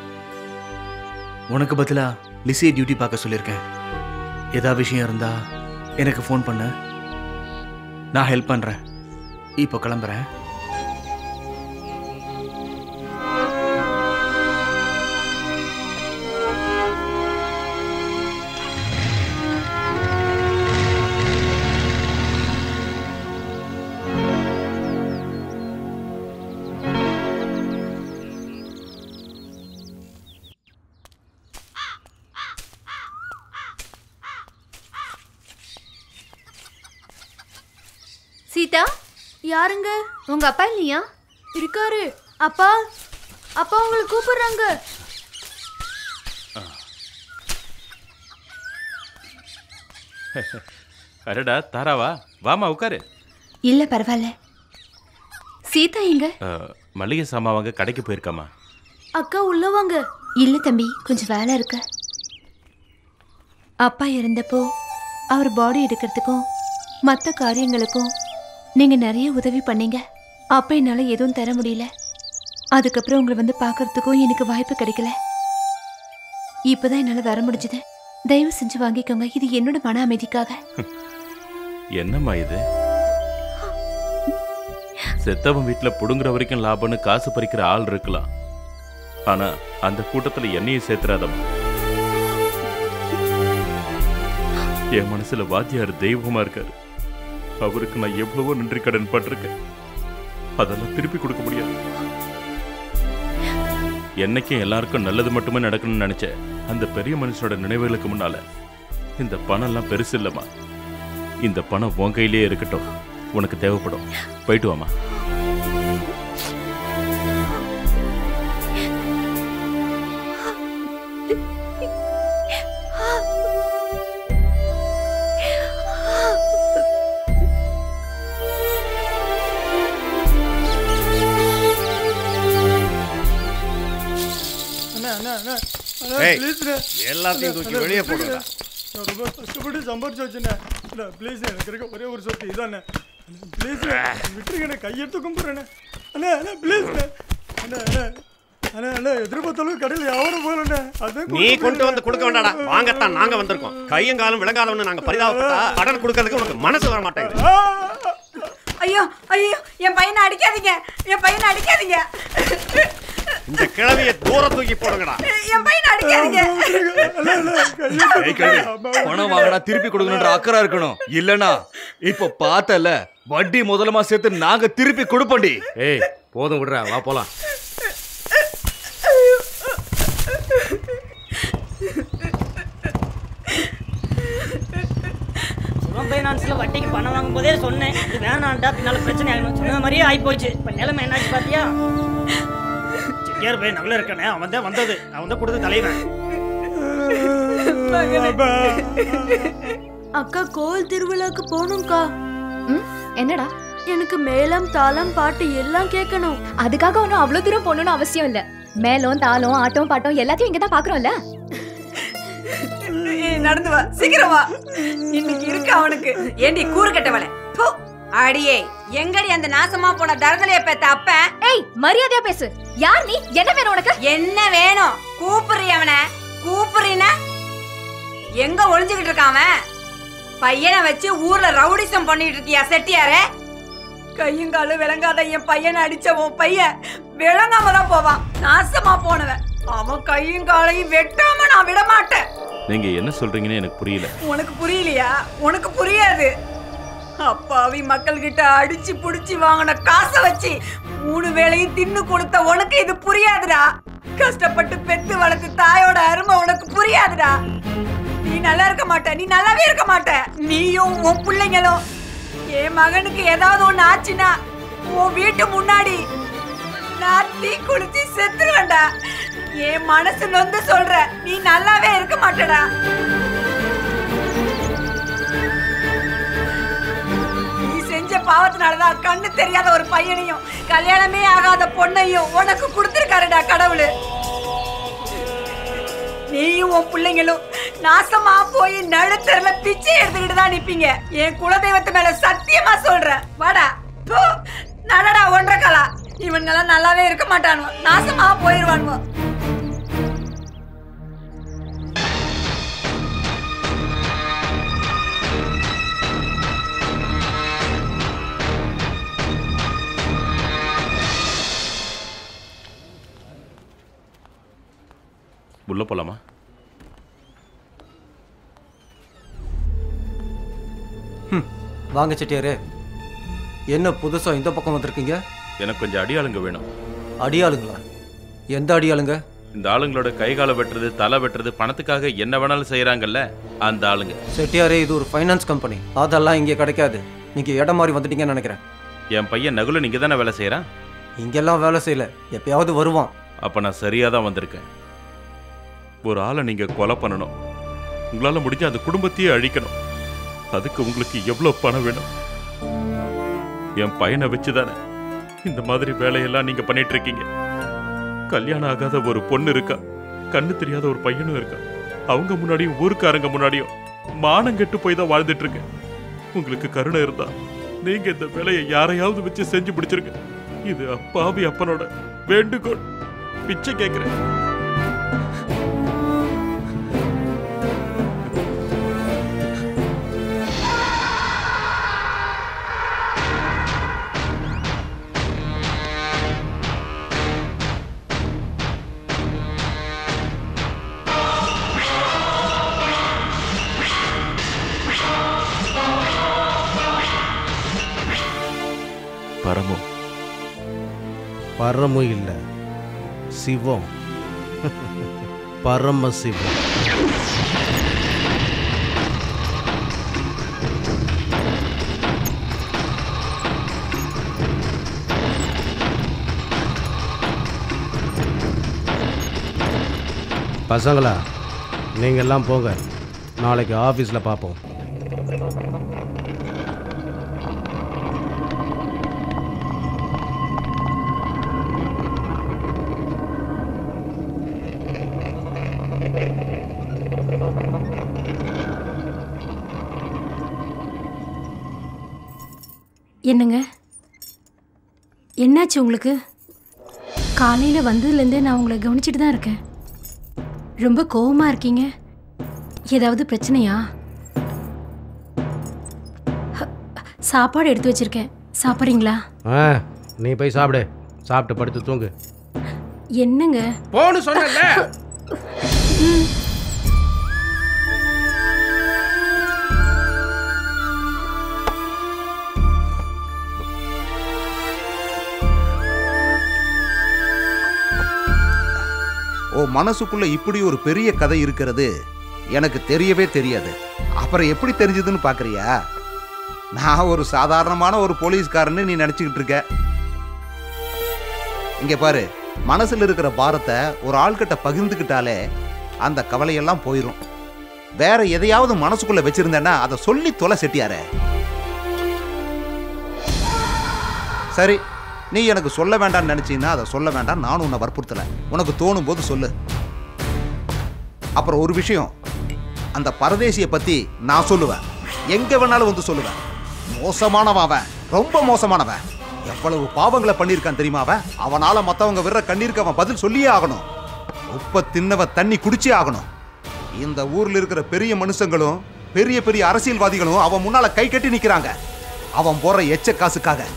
உனக்கு பதிலாக லிசியை டியூட்டி பார்க்க சொல்லியிருக்கேன். ஏதாவது விஷயம் இருந்தா எனக்கு ஃபோன் பண்ணு, நான் ஹெல்ப் பண்ணுறேன். இப்போ கிளம்புறேன்.
சீதா,
யாருங்க?
உங்க அப்பா இல்லையா?
இருக்காரு. அப்பா, அப்பா உங்களை கூப்பிடுறாங்க.
அடடா தாராவா, வாமா உட்காரு.
இல்ல பரவாயில்ல. சீதா எங்க?
மளிகை சாமான் வாங்க கடைக்கு போயிருக்காமா.
அக்கா உள்ள வாங்க.
இல்ல தம்பி, கொஞ்சம் வேலை இருக்கு. அப்பா இறந்தப்போ அவர் பாடி எடுக்கிறதுக்கும் மற்ற காரியங்களுக்கும் நீங்க நிறைய உதவி பண்ணீங்க. அப்ப என்னால எதுவும் தர முடியல. அதுக்கப்புறம் உங்களை வந்து பார்க்கறதுக்கும் எனக்கு வாய்ப்பு கிடைக்கல. இப்பதான் என்னால வர முடிஞ்சது. தயவு செஞ்சு வாங்கிக்கோங்க, இது என்னோட மன அமைதிக்காக.
என்னம்மா இது? செத்தவன் வீட்டுல புடுங்குற வரைக்கும் லாபம்னு காசு பறிக்கிற ஆள் இருக்கலாம். ஆனா அந்த கூட்டத்துல என்னையும் சேர்த்துறாதம்மா. என் மனசுல வாத்தியார் தெய்வமா இருக்காரு. அவருக்கு நான் எவ்வளவோ நன்றி கடன் பட்டிருக்கேன். அதெல்லாம் திருப்பி கொடுக்க முடியாது. என்னைக்கும் எல்லாருக்கும் நல்லது மட்டுமே நடக்கணும்னு நினைச்சேன். அந்த பெரிய மனுஷனோட நினைவுகளுக்கு முன்னால இந்த பணம் எல்லாம் பெருசு இல்லம்மா. இந்த பணம் உன் கையிலே இருக்கட்டும், உனக்கு தேவைப்படும். போயிட்டு வாமா.
எல்லாத்தையும் தூக்கி வெளியே போடுங்க.
நான் ரொம்ப கஷ்டப்பட்டு சம்பாரிச்சு வச்சேண்ணே. ப்ளீஸ் எனக்கு இருக்க ஒரே ஒரு சொத்து இதாண்ணே. ப்ளீஸ் விட்டுருங்க, கையெடுத்து கும்பிட்றேண்ணே. அண்ணா அண்ணா ப்ளீஸ் அண்ணா அண்ணா அண்ணா அண்ணா எதிர்பார்த்தாலும் கடையில் யாரும் போகலண்ணே. அதான்
நீ கொண்டு வந்து கொடுக்க வேண்டாடா, வாங்கத்தான் நாங்க வந்திருக்கோம். கையங்காலம் விலங்காலம்னு நாங்க பரிதாபப்பட்டா கடன் கொடுக்கறதுக்கு உனக்கு மனசு வர மாட்டேங்குது.
ஐயோ ஐயோ, என் பையனை அடிக்காதீங்க, என் பையனை அடிக்காதீங்க.
இந்த கிழவியை தூரம் தூக்கி போடுங்கடா.
என் பையனை அடிக்காதீங்க.
பணம் வாங்கடா, திருப்பி கொடுக்கணுன்ற அக்கறை இருக்கணும். இல்லனா இப்ப பார்த்தல வட்டி முதலமா சேர்த்து நாங்க திருப்பி கொடுப்போண்டி.
ஏய் போதும் விடுறா, வா போலாம்.
ஃபைனான்ஸ்ல வட்டிக்கு பணம் வாங்கும் போதே சொன்னேன், இது வேணான்டா, பின்னால பிரச்சனை ஆகணும். சொன்ன மாதிரியே ஆகி போச்சு. இப்ப நிலைமை என்னாச்சு பாத்தியா? செட்டியார் போய் நகல இருக்கானே, அவன் தான் வந்தது, அவன் தான் கொடுத்து தலைவன்.
அக்கா கோவில் திருவிழாக்கு போகணும்க்கா.
என்னடா?
எனக்கு மேளம் தாளம் பாட்டு எல்லாம் கேட்கணும்.
அதுக்காக ஒன்றும் அவ்வளோ தூரம் போகணும்னு அவசியம் இல்லை. மேளம் தாளம் ஆட்டம் பாட்டம் எல்லாத்தையும் இங்கே தான் பார்க்குறோம்ல.
நடந்து வா, சீக்கிரம் வா. இன்னைக்கு இருக்கு அவனுக்கு. ஏண்டி கூறு கட்டவளே, அடியே எங்கடி அந்த நாசமா போன தரதலைய பெத்த அப்ப?
ஏய் மரியாதையா பேசு. யார் நீ? என்ன வேணும் உனக்கு?
என்ன வேணும்? கூப்பிடுறீ அவன? கூப்பிடுறீனா எங்க ஒளிஞ்சுகிட்டு இருக்கான் அவன்? பையனை வச்சு ஊர்ல ரவுடிசம் பண்ணிட்டு இருக்கியா செட்டியாரே? கையுங்காலும் விளங்காத என் பையனை அடிச்ச உன் பையன் விளங்காம தான் போவான். நாசமா போனவன் அவன் கையும் காலையும் வெட்டாம நான் விட மாட்டேன்.
நீங்க என்ன சொல்றீங்கன்னு எனக்கு புரியல.
உனக்கு புரியலையா? உனக்கு புரியாது. அப்பாவி மக்கள் கிட்ட அடிச்சு புடிச்சு வாங்கின காசை வச்சு 3 வேளையும் தின்னு கொடுத்த உனக்கு இது புரியாதுடா. கஷ்டப்பட்டு பெத்து வளர்த்து தாயோட அருமை உனக்கு புரியாதுடா. நீ நல்லா இருக்க மாட்ட, நீ நல்லாவே இருக்க மாட்ட. நீயும் உன் பிள்ளைங்களும். என் மகனுக்கு ஏதாவது ஒண்ணு ஆச்சுன்னா உன் வீட்டு முன்னாடி நான் தீ குளிச்சு செத்துருவேன்டா. என் மனசு நொந்து சொல்ற, நீ நல்லாவே இருக்க மாட்டடா. நீ செஞ்ச பாவத்தினாலதான் கண்ணு தெரியாத ஒரு பையனையும் கல்யாணமே ஆகாத பொண்ணையும் உனக்கு கொடுத்திருக்காருடா கடவுளு. உன் பிள்ளைங்களும் நாசமா போய் நடுத்தரல பிச்சை எடுத்துக்கிட்டு தான் நிப்பீங்க. என் குலதெய்வத்து மேல சத்தியமா சொல்றேன். வாடா போ, நடடா ஒன்றக்கலா. இவனெல்லாம் நல்லாவே இருக்க மாட்டானுவோ, நாசமா போயிருவானுவோ.
உள்ள போலாமா?
வாங்க செட்டியாரே. என்ன புதுசா இந்த பக்கம் வந்திருக்கீங்க?
எனக்கு கொஞ்சம் அடியாளுங்க வேணும்.
அடியாளுங்களா? எந்த அடியாளுங்க?
இந்த ஆளுங்களோட கை காலை வெட்டுறது, தலை வெட்டுறது, பணத்துக்காக என்ன வேணாலும் செய்யறாங்கல்ல, அந்த ஆளுங்க.
செட்டியாரே, இது ஒரு ஃபைனான்ஸ் கம்பெனி. அதெல்லாம் இங்கே கிடைக்காது. நீங்க இடம் மாறி வந்துட்டீங்கன்னு நினைக்கிறேன்.
என் பையன் நகுலன் இங்கே தானே வேலை செய்யறான்.
இங்கெல்லாம் வேலை செய்யல, எப்பயாவது வருவான்.
அப்ப நான் சரியா தான் வந்திருக்கேன். ஒரு ஆளை நீங்க கொலை பண்ணணும். உங்களால முடிஞ்ச அந்த குடும்பத்தையே அழிக்கணும். அதுக்கு உங்களுக்கு எவ்வளவு பணம் வேணும்? என் பையனை வச்சுதானே இந்த மாதிரி வேலையெல்லாம் நீங்க பண்ணிட்டு இருக்கீங்க. கல்யாணம் ஆகாத ஒரு பொண்ணு இருக்கா, கண்ணு தெரியாத ஒரு பையனும் இருக்கா. அவங்க முன்னாடியும் ஊருக்காரங்க முன்னாடியும் மானம் கெட்டு போய் தான் வாழ்ந்துட்டு இருக்கு. உங்களுக்கு கருணை இருந்தா நீங்க இந்த வேலையை யாரையாவது வச்சு செஞ்சு முடிச்சிருங்க. இது அப்பாவி அப்பனோட வேண்டுகோள். பிச்சை கேட்கிறேன். பரமும்
பரமும் இல்லை, சிவம். பரமசிவம். பசங்களா, நீங்க எல்லாம் போங்க. நாளைக்கு ஆபீஸ்ல பார்ப்போம்.
என்னங்க, என்னாச்சு உங்களுக்கு? காலையில் வந்ததுலேருந்தே நான் உங்களை கவனிச்சுட்டு தான் இருக்கேன். ரொம்ப கோவமாக இருக்கீங்க. ஏதாவது பிரச்சனையா? சாப்பாடு எடுத்து வச்சிருக்கேன், சாப்பிட்றீங்களா?
நீ போய் சாப்பிடு. சாப்பிட்டு படுத்து தூங்கு.
என்னங்க
போன்னு சொன்னல.
ஓ, மனசுக்குள்ள இப்படி ஒரு பெரிய கதை இருக்கிறது எனக்கு தெரியவே தெரியாது. அப்புறம் எப்படி தெரிஞ்சதுன்னு பாக்குறியா? நான் ஒரு சாதாரணமான ஒரு போலீஸ்காரன்னு நீ நினைச்சுக்கிட்டு இருக்க. இங்க பாரு, மனசுல இருக்கிற பாரத்தை ஒரு ஆள்கிட்ட பகிர்ந்துக்கிட்டாலே அந்த கவலையெல்லாம் போயிடும். வேற எதையாவது மனசுக்குள்ள வச்சிருந்தேன்னா அதை சொல்லி தொலை செட்டியாரே. சரி, நீ எனக்கு சொல்ல வேண்டாம்னு நினைச்சீங்கன்னா அதை சொல்ல வேண்டாம். நானும் உன்னை வற்புறுத்தல. உனக்கு தோணும் போது சொல்லு. அப்புறம் ஒரு விஷயம், அந்த பரதேசியை பத்தி நான் சொல்லுவேன், எங்க வேணாலும் வந்து சொல்லுவேன். மோசமானவன் அவன், ரொம்ப மோசமானவன். எவ்வளவு பாவங்களை பண்ணியிருக்கான் தெரியுமா அவன்? அவனால மற்றவங்க விடுற கண்ணீருக்கு அவன் பதில் சொல்லியே ஆகணும். உப்ப தின்னவ தண்ணி குடிச்சே ஆகணும். இந்த ஊர்ல இருக்கிற பெரிய மனுஷங்களும் பெரிய பெரிய அரசியல்வாதிகளும் அவன் முன்னால கை கட்டி நிக்கிறாங்க. அவன் போற எச்ச காசுக்காக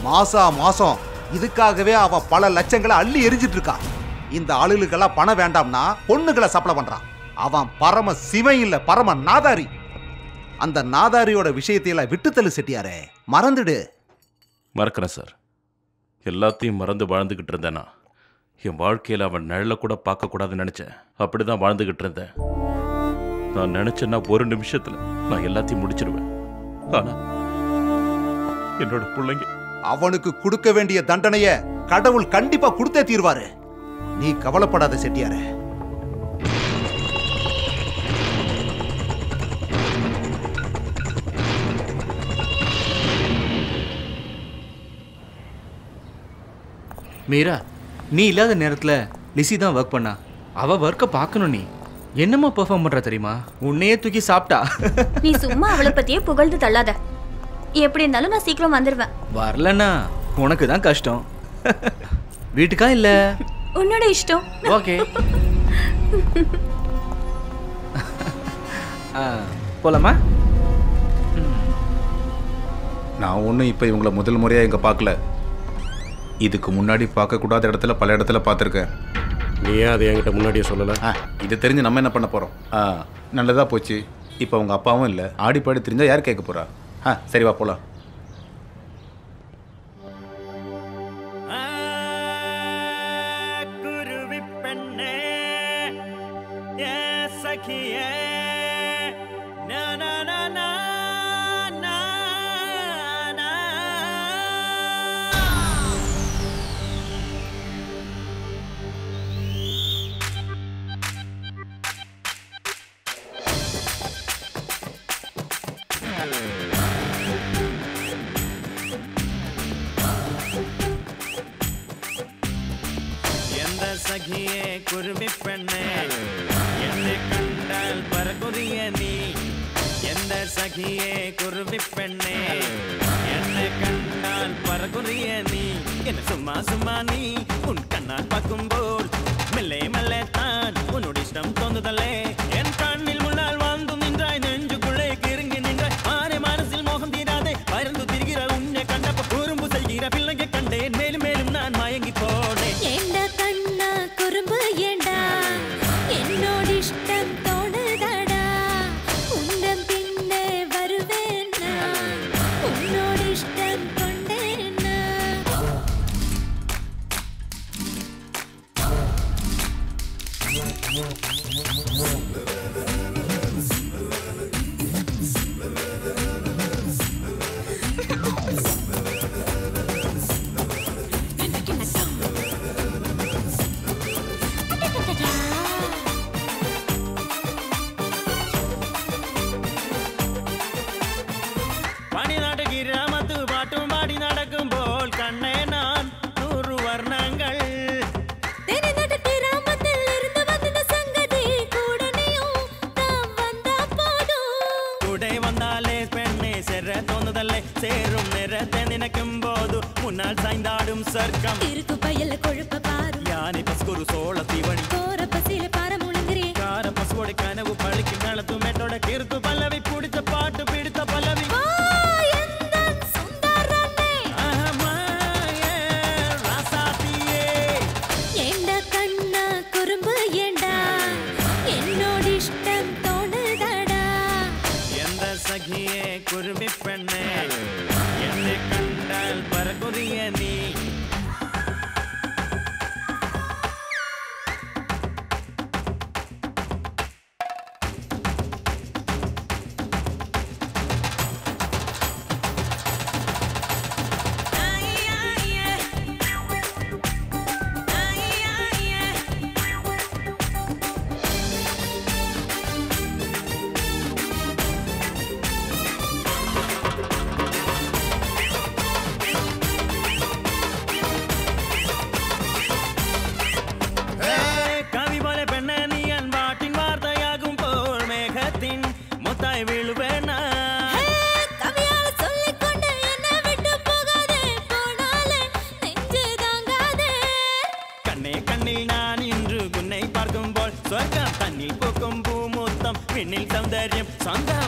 மாசம் இதுக்காகவே அவன் பல லட்சங்களை அள்ளி எரிஞ்சிட்டு இருக்கான். இந்த ஆளுகளுக்கெல்லாம் பணம் வேண்டாம்னா பொண்ணுகளை சப்ளை பண்றான். அவன் பரம சிவன் இல்ல, பரம நாதாரி. அந்த நாதாரியோட விஷயத்தையெல்லாம் விட்டுத்தள்ளு செட்டியாரே, மறந்துடு.
மறக்கிறேன் சார். எல்லாத்தையும் மறந்து வாழ்ந்துகிட்டு இருந்தேனா? என் வாழ்க்கையில் அவன் நிழல கூட பார்க்கக்கூடாதுன்னு நினைச்சேன். அப்படிதான் வாழ்ந்துகிட்டு இருந்தேன். நான் நினைச்சேன்னா ஒரு நிமிஷத்துல நான் எல்லாத்தையும் முடிச்சிருவேன். ஆனா என்னோட பிள்ளைங்க,
அவனுக்கு கொடுக்க வேண்டிய தண்டனைய கடவுள் கண்டிப்பா கொடுத்தே தீர்வாரு. நீ கவலைப்படாத செட்டியாரே.
மீரா, நீ இல்லாத நேரத்தில் லிசி தான் ஒர்க் பண்ணா. அவள் ஒர்க்கை பார்க்கணும். நீ என்னம்மா பெர்ஃபார்ம் பண்ற தெரியுமா? உன்னையே தூக்கி சாப்பிட்டா.
நீ சும்மா அவளை பத்தியே புகழ்ந்து தள்ளாத. எப்படி இருந்தாலும் நான் சீக்கிரம் வந்துடுவேன்.
வரலன்னா உனக்கு தான் கஷ்டம். வீட்டுக்கா இல்ல
உன்னோட இஷ்டம்.
ஓகே. போலாமா?
நான் ஒன்றும் இப்போ இவங்கள முதல் முறையாக இங்கே பார்க்கல. இதுக்கு முன்னாடி பார்க்கக்கூடாத இடத்துல பல இடத்துல பார்த்துருக்கேன்.
நீ ஏன் அதை என்கிட்ட முன்னாடியே சொல்லலை?
இது தெரிஞ்சு நம்ம என்ன பண்ண போகிறோம்? நல்லதாக போச்சு. இப்போ அவங்க அப்பாவும் இல்லை. ஆடி பாடி தெரிஞ்சால் யார் கேட்க போகிறா? சரி வா போகலாம்.
சகியே குருவி பெண்ணே என்னை கண்டால் பறக்குறிய நீ. எந்த சகியே குருவி பெண்ணே என்னை கண்டால் பறக்குறிய நீ. என்ன சும்மா சும்மா நீ உன் கண்ணால் பார்க்கும்போது மெல்லே மெல்லே தான் உன்னோட இஷ்டம் தோன்றுதலே. என் கண்ணில் முன்னால் வந்து நின்றாய், நெஞ்சுக்குள்ளே கிருங்கி நின்றாய். ஆனே மனசில் மோகம் தீராதே பறந்து திரிகிற உன்னை கண்டப்ப குறும்பு செய்கிற பிள்ளைங்க கண்டேன். மேலும் மேலும் நான் மயங்கி போனேன்.
குறும்பு ஏண்டா என்னோட இஷ்டம் தோணுதடா. உந்தம் பின்னே வருவேன்னா உன்னோட இஷ்டம் கொண்டேன்னா. சேரும் நிறத்தை நினைக்கும் போது முன்னால் சாய்ந்தாடும் சர்க்கம். இருக்கு பயல கொழுப்ப பாரு யானை பஸ்குரு சோழ தீவணி கோர பசியில பார முழுங்கிரி கார பசுவோட கனவு பழுக்கி நலத்து மேட்டோட கிறுக்கு பல்லவி பிடிச்ச பாட்டு பிடித்த பல்லவி. ஏண்டா கண்ணா குறும்பு ஏண்டா என்னோட இஷ்டம் தோணுதடா. எந்த சகியே குருவி பெண்ணே என்னை கண்டால் பறக்குறிய நீ.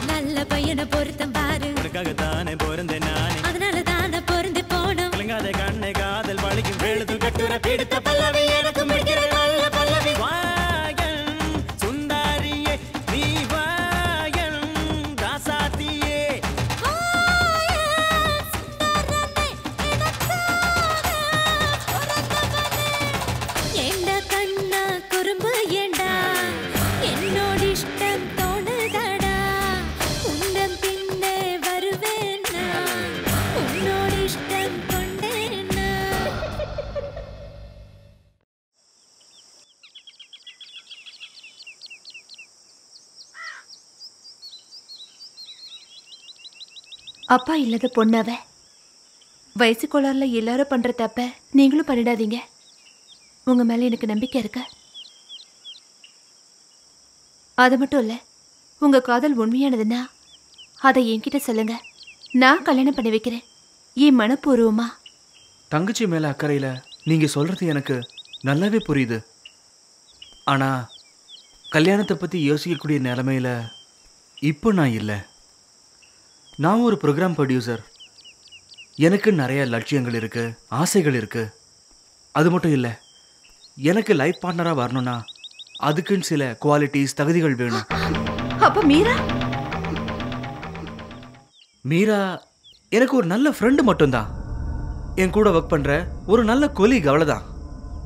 நல்ல பையனை பொருத்தம் பாரு தானே பொருந்த நானே அதனால தானே பொருந்து போனோம். கண்ணை காதல் வலிக்கும் எழுத்து கட்டுற பிடித்த பல்லவி எனக்கு முடிக்கிறது நல்ல பல்லவி. வாயன் சுந்தாரியே நீ வாயன் ராசாத்தியே. ஏண்டா கண்ணா குறும்பு ஏண்டா என்னோட இஷ்டம் தோணுதடா. உந்தம் பின்னே வருவேன்னா உன்னோட இஷ்டம் கொண்டேன்னா.
அப்பா இல்லாத பொண்ணாவ வயசு கோளாறுல எல்லாரும் பண்ற தப்ப நீங்களும் பண்ணிடாதீங்க. உங்க மேல எனக்கு நம்பிக்கை இருக்கு. அது மட்டும் இல்லை, உங்கள் காதல் உண்மையானதுன்னா அதை என்கிட்ட சொல்லுங்க. நான் கல்யாணம் பண்ணி வைக்கிறேன், என் மனப்பூர்வமா.
தங்கச்சி மேலே அக்கறையில் நீங்கள் சொல்கிறது எனக்கு நல்லாவே புரியுது. ஆனால் கல்யாணத்தை பற்றி யோசிக்கக்கூடிய நிலமையில் இப்போ நான் இல்லை. நான் ஒரு ப்ரோக்ராம் ப்ரொடியூசர். எனக்கு நிறைய லட்சியங்கள் இருக்குது, ஆசைகள் இருக்குது. அது மட்டும் இல்லை, எனக்கு லைஃப் பார்ட்னராக வரணும்னா அதுக்குன்னு சில குவாலிட்டிஸ், தகுதிகள் வேணும்.
அப்போ மீரா?
மீரா எனக்கு ஒரு நல்ல ஃப்ரெண்டு மட்டும்தான். என் கூட ஒர்க் பண்ணுற ஒரு நல்ல கொலீக், அவ்வளோதான்.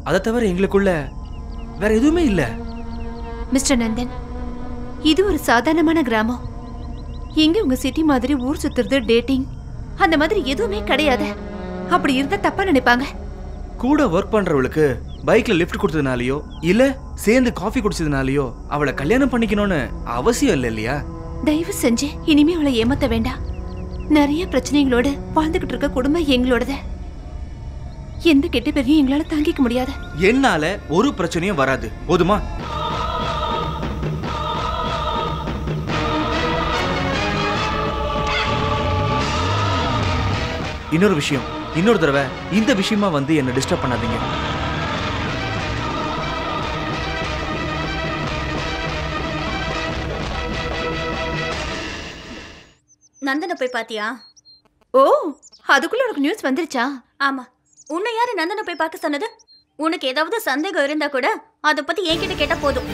அதை தவிர எங்களுக்குள்ள வேற எதுவுமே இல்லை.
மிஸ்டர் நந்தன், இது ஒரு சாதாரணமான கிராமம். எங்க உங்க சிட்டி மாதிரி ஊர் சுத்துறது, டேட்டிங் அந்த மாதிரி எதுவுமே கிடையாது. அப்படி இருந்தா தப்பா நினைப்பாங்க.
கூட ஒர்க் பண்றவளுக்கு பைக்ல லிஃப்ட் கொடுத்ததுனாலயோ இல்ல சேர்ந்து காஃபி குடிச்சதுனாலயோ அவளை கல்யாணம் பண்ணிக்கணும்னு அவசியம் இல்லை இல்லையா?
தயவு செஞ்சு இனிமே அவளை ஏமாத்த வேண்டாம். நிறைய பிரச்சனைகளோட வாழ்ந்துகிட்டு இருக்க குடும்பம் எங்களோடது. எந்த கெட்ட பேரையும் எங்களால தாங்கிக்க முடியாது.
என்னால ஒரு பிரச்சனையும் வராது, போதுமா? இன்னொரு விஷயம், இன்னொரு தடவை இந்த விஷயமா வந்து என்ன டிஸ்டர்ப் பண்ணாதீங்க.
நந்தனை போய் பாத்தியா?
ஓ, அதுக்குள்ள உனக்கு நியூஸ் வந்துருச்சா?
ஆமா. உன்னை யாரு நந்தனை போய் பார்க்க சொன்னது? உனக்கு ஏதாவது சந்தேகம் இருந்தா கூட அதை பத்தி என்கிட்ட கேட்டா போதும்.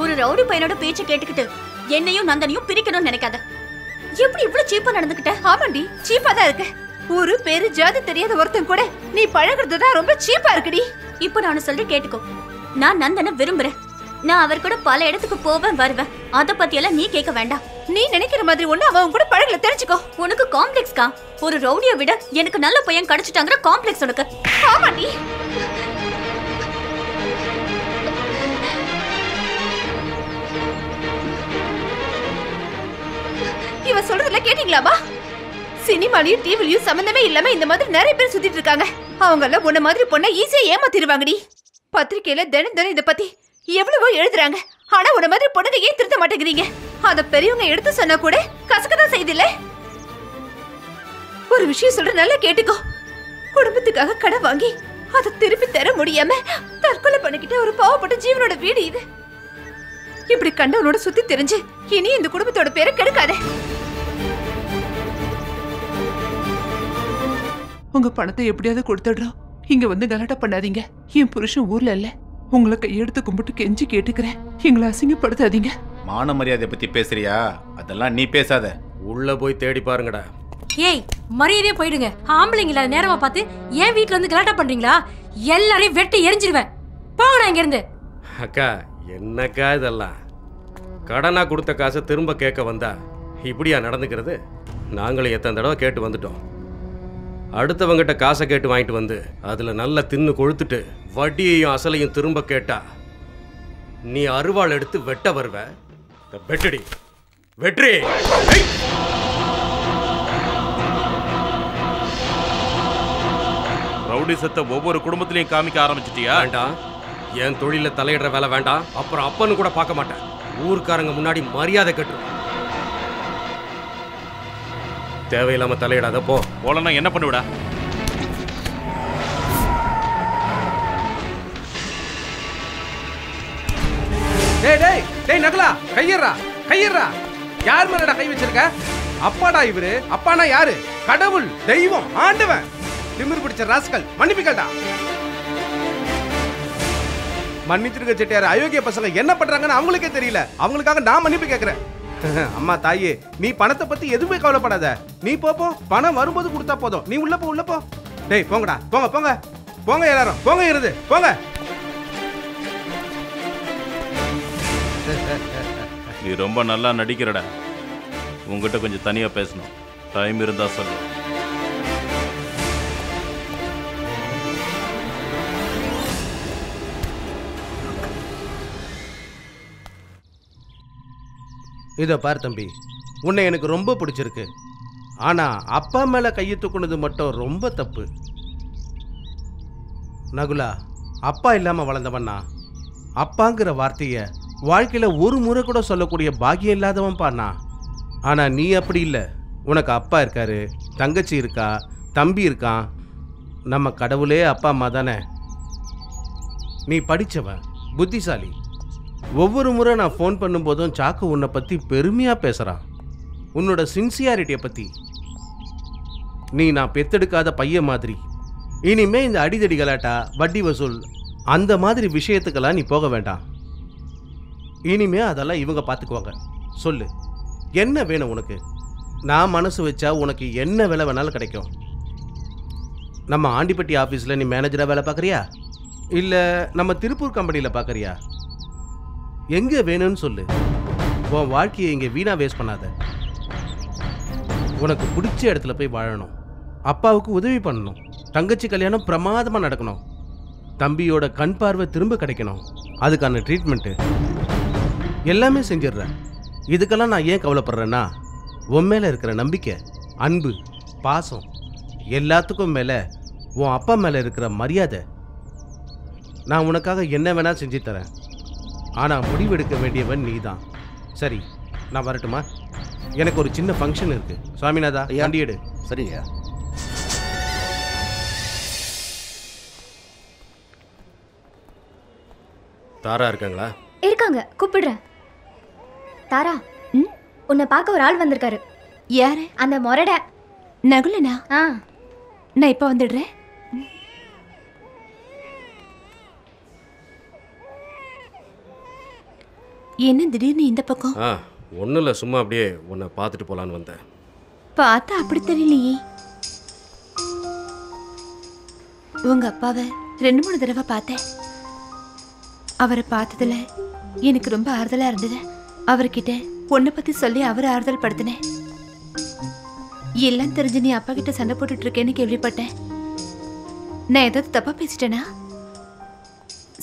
ஒரு ரவுடி பையனோட பேச்சை கேட்டுக்கிட்டு என்னையும் நந்தனையும் பிரிக்கணும்னு நினைக்காத. எப்படி இவ்வளவு சீப்பா நடந்துக்கிட்ட?
ஆமாண்டி, சீப்பா தான் இருக்கு. ஒரு பேரு ஜாதி தெரியாத ஒருத்தன் கூட நீ பழகுறதுதான் ரொம்ப சீப்பா இருக்குடி.
இப்போ நான் சொல்றேன் கேட்டுக்கோ. நான் நந்தனை விரும்புறேன். நான் அவர் கூட பல இடத்துக்கு போவேன், வருவேன். அத பத்தி எல்லாம் நீ கேட்க வேண்டாம்.
நீ நினைக்கிற மாதிரி ஒண்ணு அவன் கூட பழகல, தெரிஞ்சுக்கோ.
உனக்கு காம்ப்ளெக்ஸ்கா? ஒரு ரவுடியை விட எனக்கு நல்ல பையன் கிடைச்சிட்டாங்கிற காம்ப்ளெக்ஸ் உனக்கு.
ஆமாண்டி. இவ சொல்றதுல கேட்டீங்களாமா? சினிமாலையும் டிவிலையும் சம்பந்தமே இல்லாம இந்த மாதிரி நிறைய பேர் சுத்திட்டு இருக்காங்க. அவங்க எல்லாம் உன்ன மாதிரி பொண்ணை ஈஸியா ஏமாத்திடுவாங்கடி. பத்திரிக்கையில தினம் தினம் இத பத்தி எவ்வளவோ எழுதுறாங்க. ஆனா உன்ன மாதிரி பொண்ணுங்க ஏன் திருத்த மாட்டேங்கிறீங்க? அத பெரியவங்க எடுத்து சொன்னா கூட கசக்கதான் செய்தில்ல. ஒரு விஷயம் சொல்ற, நல்லா கேட்டுக்கோ. குடும்பத்துக்காக கடன் வாங்கி அதை திருப்பி தர முடியாம தற்கொலை பண்ணிக்கிட்ட ஒரு பாவப்பட்ட ஜீவனோட வீடு இது. இப்படி கண்டவனோட சுத்தி தெரிஞ்சு இனி இந்த குடும்பத்தோட பேரை கெடுக்காத.
உங்க பணத்தை எப்படியாவது கொடுத்துடுறோம். இங்க வந்து கலாட்டா பண்ணாதீங்க. என் புருஷன் ஊர்ல இல்ல. உங்களை கையெடுத்து கும்பிட்டு கெஞ்சி கேட்டுக்கிறேன், எங்களை அசிங்கப்படுத்தாதீங்க.
மான மரியாதை பத்தி பேசுறியா? அதெல்லாம் நீ பேசாத.
உள்ள போய் தேடி பாருங்கடா.
ஏய், மரியாதையே போயிடுங்க. ஆம்பளைங்கள நேரமா பார்த்து ஏன் வீட்டுல வந்து கலாட்டா பண்றீங்களா? எல்லாரையும் வெட்டி எரிஞ்சிருவேன். போங்கடா இங்க இருந்து.
அக்கா, என்னக்கா இதெல்லாம்? கடனா கொடுத்த காசை திரும்ப கேட்க வந்தா இப்படியா நடந்துக்கிறது? நாங்களும் எத்தனை தடவை கேட்டு வந்துட்டோம். அடுத்தவங்கிட்ட காசை கேட்டு வாங்கிட்டு வந்து அதில் நல்லா தின்னு கொழுத்துட்டு வட்டியையும் அசலையும் திரும்ப கேட்டா நீ அருவாள் எடுத்து வெட்ட வருவ. வெட்டடி, வெற்றி.
ரவுடிசத்தை ஒவ்வொரு குடும்பத்திலையும் காமிக்க ஆரம்பிச்சிட்டியா?
வேண்டாம், என் தொழில தலையிடுற வேலை வேண்டாம். அப்புறம் அப்பன்னு கூட பார்க்க மாட்டேன். ஊருக்காரங்க முன்னாடி மரியாதை கட்டுரும். தேவையில்லாம தலையிடாத, போ.
போலன்னா என்ன பண்ணுவிடா?
டேய் டேய் டேய் நகலா, கையறா கையறா. யார் மேலடா கை வச்சிருக்க? அப்பாடா இவரு. அப்பானா யாரு? கடவுள், தெய்வம், ஆண்டவன். திமிர் பிடிச்ச ராஸ்கல், மன்னிப்புக்கடா. மன்னிச்சிருக்க செட்டியார். அயோக்கிய பசங்க என்ன பண்றாங்கன்னு அவங்களுக்கே தெரியல. அவங்களுக்காக நான் மன்னிப்பு கேட்கிறேன். அம்மா தாயே, நீ பணத்தை பத்தி எதுவுமே கவலைப்படாத. நீ போ, பணம் வரும்போது கொடுத்தா போதும். நீ உள்ள போ, உள்ள போ. டேய் போங்கடா, போங்க போங்க போங்க, எல்லாரும் போங்க, இருது போங்க.
நீ ரொம்ப நல்லா நடிக்கிறடா. உங்ககிட்ட கொஞ்சம் தனியா பேசணும். டைம் இருந்தா சொல்லு.
இதோ பார் தம்பி, உன்னை எனக்கு ரொம்ப பிடிச்சிருக்கு. ஆனா அப்பா மேல கையை தூக்குனது மட்டும் ரொம்ப தப்பு. நகுலா அப்பா இல்லாம வளர்ந்தவன்னா. அப்பாங்கிற வார்த்தைய வாழ்க்கையில ஒரு முறை கூட சொல்லக்கூடிய பாக்கியம் இல்லாதவன் பாண்ணா. ஆனா நீ அப்படி இல்லை. உனக்கு அப்பா இருக்காரு, தங்கச்சி இருக்கா, தம்பி இருக்கான். நம்ம கடவுளே அப்பா அம்மா தானே. நீ படிச்சவன், புத்திசாலி. ஒவ்வொரு முறை நான் ஃபோன் பண்ணும்போதும் சாக்கு உன்னை பத்தி பெருமையா பேசுறான். உன்னோட சின்சியாரிட்டியை பத்தி. நீ நான் பெத்தெடுக்காத பையன் மாதிரி. இனிமே இந்த அடிதடி கலாட்டா, வட்டி வசூல் அந்த மாதிரி விஷயத்துக்கெல்லாம் நீ போக வேண்டாம். இனிமே அதெல்லாம் இவங்க பார்த்துக்குவாங்க. சொல்லு, என்ன வேணும் உனக்கு? நான் மனசு வச்சா உனக்கு என்ன வேலை வேணாலும் கிடைக்கும். நம்ம ஆண்டிப்பட்டி ஆஃபீஸில் நீ மேனேஜராக வேலை பார்க்குறியா, இல்லை நம்ம திருப்பூர் கம்பெனியில் பார்க்குறியா? எங்கே வேணும்னு சொல்லு. உன் வாழ்க்கையை இங்கே வீணாக வேஸ்ட் பண்ணாத. உனக்கு பிடிச்ச இடத்துல போய் வாழணும். அப்பாவுக்கு உதவி பண்ணணும். தங்கச்சி கல்யாணம் பிரமாதமாக நடக்கணும். தம்பியோட கண் பார்வை திரும்ப கிடைக்கணும். அதுக்கான ட்ரீட்மெண்ட்டு எல்லாமே செஞ்சிடுறேன். இதுக்கெல்லாம் நான் ஏன் கவலைப்படுறேன்னா, உன் மேலே இருக்கிற நம்பிக்கை, அன்பு, பாசம், எல்லாத்துக்கும் மேலே உன் அப்பா மேலே இருக்கிற மரியாதை. நான் உனக்காக என்ன வேணால் செஞ்சு தரேன். ஆனால் முடிவெடுக்க வேண்டியவன் நீ தான். சரி, நான் வரட்டுமா? எனக்கு ஒரு சின்ன ஃபங்க்ஷன் இருக்கு. சுவாமிநாதா, வண்டி எடு.
சரிங்க.
தாரா இருக்காங்களா?
இருக்காங்க, கூப்பிடுறேன். தாரா, உன்னை பார்க்க ஒரு ஆள் வந்திருக்காரு.
யாரு?
அந்த மொரட
நகுலனா? நான் இப்போ வந்துடுறேன். என்ன திடீர்னு இந்த பக்கம்?
ஒன்றும் இல்லை, சும்மா அப்படியே உன்னை பார்த்துட்டு போகலான்னு வந்தேன்.
பார்த்தா அப்படி தெரியலையே. உங்க அப்பாவை 2-3 தடவை பார்த்தேன். அவரை பார்த்ததுல எனக்கு ரொம்ப ஆறுதலா இருந்தது. அவர்கிட்ட பொண்ணை பத்தி சொல்லி அவரை ஆறுதல் படுத்தினேன். எல்லாம் தெரிஞ்சு நீ அப்பா கிட்ட சண்டை போட்டுட்டு இருக்கேன்னு கேள்விப்பட்டேன். நான் ஏதாவது தப்பா பேசிட்டேனா?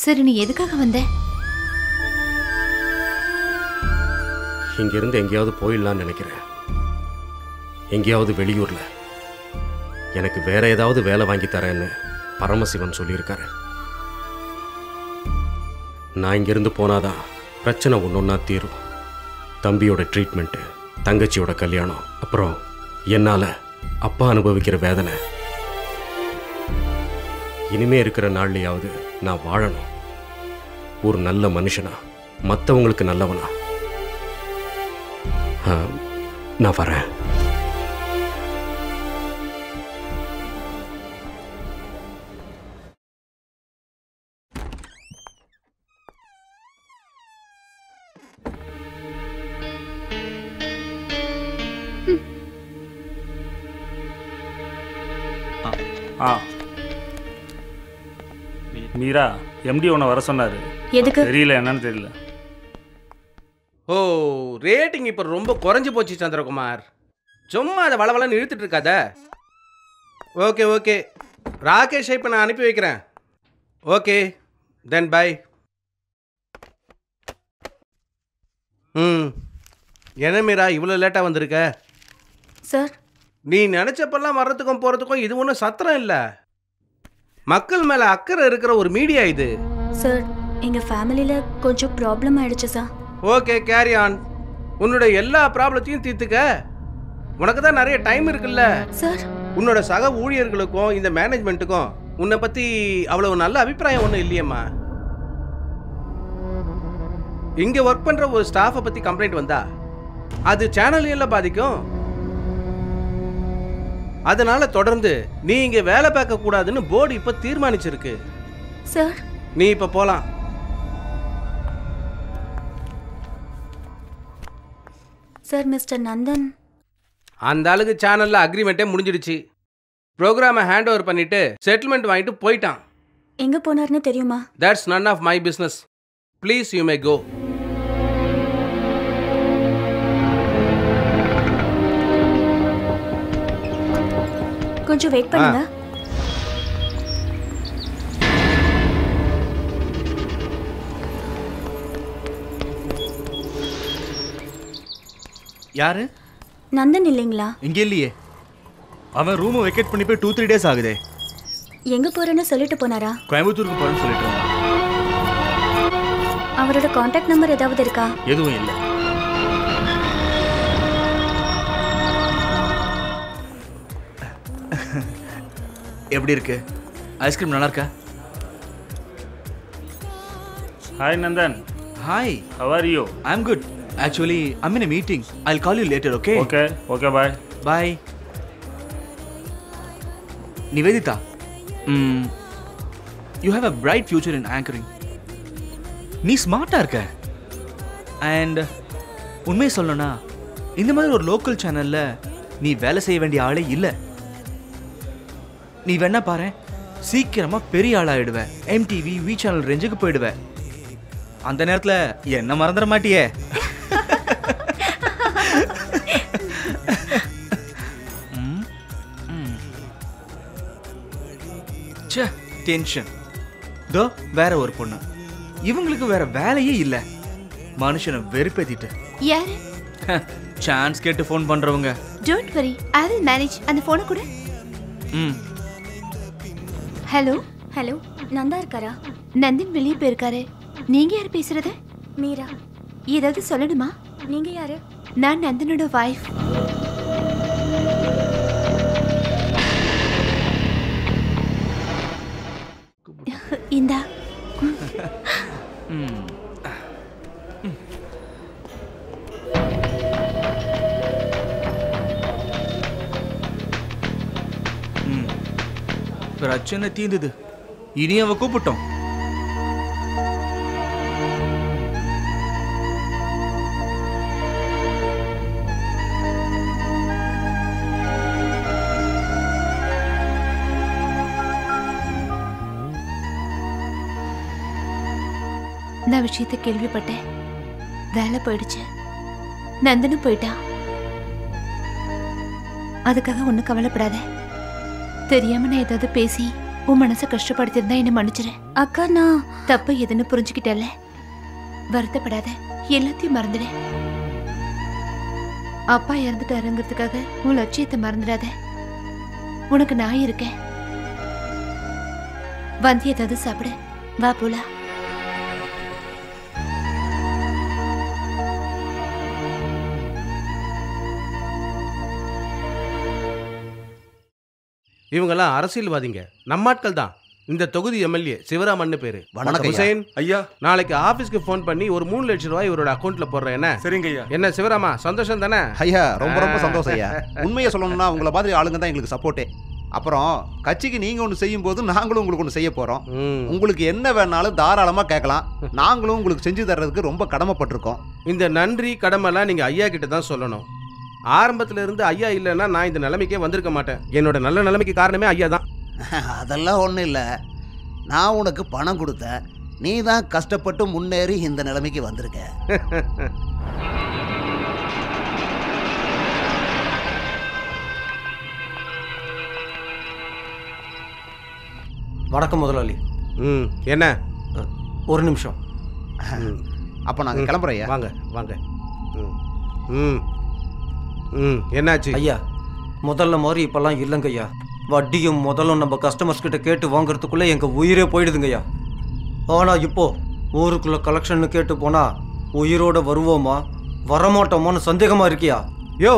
சரி, நீ எதுக்காக வந்த?
இங்கிருந்து எங்கேயாவது போயிடலான்னு நினைக்கிறேன். எங்கேயாவது வெளியூர்ல. எனக்கு வேற ஏதாவது வேலை வாங்கி தரேன்னு பரமசிவன் சொல்லியிருக்காரு. நான் இங்கிருந்து போனாதான் பிரச்சனை ஒன்றொன்னா தீரும். தம்பியோட ட்ரீட்மெண்ட்டு, தங்கச்சியோட கல்யாணம், அப்புறம் என்னால் அப்பா அனுபவிக்கிற வேதனை. இனிமே இருக்கிற நாள்லையாவது நான் வாழணும். ஒரு நல்ல மனுஷனா, மற்றவங்களுக்கு நல்லவனா. நான் வரேன்.
மீரா, எம்டி உன்னை வர சொன்னாரு.
எதுக்கு?
தெரியல, என்னன்னு தெரியல.
ஓ, ரேட்டிங் இப்போ ரொம்ப குறைஞ்சி போச்சு சந்திரகுமார். சும்மா அதை வளவலன்னு இழுத்துட்டு இருக்காத. ஓகே ஓகே, ராகேஷை இப்போ நான் அனுப்பி வைக்கிறேன். Okay, then bye. என்ன மீரா இவ்வளோ லேட்டாக வந்திருக்க?
சார்,
நீ நினச்சப்பெல்லாம் வர்றதுக்கும் போகிறதுக்கும் இது ஒன்றும் சத்திரம் இல்லை. மக்கள் மேலே அக்கறை இருக்கிற ஒரு மீடியா இது.
சார், எங்கள் ஃபேமிலியில் கொஞ்சம் ப்ராப்ளம் ஆயிடுச்சு சார்.
Okay, carry on. உன்னோட எல்லா ப்ராப்ளத்தையும் தீர்த்துக்க. உனக்கு தான் நிறைய டைம் இருக்குல்ல
சார்.
உன்னோட சக ஊழியர்களுக்கும் இந்த மேனேஜ்மெண்ட்டுக்கும் உன்னை பற்றி அவ்வளவு நல்ல அபிப்பிராயம் ஒன்றும் இல்லையம்மா. இங்கே ஒர்க் பண்ணுற ஒரு ஸ்டாஃபை பற்றி கம்ப்ளைண்ட் வந்தா அது சேனல் பாதிக்கும். அதனால தொடர்ந்து நீ இங்கே வேலை பார்க்க கூடாதுன்னு போர்டு இப்போ தீர்மானிச்சிருக்கு.
சார்,
நீ இப்போ போகலாம்.
சார், மிஸ்டர் நந்தன்
அந்த ஆளுக்கு சேனலில் அக்ரிமெண்ட்டே முடிஞ்சிடுச்சு. ப்ரோக்ராமை ஹேண்ட் ஓவர் பண்ணிட்டு செட்டில்மெண்ட் வாங்கிட்டு போயிட்டான்.
எங்கே போனார்னு தெரியுமா?
That's none of my business. Please you may go.
கொஞ்சம் வெயிட் பண்ணுங்க.
யாரு?
நந்தன் இல்லைங்களா?
இங்கே இல்லையே. அவன் ரூமை வெக்கேட் பண்ணி போய் 2-3 டேஸ் ஆகுதே.
எங்க போறேன்னு சொல்லிட்டு போனாரா?
கோயம்புத்தூருக்கு போறேன்னு சொல்லிட்டு இருந்தான்.
அவரோட காண்டாக்ட் நம்பர் ஏதாவது இருக்கா?
எதுவும் இல்லை. எப்படி இருக்கு? ஐஸ்கிரீம் நல்லா இருக்கா?
Hi Nandan.
Hi.
How are you?
I'm good. Actually, I'm in a meeting. I'll call you later, okay?
Okay. Okay, bye.
Bye. Nivedita, you have a bright future in anchoring. நீ ஸ்மார்ட்டா இருக்க. And உண்மையை சொல்லணும்னா இந்த மாதிரி ஒரு local சேனல்ல நீ வேலை செய்ய வேண்டிய ஆளே இல்லை. நீ வேணா பாரு, சீக்கிரமா பெரிய ஆளாயிடுவ. MTV வி சேனல் ரேஞ்சுக்கு போயிடுவ. அந்த நேரத்துல என்ன மறந்துட மாட்டியே? டென்ஷன். தோ வேற ஒரு பொண்ணு. இவங்களுக்கு வேற வேலையே இல்ல. மனுஷனை வெறுப்பேத்திட்டு.
யாரு?
சான்ஸ் கேட்டு ஃபோன் பண்றவங்க.
Don't worry, I will manage. அந்த போனை கூட. ஹலோ.
ஹலோ, நந்தா இருக்காரா?
நந்தின் வெளியே போயிருக்காரு. நீங்க யார் பேசுறது?
மீரா.
ஏதாவது சொல்லணுமா?
நீங்க யாரு?
நான் நந்தனோட வைஃப். இந்தா.
பிரச்சனை தீர்ந்தது. இனி அவ கூப்பிட்டோம்.
நான் விஷயத்தை கேள்விப்பட்டேன். வேலை போயிடுச்சு. நந்தனும் போயிட்டா. அதுக்காக ஒன்னும் கவலைப்படாத. தெரியாம நான் ஏதாவது பேசி உன் மனசை கஷ்டப்படுத்திருந்தா என்ன மன்னிச்சிரு.
அக்கா, நான்
தப்பு எதுன்னு புரிஞ்சுக்கிட்டல. வருத்தப்படாத, எல்லாத்தையும் மறந்துடு. அப்பா இறந்துட்டாருங்கிறதுக்காக உன் லட்சியத்தை மறந்துடாத. உனக்கு நான் இருக்கேன். வந்து ஏதாவது சாப்பிடு. வா போலாம்.
இவங்கெல்லாம் அரசியல்வாதிங்க, நம்ம ஆட்கள் தான். இந்த தொகுதி எம்எல்ஏ சிவராமன் பேரு.
வணக்கம்
ஹுசைன்
ஐயா.
நாளைக்கு ஆபீஸ்க்கு ஃபோன் பண்ணி ஒரு 3 லட்சம் ரூபாய் இவரோட அக்கௌண்ட்ல போடுறேன். என்ன?
சரிங்க ஐயா.
என்ன சிவராமா, சந்தோஷம் தானே?
ஐயா, ரொம்ப ரொம்ப சந்தோஷம் ஐயா. உண்மையை சொல்லணும்னா உங்களை மாதிரி ஆளுங்க தான் எங்களுக்கு சப்போர்ட்டே. அப்புறம் கட்சிக்கு நீங்க ஒன்று செய்யும் போது நாங்களும் உங்களுக்கு ஒன்று செய்ய போறோம். உங்களுக்கு என்ன வேணாலும் தாராளமா கேட்கலாம். நாங்களும் உங்களுக்கு செஞ்சு தர்றதுக்கு ரொம்ப கடமைப்பட்டிருக்கோம்.
இந்த நன்றி கடமைலாம் நீங்க ஐயா கிட்ட தான் சொல்லணும். ஆரம்பத்துல இருந்து ஐயா இல்லைன்னா நான் இந்த நிலைமைக்கே வந்திருக்க மாட்டேன். என்னோட நல்ல நிலைமைக்கு காரணமே ஐயா தான்.
அதெல்லாம் ஒன்றும் இல்லை. நான் உனக்கு பணம் கொடுத்தேன். நீ தான் கஷ்டப்பட்டு முன்னேறி இந்த நிலைமைக்கு வந்திருக்க.
வணக்கம் முதலாளி.
என்ன?
ஒரு நிமிஷம்.
அப்போ நாங்கள் கிளம்புறோம்.
வாங்க வாங்க. என்னாச்சு
ஐயா? முதல்ல மாதிரி இப்பெல்லாம் இல்லைங்க ஐயா. வட்டியும் முதலும் நம்ம கஸ்டமர்ஸ் கிட்ட கேட்டு வாங்குறதுக்குள்ளே எங்கள் உயிரே போயிடுதுங்கய்யா. ஆனால் இப்போ ஊருக்குள்ள கலெக்ஷன் கேட்டு போனா உயிரோட வருவோமா வரமாட்டோமான்னு சந்தேகமா இருக்கியா?
யோ,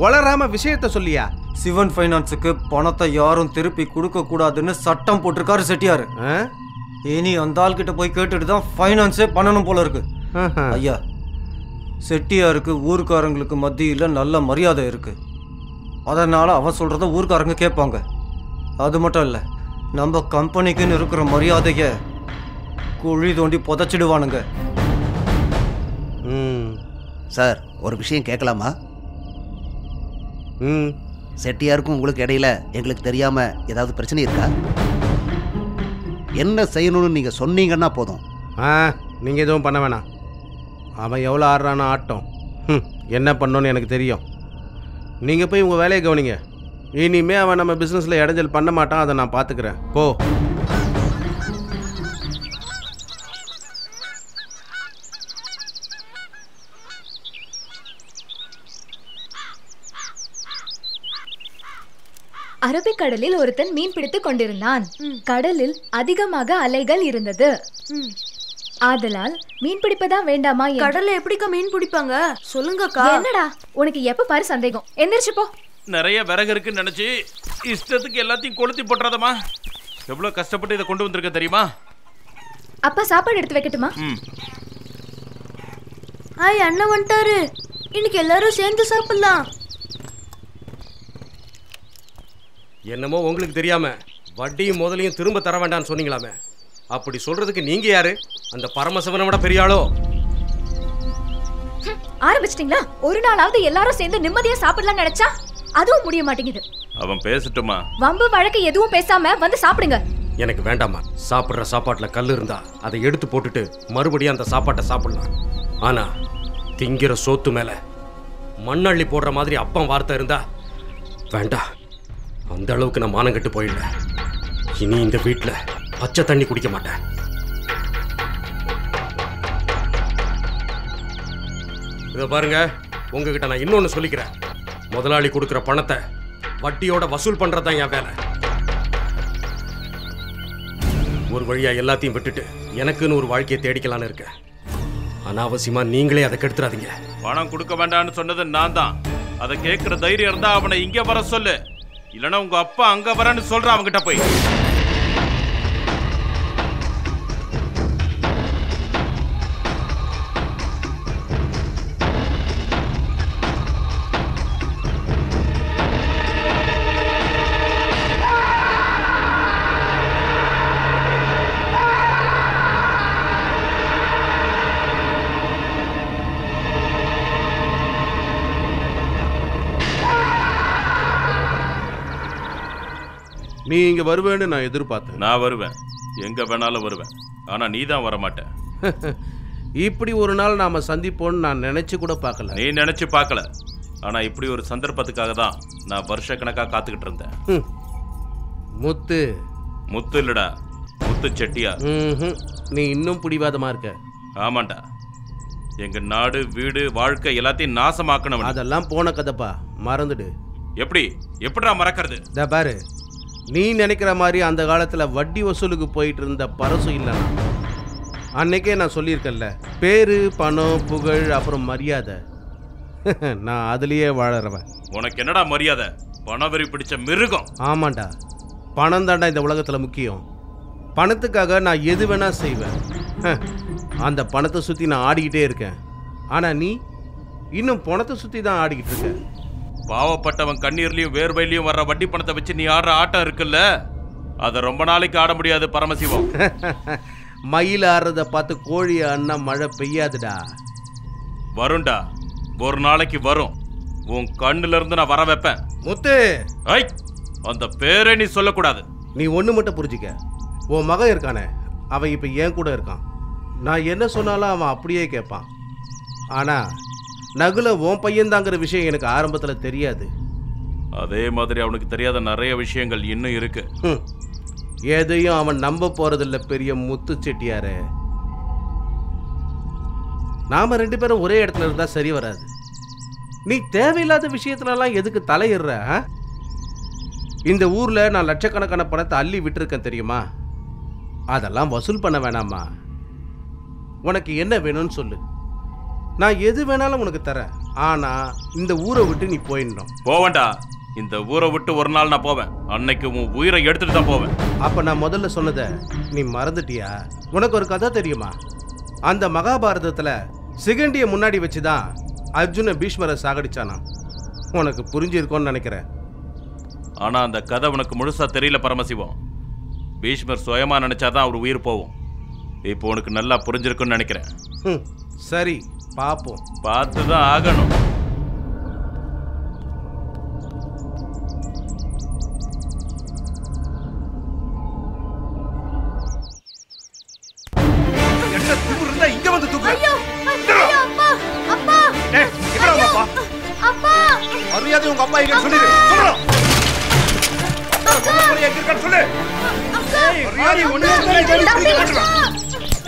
வளராம விஷயத்த சொல்லியா?
சிவன் ஃபைனான்ஸுக்கு பணத்தை யாரும் திருப்பி கொடுக்க கூடாதுன்னு சட்டம் போட்டிருக்காரு செட்டியார். இனி அந்த ஆள் கிட்ட போய் கேட்டுட்டு தான் ஃபைனான்ஸே பண்ணணும் போல இருக்கு. ஐயா, செட்டியாருக்கு ஊருக்காரங்களுக்கு மத்தியில் நல்ல மரியாதை இருக்கு. அதனால அவன் சொல்றத ஊருக்காரங்க கேட்பாங்க. அது மட்டும் இல்லை, நம்ம கம்பெனிக்குன்னு இருக்கிற மரியாதையை குழி தோண்டி புதைச்சிடுவானுங்க.
சார், ஒரு விஷயம் கேட்கலாமா? செட்டியாருக்கும் உங்களுக்கு இடையில எங்களுக்கு தெரியாம ஏதாவது பிரச்சனை இருக்கா? என்ன செய்யணும்னு நீங்க சொன்னீங்கன்னா போதும்.
நீங்க எதுவும் பண்ண வேணாம். அவன் எவ்வளோ ஆடுறானோ ஆட்டம். என்ன பண்ணணும்னு எனக்கு தெரியும். நீங்க போய் உங்க வேலையை கவனிங்க. இனிமே அவன் நம்ம பிசினஸ்ல இடைஞ்சல் பண்ண மாட்டான். அதை நான் பாத்துக்கிறேன். போ.
அரபிக்கடலில் ஒருத்தன் மீன் பிடித்துக் கொண்டிருந்தான். கடலில் அதிகமாக அலைகள் இருந்தது. ஆதலால் மீன் பிடிப்பதா வேண்டாமா?
கடல்ல எப்படிக்கா மீன் பிடிப்பாங்க சொல்லுங்கக்கா.
என்னடா உனக்கு எப்ப பாரு சந்தேகம். எந்திரிச்சு போ.
நிறைய விறகு இருக்குன்னு நினைச்சு இஷ்டத்துக்கு எல்லாத்தையும் கொளுத்தி போட்டுறாதம்மா. எவ்வளவு கஷ்டப்பட்டு இதை கொண்டு வந்திருக்க தெரியுமா?
அப்பா சாப்பாடு எடுத்து வைக்கட்டுமா?
ஹாய், அண்ணன் வந்துட்டாரு. இன்னைக்கு எல்லாரும் சேர்ந்து சாப்பிடலாம்.
என்னமோ உங்களுக்கு தெரியாம வட்டியும் முதலையும் திரும்ப தர வேண்டாம்னு சொன்னீங்களாமே. அப்படி சொல்றதுக்கு நீங்க யாரு? அந்த பரமசிவனை விட பெரிய ஆளோ?
ஆரம்பிச்சிட்டீங்களா? ஒரு நாளாவது எல்லாரும் சேர்ந்து நிம்மதியா சாப்பிடலாம் நினைச்சா அதுவும் முடிய மாட்டேங்குது.
அவன் பேசட்டுமா?
வம்பு வழக்கு எதுவும் பேசாம வந்து சாப்பிடுங்க.
எனக்கு வேண்டாமா. சாப்பிடுற சாப்பாட்டுல கல் இருந்தா அதை எடுத்து போட்டுட்டு மறுபடியும் அந்த சாப்பாட்டை சாப்பிடலாம். ஆனா திங்கிற சோத்து மேல மண்ணள்ளி போடுற மாதிரி அப்பம் வார்த்தை இருந்தா வேண்டாம். அந்த அளவுக்கு நான் மானம் கட்டு போயிடல. இனி இந்த வீட்டுல பச்சை தண்ணி குடிக்க மாட்டேன். இதை பாருங்க, உங்ககிட்ட நான் இன்னொன்னு சொல்லிக்கிறேன். முதலாளி கொடுக்கிற பணத்தை வட்டியோட வசூல் பண்றதுதான் என் வேலை. ஒரு வழியா எல்லாத்தையும் விட்டுட்டு எனக்குன்னு ஒரு வாழ்க்கையை தேடிக்கலான்னு இருக்கேன். அனாவசியமா நீங்களே அதை கெடுத்துறாதீங்க.
பணம் கொடுக்க வேண்டாம்னு சொன்னது நான் தான். அதை கேட்கிற தைரியம் இருந்தா அவனை இங்க வர சொல்லு. இல்லைன்னா உங்க அப்பா அங்க வரன்னு சொல்ற அவங்கிட்ட போய்.
நீ இங்க வருவேன்னு நான் எதிர்பார்த்தேன்.
நான் வருவேன், எங்க வேணாலும் வருவேன். ஆனா நீ தான் வர மாட்டேன்.
இப்படி ஒரு நாள் நாம சந்திப்போம்னு நான் நினைச்சு கூட பார்க்கல.
நீ நினைச்சு பார்க்கல. ஆனா இப்படி ஒரு சந்தர்ப்பத்துக்காக தான் நான் வருஷ கணக்கா காத்துக்கிட்டு இருந்தேன்.
முத்து
முத்து இல்லடா, முத்து செட்டியார்.
நீ இன்னும் பிடிவாதமா இருக்க.
ஆமாண்டா, எங்க நாடு வீடு வாழ்க்கை எல்லாத்தையும் நாசமாக்கணும்.
அதெல்லாம் போன கதைப்பா, மறந்துடு.
எப்படிடா மறக்கிறது?
பாரு, நீ நினைக்கிற மாதிரி அந்த காலத்துல வட்டி வசூலுக்கு போயிட்டு இருந்த பரசு இல்லைனா அன்னைக்கே நான் சொல்லியிருக்கேன்ல, பேரு பணம் புகழ் அப்புறம் மரியாதை. நான் அதுலயே வாழறவன்.
உனக்கு என்னடா மரியாதை? பணவெறி பிடிச்ச மிருகம்.
ஆமாண்டா, பணம் தாண்டா இந்த உலகத்துல முக்கியம். பணத்துக்காக நான் எது வேணா செய்வேன். அந்த பணத்தை சுத்தி நான் ஆடிக்கிட்டே இருக்கேன். ஆனா நீ இன்னும் பணத்தை சுத்தி தான் ஆடிக்கிட்டு இருக்க.
பாவப்பட்டவன் கண்ணீர்லயும் வேர்வையிலையும் வர்ற வட்டி பணத்தை வச்சு நீ ஆடுற ஆட்டம் இருக்குல்ல, அதை ரொம்ப நாளைக்கு ஆட முடியாது பரமசிவம்.
மயில் ஆடுறத பார்த்து கோழி அண்ணா மழை பெய்யாதுடா.
வரும்டா, ஒரு நாளைக்கு வரும். உன் கண்ணுல இருந்து நான் வர வைப்பேன்.
முத்து,
ஐ, அந்த பேரே நீ சொல்லக்கூடாது.
நீ ஒண்ணு மட்டும் புரிஞ்சுக்க. உன் மகன் இருக்கானே, அவன் இப்ப என் கூட இருக்கான். நான் என்ன சொன்னாலும் அவன் அப்படியே கேட்பான். ஆனா நகுல உன் பையன்தாங்கிற விஷயம் எனக்கு ஆரம்பத்துல தெரியாது.
அதே மாதிரி அவனுக்கு தெரியாத நிறைய விஷயங்கள் இன்னும் இருக்கு.
எதையும் அவன் நம்ப போறதில்ல பெரிய முத்து செட்டியாரே. நாம ரெண்டு பேரும் ஒரே இடத்துல இருந்தா சரி வராது. நீ தேவையில்லாத விஷயத்துலலாம் எதுக்கு தலையிடுற? இந்த ஊர்ல நான் லட்சக்கணக்கான பணத்தை அள்ளி விட்டுருக்கேன் தெரியுமா? அதெல்லாம் வசூல் பண்ண வேணாமா? உனக்கு என்ன வேணும்னு சொல்லு, நான் எது வேணாலும் உனக்கு தரேன். ஆனா இந்த ஊரை விட்டு நீ போயிடணும்.
போவேண்டா, இந்த ஊரை விட்டு ஒரு நாள் நான் போவேன். அன்னைக்கு உன் உயிரை எடுத்துட்டு தான் போவேன்.
அப்ப நான் முதல்ல சொன்னதை நீ மறந்துட்டியா? உனக்கு ஒரு கதை தெரியுமா? அந்த மகாபாரதத்துல சிகண்டியை முன்னாடி வச்சுதான் அர்ஜுன பீஷ்மரை சாகடிச்சானா. உனக்கு புரிஞ்சிருக்கோன்னு நினைக்கிறேன்.
ஆனா அந்த கதை உனக்கு முழுசா தெரியல பரமசிவம். பீஷ்மர் சுயமா நினைச்சாதான் அவர் உயிர் போகும். இப்போ உனக்கு நல்லா புரிஞ்சிருக்குன்னு நினைக்கிறேன்.
சரி, பாப்போம்.
பார்த்துதான் ஆகணும்.
இங்க வந்து தூக்கு.
ஐயோ அப்பா அப்பா
எங்கடா உங்க அப்பா?
அப்பா
மரியாதை உங்க அப்பா எங்க சொல்லிரு. சொல்றோம். உங்க எங்க இருக்கான்னு சொல்லு. மரியாதை ஒண்ணே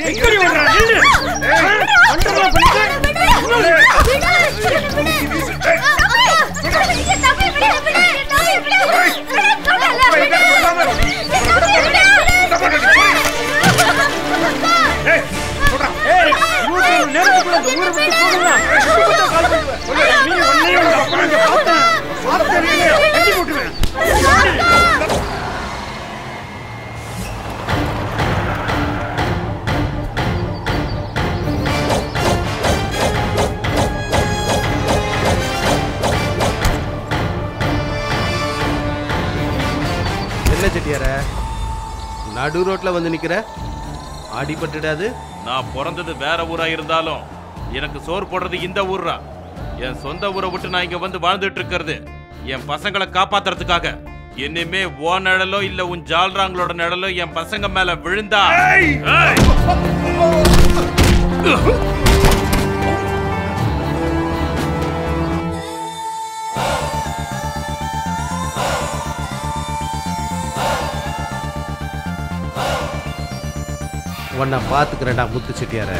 எங்கடி ஓடுற? நில்லு. அண்டர்ல பண்ணிட்டு. ஏய், சொல்றா.
ஏய் 24 நேரத்துக்குள்ள இந்த ஊரை விட்டு போடுங்க. சுத்தமா கால் பண்ணுவேன். நீ ஒண்ணையும் உங்க அப்பா இங்க பார்த்தேன். சாத்தறியே கட்டி போட்டுவேன். என்ன செட்டியார நடு ரோட்ல வந்து நிக்கிற? அடிபட்டுடாது?
நான் பிறந்தது வேற ஊரா இருந்தாலும் எனக்கு சோறு போடுறது இந்த ஊர்ரா. என் சொந்த ஊரை விட்டு நான் இங்க வந்து வாழ்ந்துட்டு இருக்கிறது என் பசங்களை காப்பாத்துறதுக்காக. இனிமே ஓ நிழலோ இல்ல உன் ஜால்ராங்களோட நிழலோ என் பசங்க மேல விழுந்தா
உன்னை பாத்துக்கிறேன்டா முத்து செட்டியார.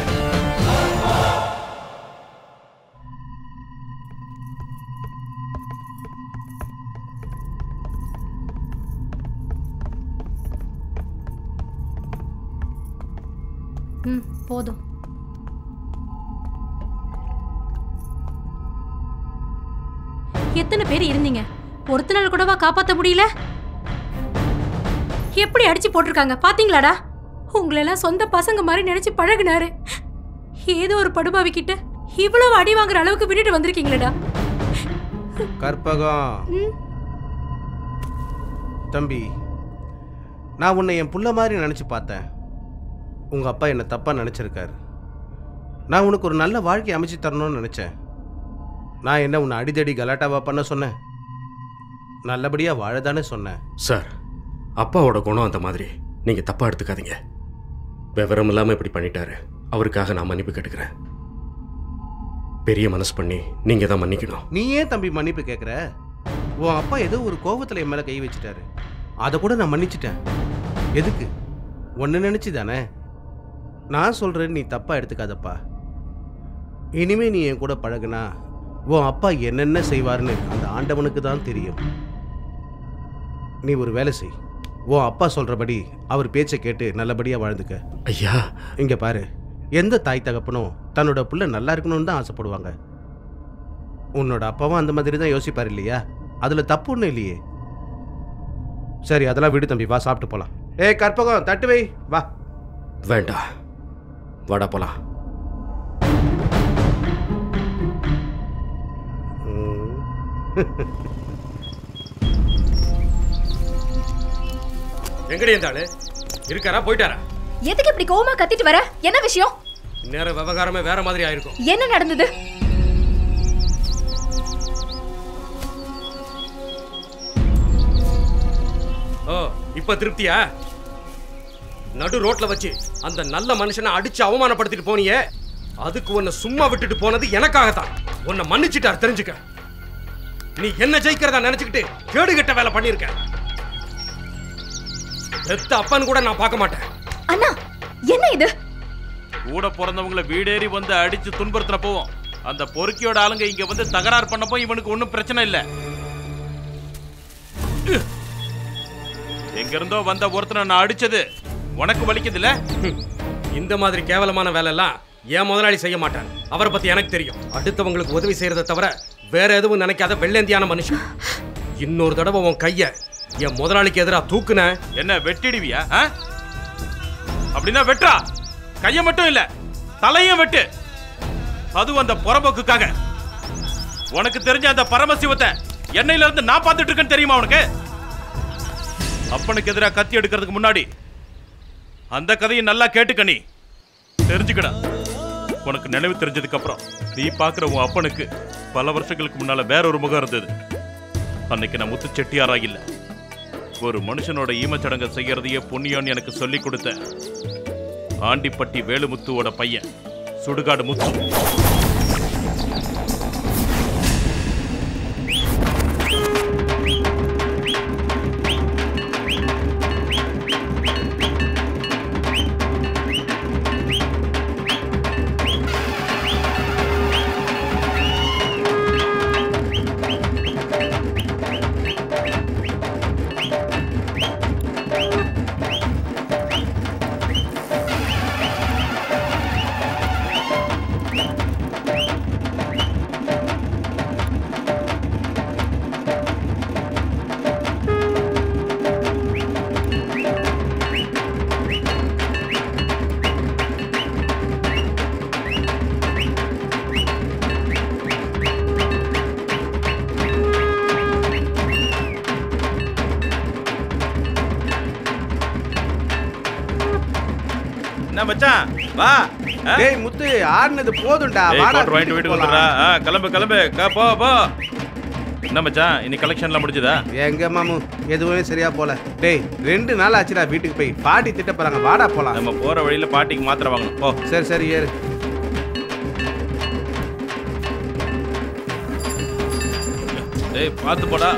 போதும். எத்தனை பேர் இருந்தீங்க? ஒருத்தனால கூடவா காப்பாத்த முடியல? எப்படி அடிச்சு போட்டிருக்காங்க பாத்தீங்களாடா? உங்களெல்லாம் சொந்த பசங்க மாதிரி நினைச்சு பழகுனாரு. ஏதோ ஒரு படுபாவி கிட்ட இவ்வளவு அடி வாங்குற அளவுக்கு விட்டுட்டு வந்திருக்கீங்களடா.
கற்பகம் தம்பி, நான் உன்னை என் புள்ள மாதிரி நினைச்சு பார்த்தேன். உங்க அப்பா என்ன தப்பா நினைச்சிருக்காரு. நான் உனக்கு ஒரு நல்ல வாழ்க்கை அமைச்சு தரணும்னு நினைச்சேன். நான் என்ன உன்னை அடிதடி கலாட்டாவா பண்ண சொன்னேன்? நல்லபடியா வாழதானே சொன்னேன்.
சார், அப்பாவோட குணம் அந்த மாதிரி. நீங்க தப்பா எடுத்துக்காதீங்க. விவரம் இல்லாம இப்படி பண்ணிட்டாரு. அவருக்காக நான் மன்னிப்பு கேட்டுக்கிறேன். பெரிய மனசு பண்ணி நீங்க தான் மன்னிக்கணும்.
நீ ஏன் தம்பி மன்னிப்பு கேட்குற? உன் அப்பா ஏதோ ஒரு கோபத்தில் என் மேலே கை வச்சுட்டாரு. அதை கூட நான் மன்னிச்சிட்டேன். எதுக்கு? ஒன்று நினச்சி தானே. நான் சொல்கிறேன், நீ தப்பாக எடுத்துக்காதப்பா. இனிமே நீ என் கூட பழகுனா உன் அப்பா என்னென்ன செய்வார்னு அந்த ஆண்டவனுக்கு தான் தெரியும். நீ ஒரு வேலை செய். உன் அப்பா சொல்கிறபடி அவர் பேச்சை கேட்டு நல்லபடியாக வாழ்ந்துக்க.
ஐயா,
இங்கே பாரு, எந்த தாய் தகப்பனும் தன்னோட புள்ள நல்லா இருக்கணும்னு தான் ஆசைப்படுவாங்க. உன்னோட அப்பாவும் அந்த மாதிரி தான் யோசிப்பார் இல்லையா? அதில் தப்பு ஒன்றும் இல்லையே. சரி, அதெல்லாம் விடு தம்பி, வா சாப்பிட்டு போகலாம். ஏய் கற்பகம், தட்டு வை, வா.
வேண்டாம், வாடா போலாம். எங்கடி இருந்தாளு? இருக்காரா போயிட்டாரா?
எதுக்கு இப்படி கோவமா கத்திட்டு வர? என்ன விஷயம்?
நேர விவகாரமே வேற மாதிரி ஆயிருக்கும்.
என்ன நடந்தது?
ஓ, இப்ப திருப்தியா? நடு ரோட்ல வச்சு அந்த நல்ல மனுஷனை அடிச்சு அவமானப்படுத்திட்டு போனியே, அதுக்கு உன்னை சும்மா விட்டுட்டு போனது எனக்காகத்தான். உன்னை மன்னிச்சுட்டார், தெரிஞ்சுக்க. நீ என்ன ஜெயிக்கிறதா நினைச்சுக்கிட்டு கேடுகட்ட வேலை பண்ணிருக்க. பெத்த அப்பன் கூட நான் பார்க்க மாட்டேன்.
அண்ணா, என்ன இது?
கூட பிறந்தவங்களை வீடேறி வந்து அடிச்சு துன்புறுத்துற போவோம். அந்த பொறுக்கியோட ஆளுங்க இங்க வந்து தகராறு பண்ணப்போ இவனுக்கு ஒன்றும் பிரச்சனை இல்லை. எங்க இருந்தோ வந்த ஒருத்தனை நான் அடிச்சது உனக்கு வலிக்குதுல்ல?
இந்த மாதிரி கேவலமான வேலை எல்லாம் என் முதலாளி செய்ய மாட்டான். அவரை பத்தி எனக்கு தெரியும். அடுத்தவங்களுக்கு உதவி செய்யறதை தவிர வேற எதுவும் நினைக்காத வெள்ளேந்தியான மனுஷன். இன்னொரு தடவை உன் கைய என் முதலாளிக்கு எதிராக தூக்குன
என்ன வெட்டிடுவியா? அப்படின்னா வெட்டா, கைய மட்டும் இல்ல தலையும் வெட்டு. அது அந்த புறம்போக்குக்காக. உனக்கு தெரிஞ்ச அந்த பரமசிவத்தை எண்ணெயில இருந்து நான் பார்த்துட்டு இருக்கேன்னு தெரியுமா உனக்கு? அப்பனுக்கு எதிராக கத்தி எடுக்கிறதுக்கு முன்னாடி அந்த கதையை நல்லா கேட்டுக்க. நீ தெரிஞ்சுக்கடா. உனக்கு நினைவு தெரிஞ்சதுக்கு அப்புறம் நீ பாக்குற உன் அப்பனுக்கு பல வருஷங்களுக்கு முன்னால வேற ஒரு முகம் இருந்தது. அன்னைக்கு நான் முத்து செட்டியாரா இல்ல, ஒரு மனுஷனோட ஈமச்சடங்கை செய்யறதையே புண்ணியம்னு எனக்கு சொல்லி கொடுத்த ஆண்டிப்பட்டி வேலுமுத்துவோட பையன் சுடுகாடு முத்து. என்ன மச்சான் வா.
டேய் முத்து ஆடுனது போதும்டா. வாடா
வாங்கிட்டு வீட்டுக்கு வந்துடுறா. கிளம்பு கிளம்பு போ போ. என்ன மச்சான் இன்னைக்கு கலெக்ஷன்லாம் முடிஞ்சதா?
எங்க மாமு எதுவுமே சரியா போல. டேய் 2 நாள் ஆச்சுடா வீட்டுக்கு போய். பாட்டி திட்ட போறாங்க. வாடா போலாம்.
நம்ம போற வழியில பாட்டிக்கு மாத்திரை வாங்கணும். போ.
சரி சரி ஏறு.
டேய் பார்த்து போடா.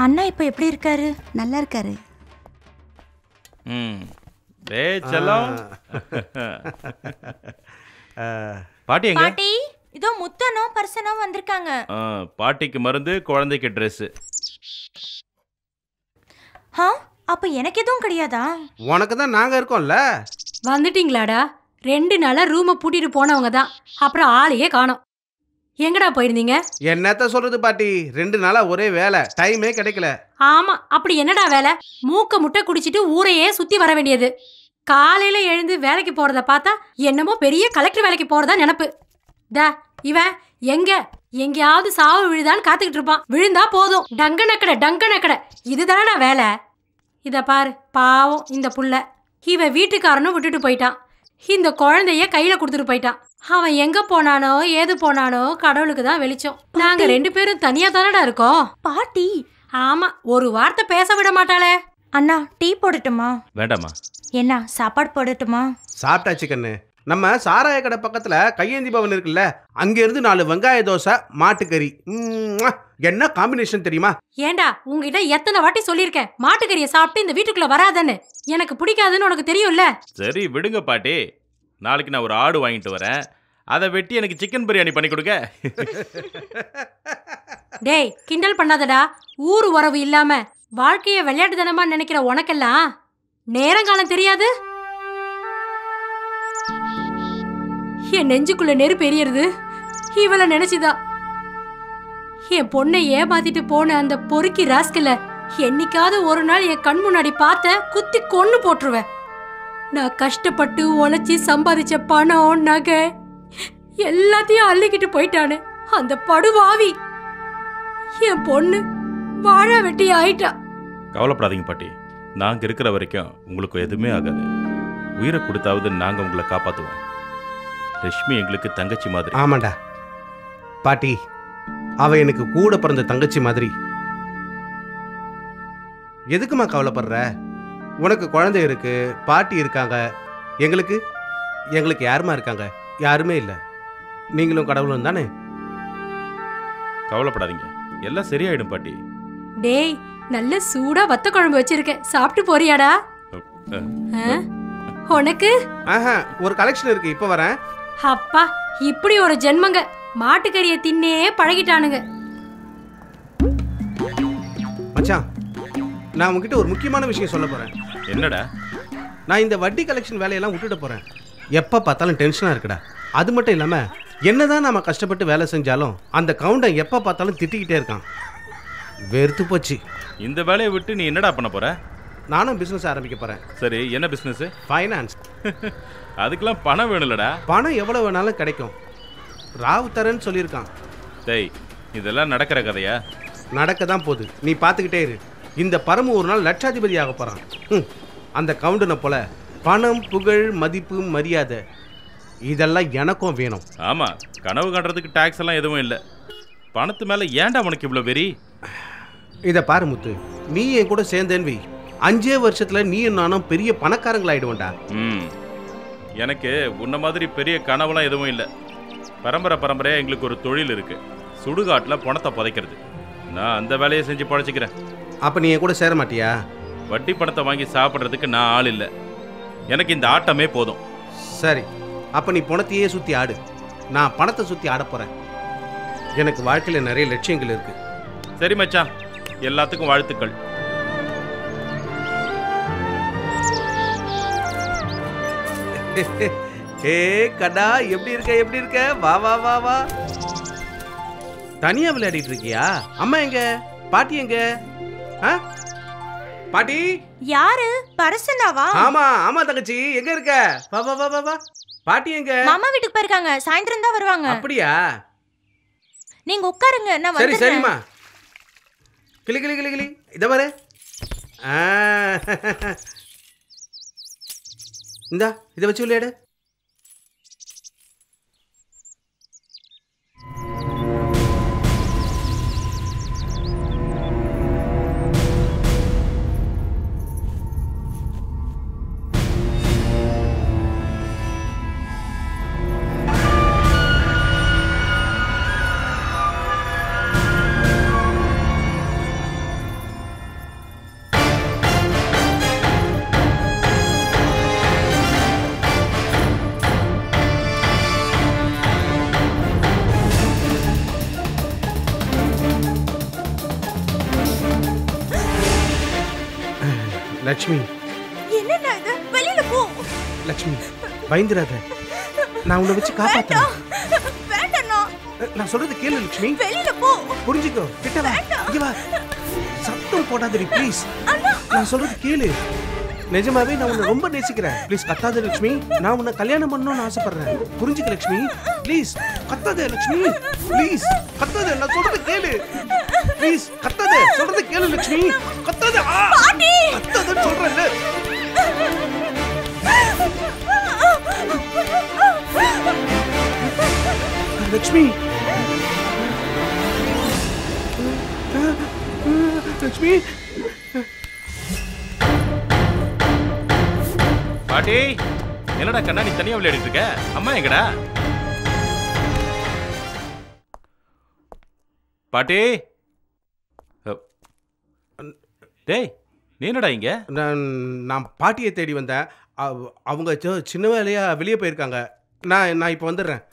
அண்ணா இப்போ எப்படி இருக்காரு? நல்லா இருக்காரு.
டேய் செல்லம். பாட்டி எங்க?
பாட்டி இதோ முத்தனும் பர்சனும் வந்திருக்காங்க.
பாட்டிக்கு மருந்து, குழந்தைக்கு Dress.
அப்ப எனக்கு எதுவும் கிடையாதா?
உனக்கு தான் நாங்க இருக்கோம்ல.
வந்துட்டீங்களாடா? 2 நாளா ரூமை பூட்டிட்டு போனவங்க தான். அப்புறம் ஆளையே காணோம். எங்கடா போயிருந்தீங்க?
என்னத்த சொல்றது பாட்டி, 2 நாளா ஒரே வேலை, டைமே கிடைக்கல.
ஆமா, அப்படி என்னடா வேலை? மூக்க முட்டை குடிச்சிட்டு ஊரையே சுத்தி வர வேண்டியது. காலையில எழுந்து வேலைக்கு போறத பார்த்தா என்னமோ பெரிய கலெக்டர் வேலைக்கு போறதா நினப்பு. இவன் எங்கேயாவது சாவு விழுதான்னு காத்துக்கிட்டு இருப்பான். விழுந்தா போதும் டங்க நக்கடை. இதுதானடா வேலை. இத பாரு, பாவம் இந்த புள்ள. இவன் வீட்டுக்காரனும் விட்டுட்டு போயிட்டான். இந்த குழந்தைய கையில கொடுத்துட்டு போயிட்டான். அவன் எங்க போனானோ ஏது போனானோ கடவுளுக்கு தான் வெளிச்சம். நாங்க 2 பேரும் தனியா தானடா இருக்கோம்.
பாட்டி
ஆமா, ஒரு வார்த்தை பேச விட மாட்டாளே.
அண்ணா டீ போடட்டுமா?
வேண்டாமா.
என்ன சாப்பாடு போடட்டுமா?
சாப்பிட்டாச்சு கண்ணு. நம்ம சாராய கடை பக்கத்துல கையேந்தி பவன் இருக்குல்ல, அங்க இருந்து 4 வெங்காய தோசை, மாட்டுக்கறி. என்ன காம்பினேஷன் தெரியுமா?
ஏண்டா உங்ககிட்ட எத்தனை வாட்டி சொல்லியிருக்கேன் மாட்டுக்கறியை சாப்பிட்டு இந்த வீட்டுக்குள்ள வராதன்னு. எனக்கு பிடிக்காதுன்னு உனக்கு தெரியும்ல.
சரி விடுங்க பாட்டி. நாளைக்கு நான் ஒரு ஆடு வாங்கிட்டு வரேன். அதை வெட்டி எனக்கு சிக்கன் பிரியாணி பண்ணி கொடுங்க.
டேய் கிண்டல் பண்ணாதடா. ஊர் உறவு இல்லாம வாழ்க்கைய விளையாட்டுத்தனமா நினைக்கிற உனக்கெல்லாம் நேரங்காலம் தெரியாது. என் நெஞ்சுக்குள்ள நெருப்பு எரியறது இவளை நினைச்சுதான். என் பொண்ணை ஏமாத்திட்டு போன அந்த பொறுக்கி ராஸ்கல என்னைக்காவது ஒரு நாள் என் கண் முன்னாடி பார்த்த குத்தி கொன்னு போட்டுருவேன். நான் கஷ்டப்பட்டு உழைச்சி சம்பாதிச்ச பணம் நகை எல்லாத்தையும் அள்ளிக்கிட்டு போயிட்டானு அந்த படுவாவி. என் பொண்ணு வாழ வெட்டி ஆயிட்டா.
கவலைப்படாதீங்க பாட்டி. நாங்க இருக்கிற வரைக்கும் உங்களுக்கு எதுவுமே ஆகாது. உயிரை கொடுத்தாவது நாங்க உங்களை காப்பாத்துவோம். லட்சுமி எங்களுக்கு தங்கச்சி மாதிரி.
ஆமாண்டா பாட்டி, அவ எனக்கு கூட பிறந்த தங்கச்சி மாதிரி. எதுக்குமா கவலைப்படுற? உனக்கு குழந்தை இருக்கு, பாட்டி இருக்காங்க. எங்களுக்கு யாருமா இருக்காங்க? யாருமே இல்லை. நீங்களும் கடவுளும் தானே.
கவலைப்படாதீங்க, எல்லாம் சரியாயிடும் பாட்டி.
டேய் நல்ல சூடா வத்த குழம்பு வச்சிருக்கேன், சாப்பிட்டு போறியாடா? உனக்கு
ஒரு கலெக்ஷன் இருக்கு, இப்ப வரேன்.
அப்பா இப்படி ஒரு ஜென்மங்க மாட்டுக்கறியை தின்னே பழகிட்டானுங்க.
மச்சான், நான் உங்ககிட்ட ஒரு முக்கியமான விஷயம் சொல்ல போறேன்.
என்னடா?
நான் இந்த வட்டி கலெக்ஷன் வேலையெல்லாம் விட்டுட்டு போறேன். எப்ப பார்த்தாலும் டென்ஷனா இருக்குடா. அது மட்டும் இல்லாம என்னதான் நாம கஷ்டப்பட்டு வேலை செஞ்சாலும் அந்த கவுண்டன் எப்ப பார்த்தாலும் திட்டிக்கிட்டே இருக்கான். வெறுத்து போச்சு.
இந்த வேலையை விட்டு நீ என்னடா பண்ண போற?
நானும் பிசினஸ் ஆரம்பிக்க போறேன்.
சரி, என்ன பிசினஸ்?
ஃபைனான்ஸ்.
அதுக்கெல்லாம் பணம் வேணும்லடா.
பணம் எவ்வளவு வேணாலும் கிடைக்கும். ராவ் தரேன்னு சொல்லியிருக்கான்.
டேய், இதெல்லாம் நடக்கிற கதையா?
நடக்க தான் போகுது, நீ பார்த்துக்கிட்டே இரு. இந்த பரமு ஒரு நாள் லட்சாதிபதி ஆக போறான். அந்த கவுண்டனை போல பணம், புகழ், மதிப்பு, மரியாதை இதெல்லாம் எனக்கும் வேணும்.
ஆமா, கனவு காண்றதுக்கு டாக்ஸ் எல்லாம் எதுவும் இல்லை. பணத்து மேல ஏன்டா உனக்கு இவ்வளவு வெறி?
இதை பாரு முத்து, நீ என் கூட சேர்ந்தேன்னு வை, 5 வருஷத்துல நீயும் நானும் பெரிய பணக்காரங்களாயிடுவோண்டா.
எனக்கு உன்ன மாதிரி பெரிய கனவுலாம் எதுவும் இல்லை. பரம்பரையா எங்களுக்கு ஒரு தொழில் இருக்கு, சுடுகாட்டில் பணத்தை புதைக்கிறது. நான் அந்த வேலையை செஞ்சு பழச்சிக்கிறேன்.
அப்ப நீ என் கூட சேர மாட்டியா?
வட்டி பணத்தை வாங்கி சாப்பிட்றதுக்கு நான் ஆள் இல்லை. எனக்கு இந்த ஆட்டமே போதும்.
சரி, அப்ப நீ பணத்தையே சுத்தி ஆடு, நான் பணத்தை சுத்தி ஆட போறேன். எனக்கு வாழ்க்கையில நிறைய லட்சியங்கள் இருக்கு.
சரி மச்சான், எல்லாத்துக்கும் வாழ்த்துக்கள்.
கடா, எப்படி இருக்க? வா வா வா வா. தனியா விளையாடிட்டு இருக்கியா? அம்மா எங்க? பாட்டி எங்க? பாட்டி
யாரு? பரசனாவா?
ஆமா ஆமா தங்கச்சி, எங்க இருக்க? வா வா வா வா. பாட்டி எங்க?
மாமா வீட்டுக்கு போயிருக்காங்க, சாயந்தரம் தான் வருவாங்க.
அப்படியா?
நீங்க உட்காருங்க, நான்
சரி
வந்துடுறேன்.
சரிம்மா. கிளி கிளி கிளி கிளி இத பாரு. இந்தா இத வச்சு விளையாடு. லட்சுமி,
என்னடா இது? வெளியில போ.
லட்சுமி பயந்துராத. நான் உன்னை வச்சு காப்பாத்துறேன்.
வேண்டாண்ணா.
நான் சொல்றது கேளு லட்சுமி.
வெளியில போ.
புரிஞ்சுக்கோ. கிட்ட வா. இங்க வா. சத்தம் போடாதடி ப்ளீஸ். நான் சொல்றது கேளு. நிஜமாவே நான் உன்னை ரொம்ப நேசிக்கிறேன். ப்ளீஸ் கத்தாத லட்சுமி. நான் உன்னை கல்யாணம் பண்ணணும்னு ஆசைப்படுறேன். புரிஞ்சுக்க லட்சுமி. ப்ளீஸ் கத்தாத லட்சுமி. ப்ளீஸ் கத்தாத. நான் சொல்றது கேளு. ப்ளீஸ் கத்தாத. சொல்றது கேளு லட்சுமி. கத்தாத.
பாட்டி.
கத்தாத சொல்றேன்ல. லட்சுமி. லட்சுமி.
பாட்டி, என்னடா கண்ணா நீ தனியா விளையாடிட்டு இருக்க? அம்மா எங்கடா? பாட்டி. டேய், நீ என்னடா இங்க?
நான் பாட்டியை தேடி வந்தேன். அவங்க சின்ன வேலையா வெளியே போயிருக்காங்க. நான் இப்போ வந்துடுறேன்.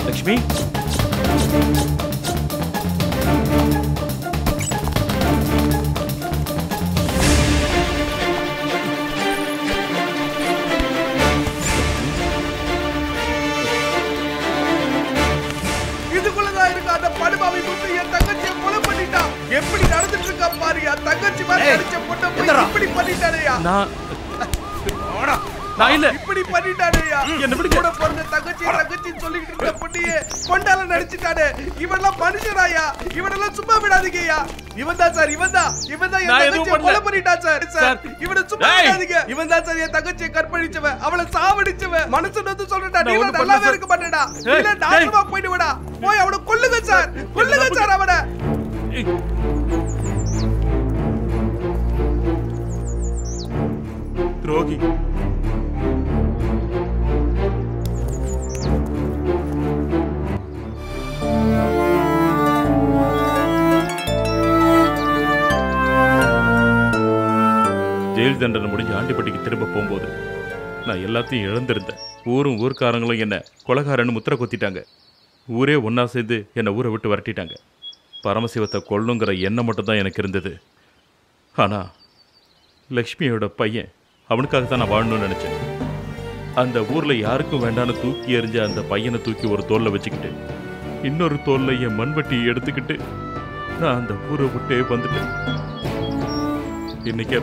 லட்சுமி,
இதுக்குள்ளதான் இருக்கு அந்த படுபாவி முத்து என் தங்கச்சியை கொலை பண்ணிட்டான். எப்படி நடந்துட்டு இருக்கா பாரு. என் தங்கச்சி மாதிரி அடிச்ச பொண்ணை போய் இப்படி பண்ணிட்டானேயா.
நான் இல்ல.
இப்படி பண்ணிட்டானேயா.
என்ன பிடிக்க?
கூட பிறந்த தங்கச்சி சொல்லிட்டு இருந்த பொண்ணியே கொண்டால நடிச்சிட்டானே. இவன்லாம் மனுஷனாயா? இவனெல்லாம் சும்மா விடாதீங்கயா. இவன்தான் சார். இவன்தான் என் தங்கச்சியை கொலை பண்ணிட்டான் சார். இவனை சும்மா விடாதீங்க. இவன்தான் சார் என் தங்கச்சியை கற்பழிச்சவன். அவளை சாவடிச்சவன். மனசு வந்து சொல்றா. நீ நல்லாவே இருக்க மாட்டேடா. இல்ல நாசமா போயிடுவடா. போய் அவனை கொல்லுங்க சார். கொல்லுங்க சார் அவனை.
துரோகி. ஜெயில் தண்டனை முடிஞ்சு ஆண்டிப்பட்டிக்கு திரும்ப போகும்போது நான் எல்லாத்தையும் இழந்திருந்தேன். ஊர்க்காரங்களும் என்ன கொலைகாரன்னு முத்திர குத்திட்டாங்க. ஊரே ஒன்றா சேர்ந்து என்னை ஊரை விட்டு விரட்டிட்டாங்க. பரமசிவத்தை கொல்லுங்கிற எண்ணம் மட்டும்தான் எனக்கு இருந்தது. ஆனால் லக்ஷ்மியோட பையன், அவனுக்காக தான் நான் வாழணும்னு நினச்சேன். அந்த ஊரில் யாருக்கும் வேண்டான்னு தூக்கி எறிஞ்ச அந்த பையனை தூக்கி ஒரு தோளில் வச்சுக்கிட்டு இன்னொரு தோளில் என் மண்வெட்டியை எடுத்துக்கிட்டு நான் அந்த ஊரை விட்டே வந்துட்டேன். இன்னைக்கு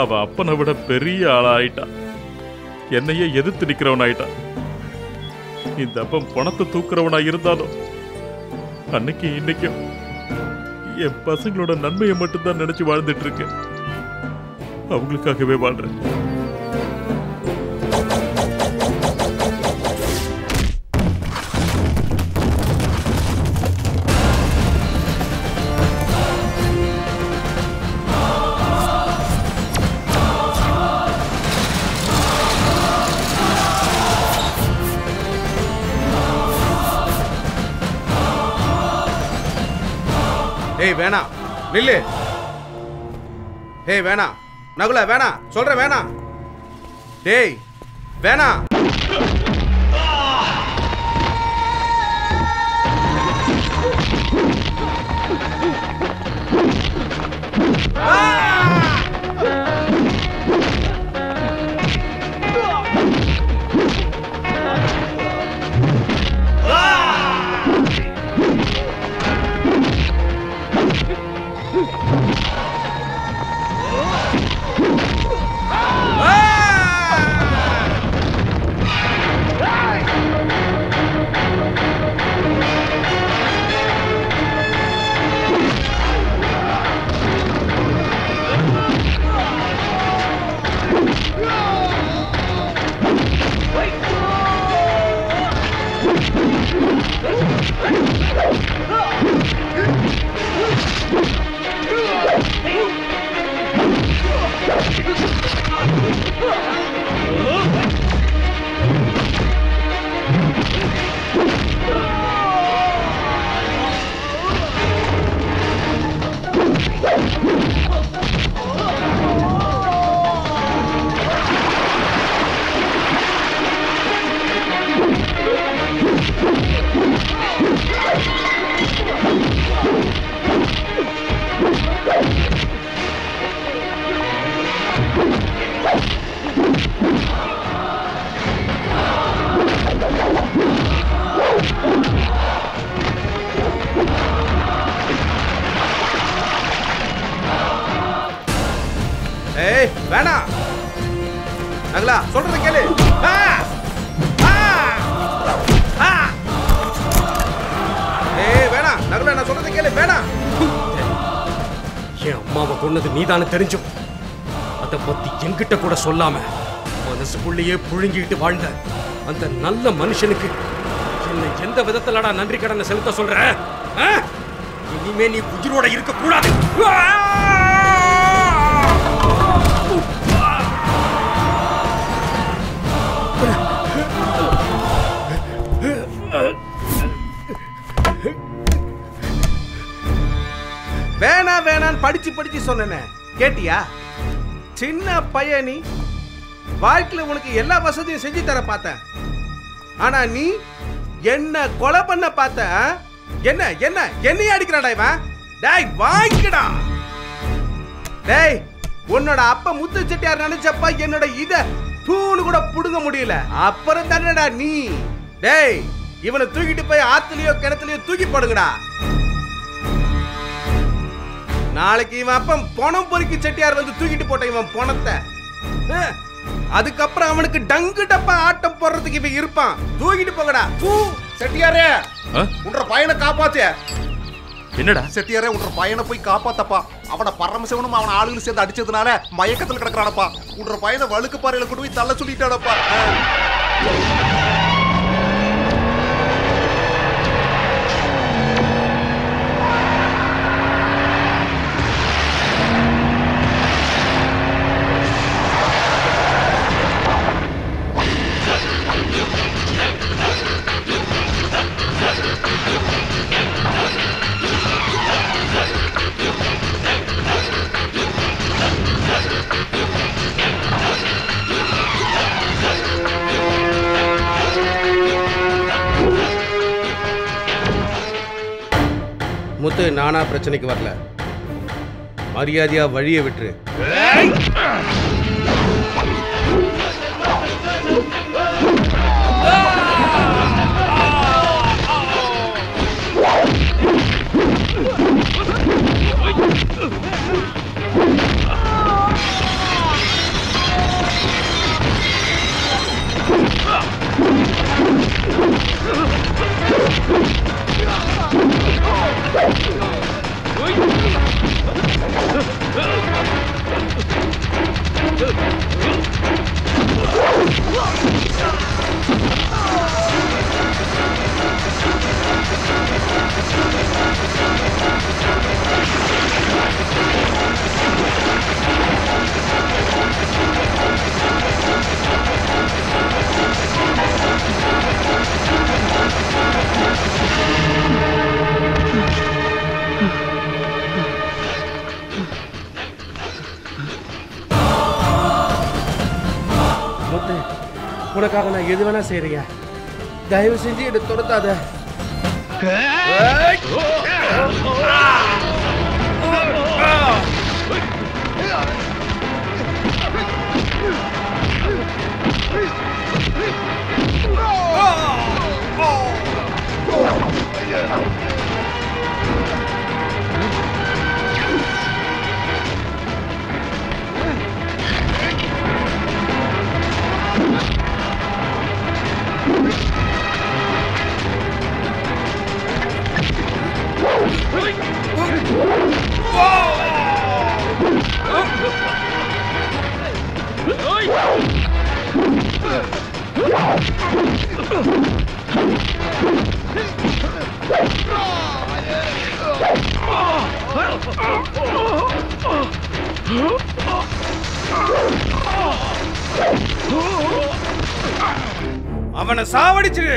அவன் அப்பனை விட பெரிய ஆளாயிட்டான். என்னையே எதிர்த்து நிற்கிறவன் ஆயிட்டான். இந்த அப்பன் பணத்தை தூக்குறவனா இருந்தாலும் அன்னைக்கு இன்னைக்கும் என் பசங்களோட நன்மையை மட்டும்தான் நினைச்சு வாழ்ந்துட்டு இருக்கேன். அவங்களுக்காகவே வாழ்றேன்.
ஏய் வேணாம், நில்லு. ஏய் வேணாம், நகுல வேணாம், சொல்ற வேணாம். டேய் வேணாம். நகுலா சொல்றத கேளு. ஏய் வேணாம் நகுலா, நான் சொல்றத கேளு. வேணாம்.
என் அம்மாவை கொன்னது நீதானே தெரிஞ்சும் அதை பத்தி என்கிட்ட கூட சொல்லாம மனசுக்குள்ளேயே புழுங்கிட்டு வாழ்ந்த அந்த நல்ல மனுஷனுக்கு என்னை எந்த விதத்திலடா நன்றி கடனை செலுத்த சொல்ற? இனிமே நீ உயிரோட இருக்க கூடாது.
வேணா வேணான்னு படிச்சு படிச்சு சொன்னேனே, கேட்டியா? சின்ன பையன் நீ, வாழ்க்கையில உனக்கு எல்லா வசதியும் செஞ்சு தர பார்த்தேன். ஆனா நீ என்ன கொலை பண்ண பார்த்த. என்ன என்ன என்னைய அடிக்கிறாடா இவன்? டேய் வாங்கிடா. டேய் உன்னோட அப்பா முத்து செட்டியார் நினைச்சப்பா என்னோட இத தூணு கூட புடுங்க முடியல. அப்புறம் தானடா நீ. டேய் இவனை தூக்கிட்டு போய் ஆத்துலயோ கிணத்துலயோ தூக்கி போடுங்கடா. நாளைக்கு இவன் அப்பன் பணம் பொறுக்கி செட்டியார் வந்து தூக்கிட்டு போட்ட இவன் பணத்தை. அதுக்கப்புறம் அவனுக்கு டங்கு டப்பா ஆட்டம் போடுறதுக்கு இவன் இருப்பான். தூக்கிட்டு போங்கடா.
செட்டியாரே உன்ற பையனை காப்பாத்திய.
என்னடா
செட்டியாரே உன்ற பையனை போய் காப்பாத்தப்பா. அவனை பரமசிவனும் அவன் ஆளுகளும் சேர்ந்து அடிச்சதுனால மயக்கத்துல கிடக்குறானப்பா. உன்ற பையனை வழுக்கு பாறையில கொண்டு போய் தள்ள சொல்லிட்டானப்பா.
முத்து நானா பிரச்சனைக்கு வரல. மரியாதையா வழியை விட்டுரு. உனக்காக நான் எது வேணா செய்யறியா? தயவு செஞ்சு என்னை துரத்தாத. அவனை சாவடிச்சிரு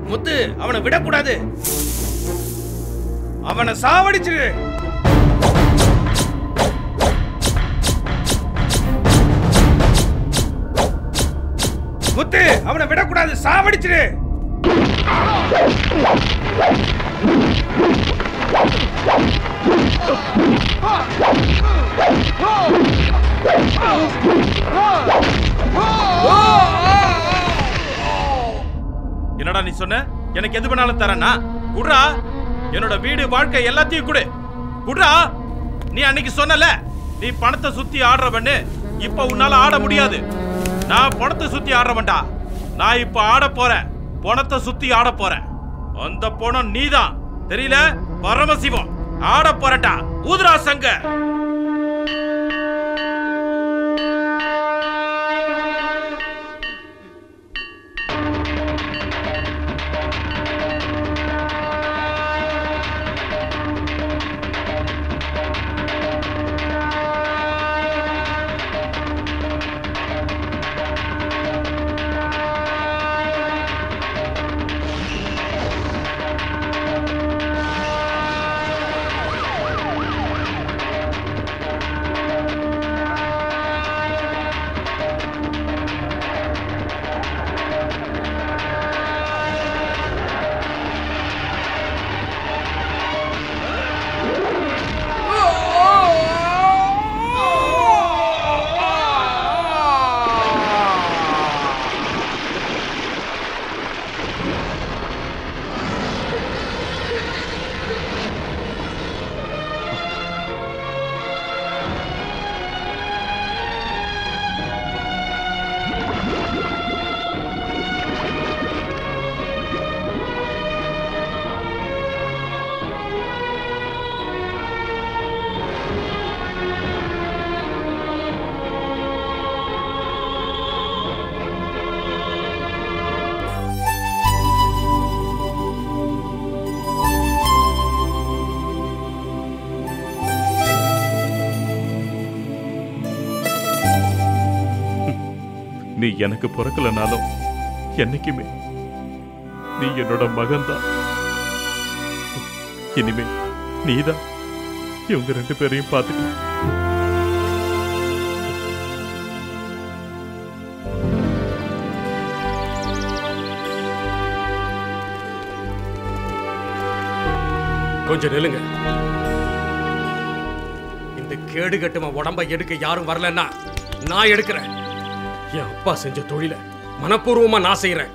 முத்து. அவனை விடக்கூடாது. அவனை சாவடிச்சிரு. முத்து அவனை விடக்கூடாது. சாவடிச்சிரு.
என்னடா நீ சொன்ன? எனக்கு எது வேணாலும் தரேனா? குடுறா. என்னோட வீடு வாழ்க்கை எல்லாத்தையும் குடு. குடுறா. நீ அன்னைக்கு சொன்னல நீ பணத்தை சுத்தி ஆடுறவன்னு. இப்ப உன்னால ஆட முடியாது. நான் பணத்தை சுத்தி ஆடுறவன்டா. நான் இப்ப ஆட போறேன். பணத்தை சுத்தி ஆட போறேன். அந்த பணம் நீதான். தெரியல? பரமசிவம் ஆட போறட்டா. ஊதுரா சங்க. நீ எனக்கு பிறக்கலனாலும் என்னைக்குமே நீ என்னோட மகன்தான். இனிமே நீதான் இவங்க 2 பேரையும் பார்த்துக்கலாம்.
கொஞ்சம் நில்லுங்க. இந்த கேடு கட்டுமா உடம்ப எடுக்க யாரும் வரலன்னா நான் எடுக்கிறேன். என் அப்பா செஞ்ச தொழிலை மனப்பூர்வமா நான் செய்யறேன்.